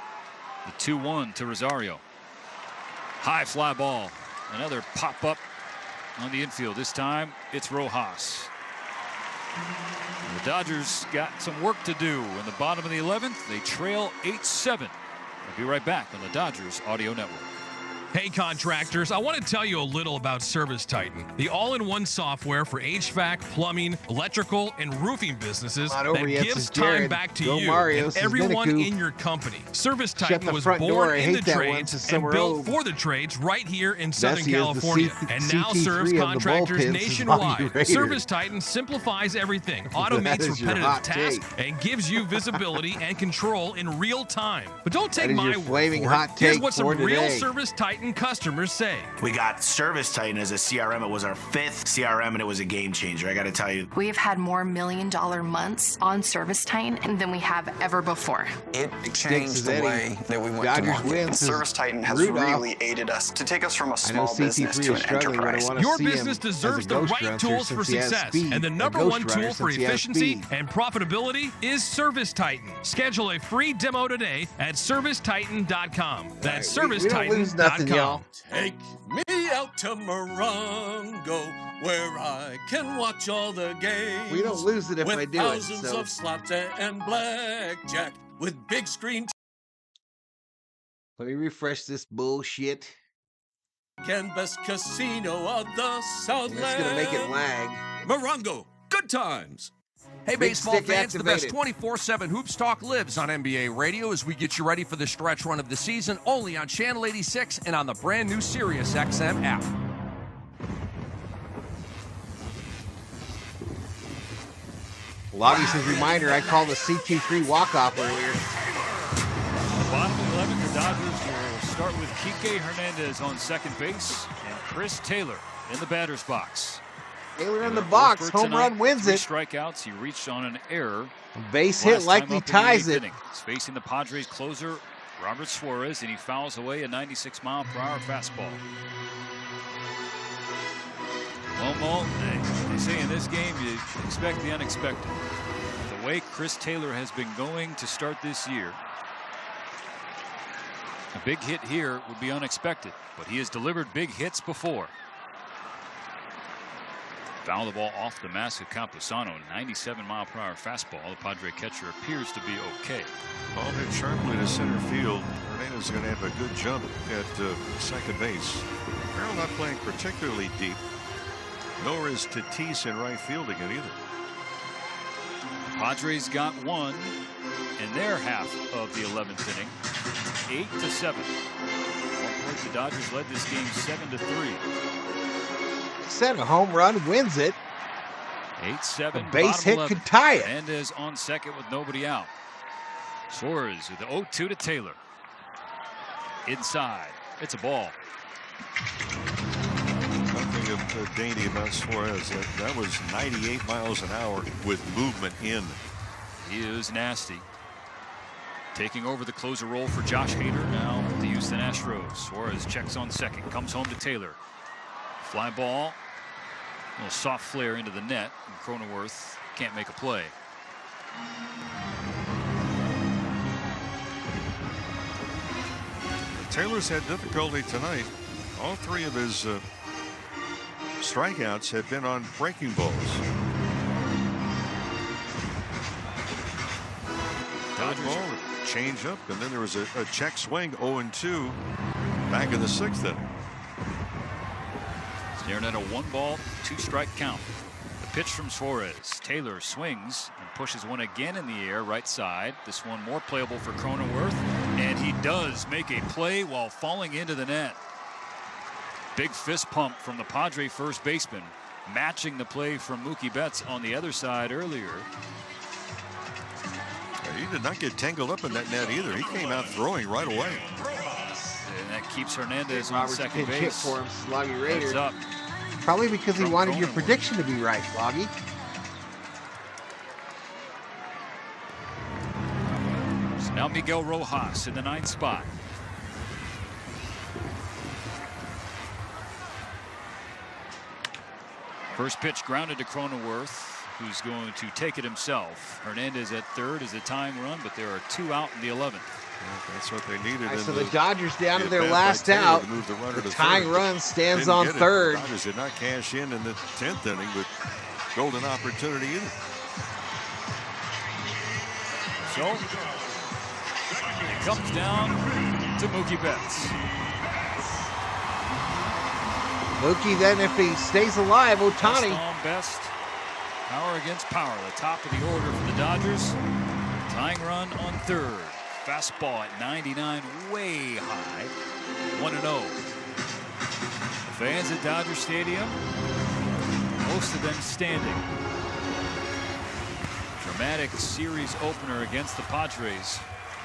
The 2-1 to Rosario. High fly ball. Another pop up on the infield. This time it's Rojas. The Dodgers got some work to do in the bottom of the 11th. They trail 8-7. We'll be right back on the Dodgers Audio Network. Hey contractors, I want to tell you a little about Service Titan, the all-in-one software for HVAC, plumbing, electrical, and roofing businesses that gives time back to you and everyone in your company. Service Titan was born in the trades and built for the trades right here in Southern California and now serves contractors nationwide. Service Titan simplifies everything, automates repetitive tasks, and gives you visibility and control in real time. But don't take my word for it. Here's what some real Service Titan Titan customers say. We got Service Titan as a CRM. It was our 5th CRM, and it was a game changer, I got to tell you. We've had more million-dollar months on Service Titan than we have ever before. It changed the way that we went to market. Service Titan has really aided us to take us from a small business to an enterprise. Your business deserves the right tools for success, and the #1 tool for efficiency and profitability is Service Titan. Schedule a free demo today at servicetitan.com. That's servicetitan.com. Take me out to Morongo, where I can watch all the games. We don't lose it if I do it. Thousands of slots and blackjack with big screen. Let me refresh this bullshit. Best casino of the Southland. It's gonna make it lag. Morongo, good times. Hey, baseball fans, the best 24/7 Hoops Talk lives on NBA Radio as we get you ready for the stretch run of the season, only on Channel 86 and on the brand new Sirius XM app. Lobby says, reminder, I called the CT3 walk-off earlier. The bottom of the 11, the Dodgers will start with Kike Hernandez on second base and Chris Taylor in the batter's box. Taylor in the box, home run wins it. 3 strikeouts, he reached on an error. A base hit likely ties it. He's facing the Padres closer, Robert Suarez, and he fouls away a 96-mile-per-hour fastball. Well, they say in this game you expect the unexpected. The way Chris Taylor has been going to start this year, a big hit here would be unexpected, but he has delivered big hits before. Foul the ball off the mask of Camposano, 97-mile-per-hour fastball. The Padre catcher appears to be okay. Ball hit sharply to center field. Hernandez is going to have a good jump at second base. Farrell not playing particularly deep, nor is Tatis in right field again either. Padres got one in their half of the 11th inning, 8-7. The Dodgers led this game 7-3. Said a home run wins it. 8-7. A base hit could tie it. Hernandez on second with nobody out. Suarez with the 0-2 to Taylor. Inside. It's a ball. Nothing of dainty about Suarez. That was 98 miles an hour with movement in. He is nasty. Taking over the closer role for Josh Hader now with the Houston Astros. Suarez checks on second. Comes home to Taylor. Fly ball. A little soft flare into the net. And Cronenworth can't make a play. Taylor's had difficulty tonight. All 3 of his strikeouts have been on breaking balls. Dodgers ball, change up, and then there was a check swing, 0-2, back in the 6th inning. Staring at a 1-ball, 2-strike count. The pitch from Suarez. Taylor swings and pushes one again in the air, right side. This one more playable for Cronenworth, and he does make a play while falling into the net. Big fist pump from the Padre first baseman, matching the play from Mookie Betts on the other side earlier. He did not get tangled up in that net either. He came out throwing right away. And that keeps Hernandez on second base. Hit for him, Sloggy Raider. Up. Probably because he wanted your prediction to be right, Sloggy. So now Miguel Rojas in the 9th spot. First pitch grounded to Cronenworth, who's going to take it himself. Hernandez at third is a tying run, but there are 2 out in the 11th. That's what they needed. Right, so the Dodgers down to their last out. The tying run stands on third. The Dodgers did not cash in the 10th inning, but golden opportunity either. So it comes down to Mookie Betts. Mookie then, if he stays alive, Ohtani. Best on best. Power against power. The top of the order for the Dodgers. Tying run on third. Fastball at 99, way high. 1-0. Fans at Dodger Stadium, most of them standing. Dramatic series opener against the Padres.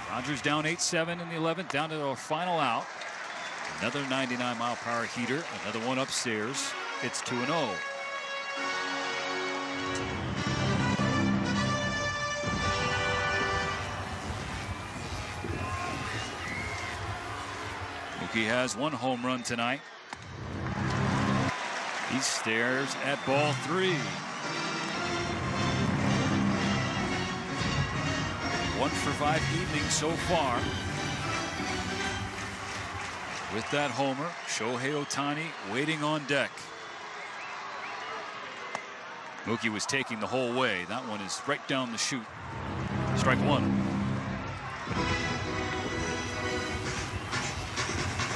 Dodgers down 8-7 in the 11th, down to their final out. Another 99-mile-per-hour heater. Another one upstairs. It's 2-0. Mookie has one home run tonight. He stares at ball 3. 1 for 5 evening so far. With that homer, Shohei Ohtani waiting on deck. Mookie was taking the whole way. That one is right down the chute. Strike 1.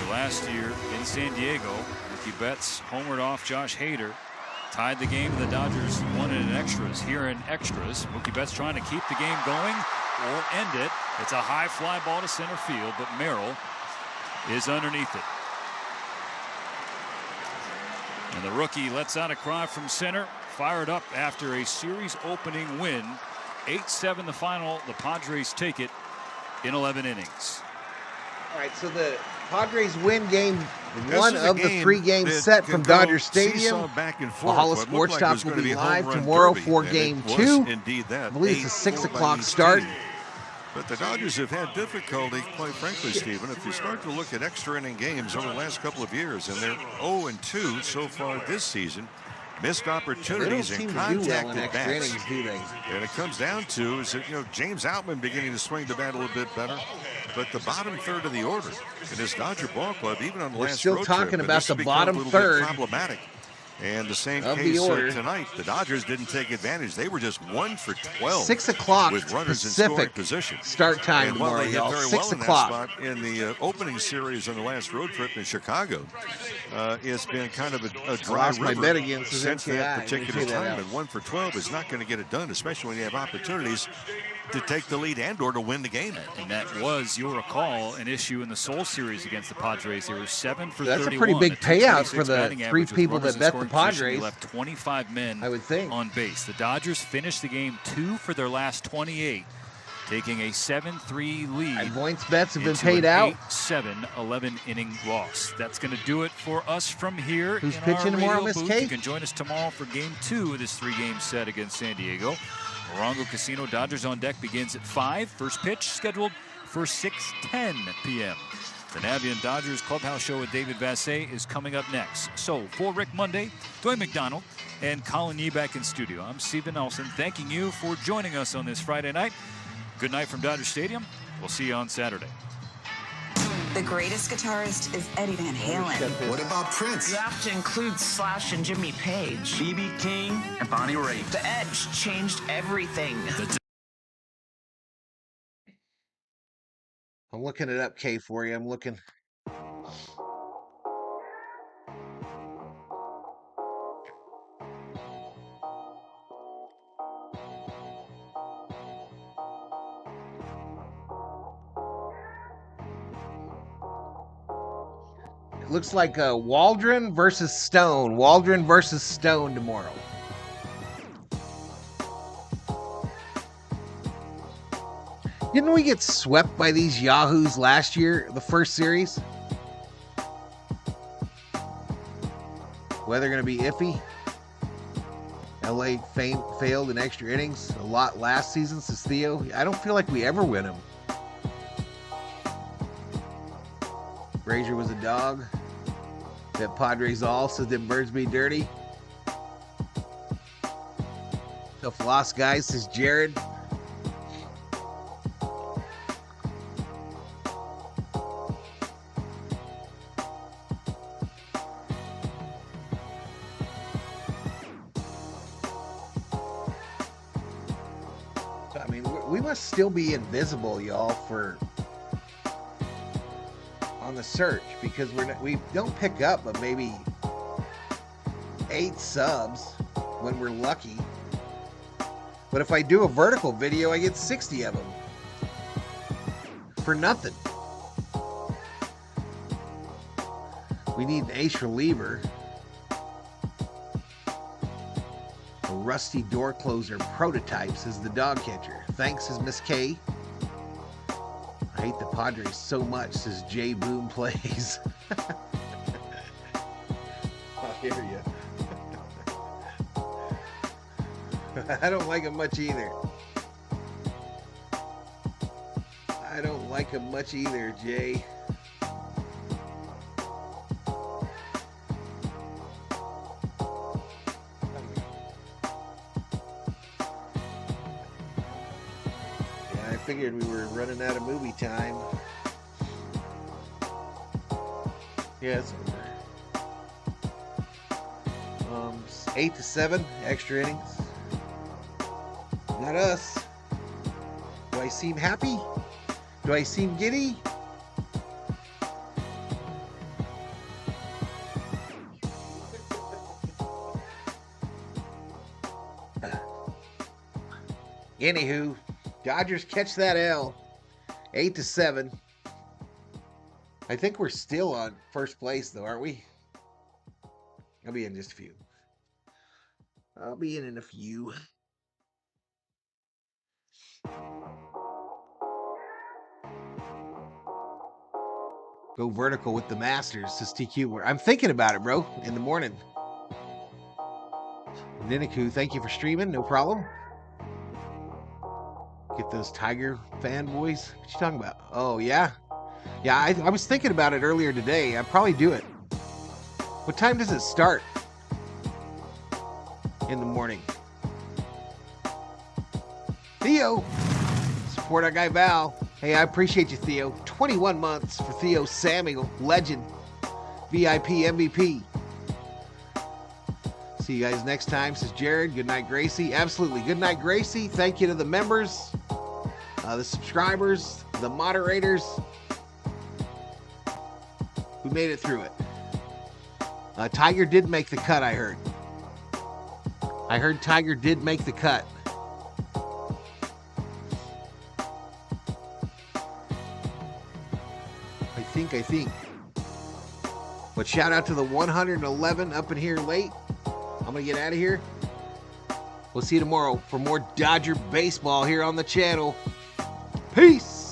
Last year in San Diego, Mookie Betts homered off Josh Hader, tied the game. The Dodgers won it in extras. Here in extras, Mookie Betts trying to keep the game going or end it. It's a high fly ball to center field, but Merrill is underneath it. And the rookie lets out a cry from center, fired up after a series opening win. 8-7 the final. The Padres take it in 11 innings. All right, so the Padres win game 1 of the 3 games set from Dodger Stadium. Valhalla Sports Talk will be live tomorrow for game 2. Indeed that. I believe it's a 6 o'clock start. But the Dodgers have had difficulty, quite frankly, Stephen, if you start to look at extra inning games over the last couple of years, and they're 0-2 so far this season. Missed opportunities and contacted bats. And it comes down to is that, James Outman beginning to swing the bat a little bit better. But the bottom third of the order in this Dodger ball club, even on the last road trip, still talking about the bottom third. Problematic. And the same case tonight. The Dodgers didn't take advantage. They were just 1 for 12. 6 o'clock with runners Pacific in scoring position. Start time and while tomorrow, they hit very 6 well in o'clock. that spot in the opening series on the last road trip in Chicago, it's been kind of a dry river my bet against since that particular time. And 1 for 12 is not going to get it done, especially when you have opportunities to take the lead and or to win the game. And that was, you'll recall, an issue in the Seoul series against the Padres. They were 7 for 31. That's a pretty big payout for the 3 people that bet the Padres. They left 25 men I would think on base. The Dodgers finished the game 2 for their last 28, taking a 7-3 lead. Points bets have been paid out. 8-7 11-inning loss. That's going to do it for us from here. Who's pitching tomorrow, Miss Kate? You can join us tomorrow for game 2 of this 3-game set against San Diego. Morongo Casino, Dodgers on deck begins at 5. First pitch scheduled for 6:10 p.m. The Navian Dodgers Clubhouse Show with David Vassay is coming up next. So, for Rick Monday, Dwayne McDonald, and Colin Yee back in studio, I'm Stephen Nelson, thanking you for joining us on this Friday night. Good night from Dodger Stadium. We'll see you on Saturday. The greatest guitarist is Eddie Van Halen. What about Prince? You have to include Slash and Jimmy Page. B.B. King and Bonnie Raitt. The Edge changed everything. I'm looking it up, Kay, for you. I'm looking. Looks like Waldron versus Stone. Waldron versus Stone tomorrow. Didn't we get swept by these Yahoos last year, the first series? Weather going to be iffy. LA failed in extra innings a lot last season, says Theo. I don't feel like we ever win them. Brazier was a dog. That Padres all, so them birds be dirty. Tough loss, guys, says Jared. So, I mean, we must still be invisible, y'all, for on the search, because we don't pick up but maybe 8 subs when we're lucky. But if I do a vertical video, I get 60 of them for nothing. We need an ace reliever, a rusty door closer prototype, says the dog catcher. Thanks, says Miss K. I hate the Padres so much, says Jay Boom Plays. I hear you. I don't like him much either. I don't like him much either, Jay. I figured we were running out of movie time. Yeah, it's over. 8-7 extra innings. Not us. Do I seem happy? Do I seem giddy? Anywho, Dodgers catch that L. 8-7. I think we're still on first place, though, aren't we? I'll be in just a few. I'll be in a few. Go vertical with the Masters, says TQ. I'm thinking about it, bro, in the morning. Niniku, thank you for streaming. No problem. Get those Tiger fanboys. What you talking about? Oh, yeah? Yeah, I was thinking about it earlier today. I'd probably do it. What time does it start? In the morning. Theo! Support our guy Val. Hey, I appreciate you, Theo. 21 months for Theo Samuel. Legend. VIP MVP. See you guys next time, says Jared. Good night, Gracie. Absolutely. Good night, Gracie. Thank you to the members, the subscribers, the moderators. We made it through it. Tiger did make the cut, I heard. I heard Tiger did make the cut. I think. But shout out to the 111 up in here late. I'm going to get out of here. We'll see you tomorrow for more Dodger baseball here on the channel. Peace.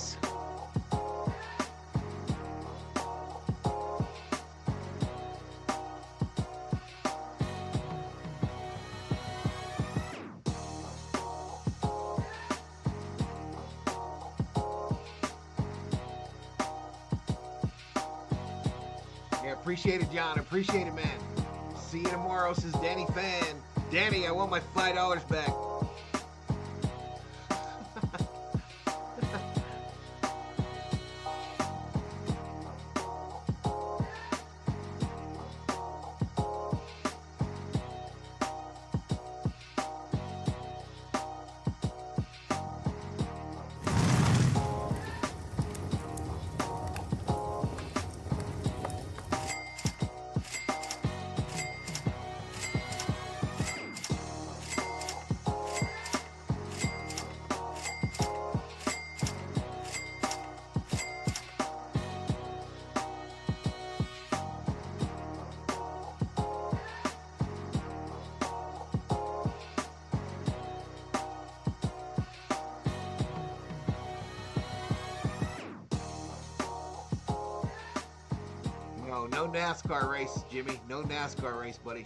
Appreciate it, John. Appreciate it, man. See you tomorrow, says Danny Fan. Danny, I want my $5 back. No NASCAR race, Jimmy. No NASCAR race, buddy.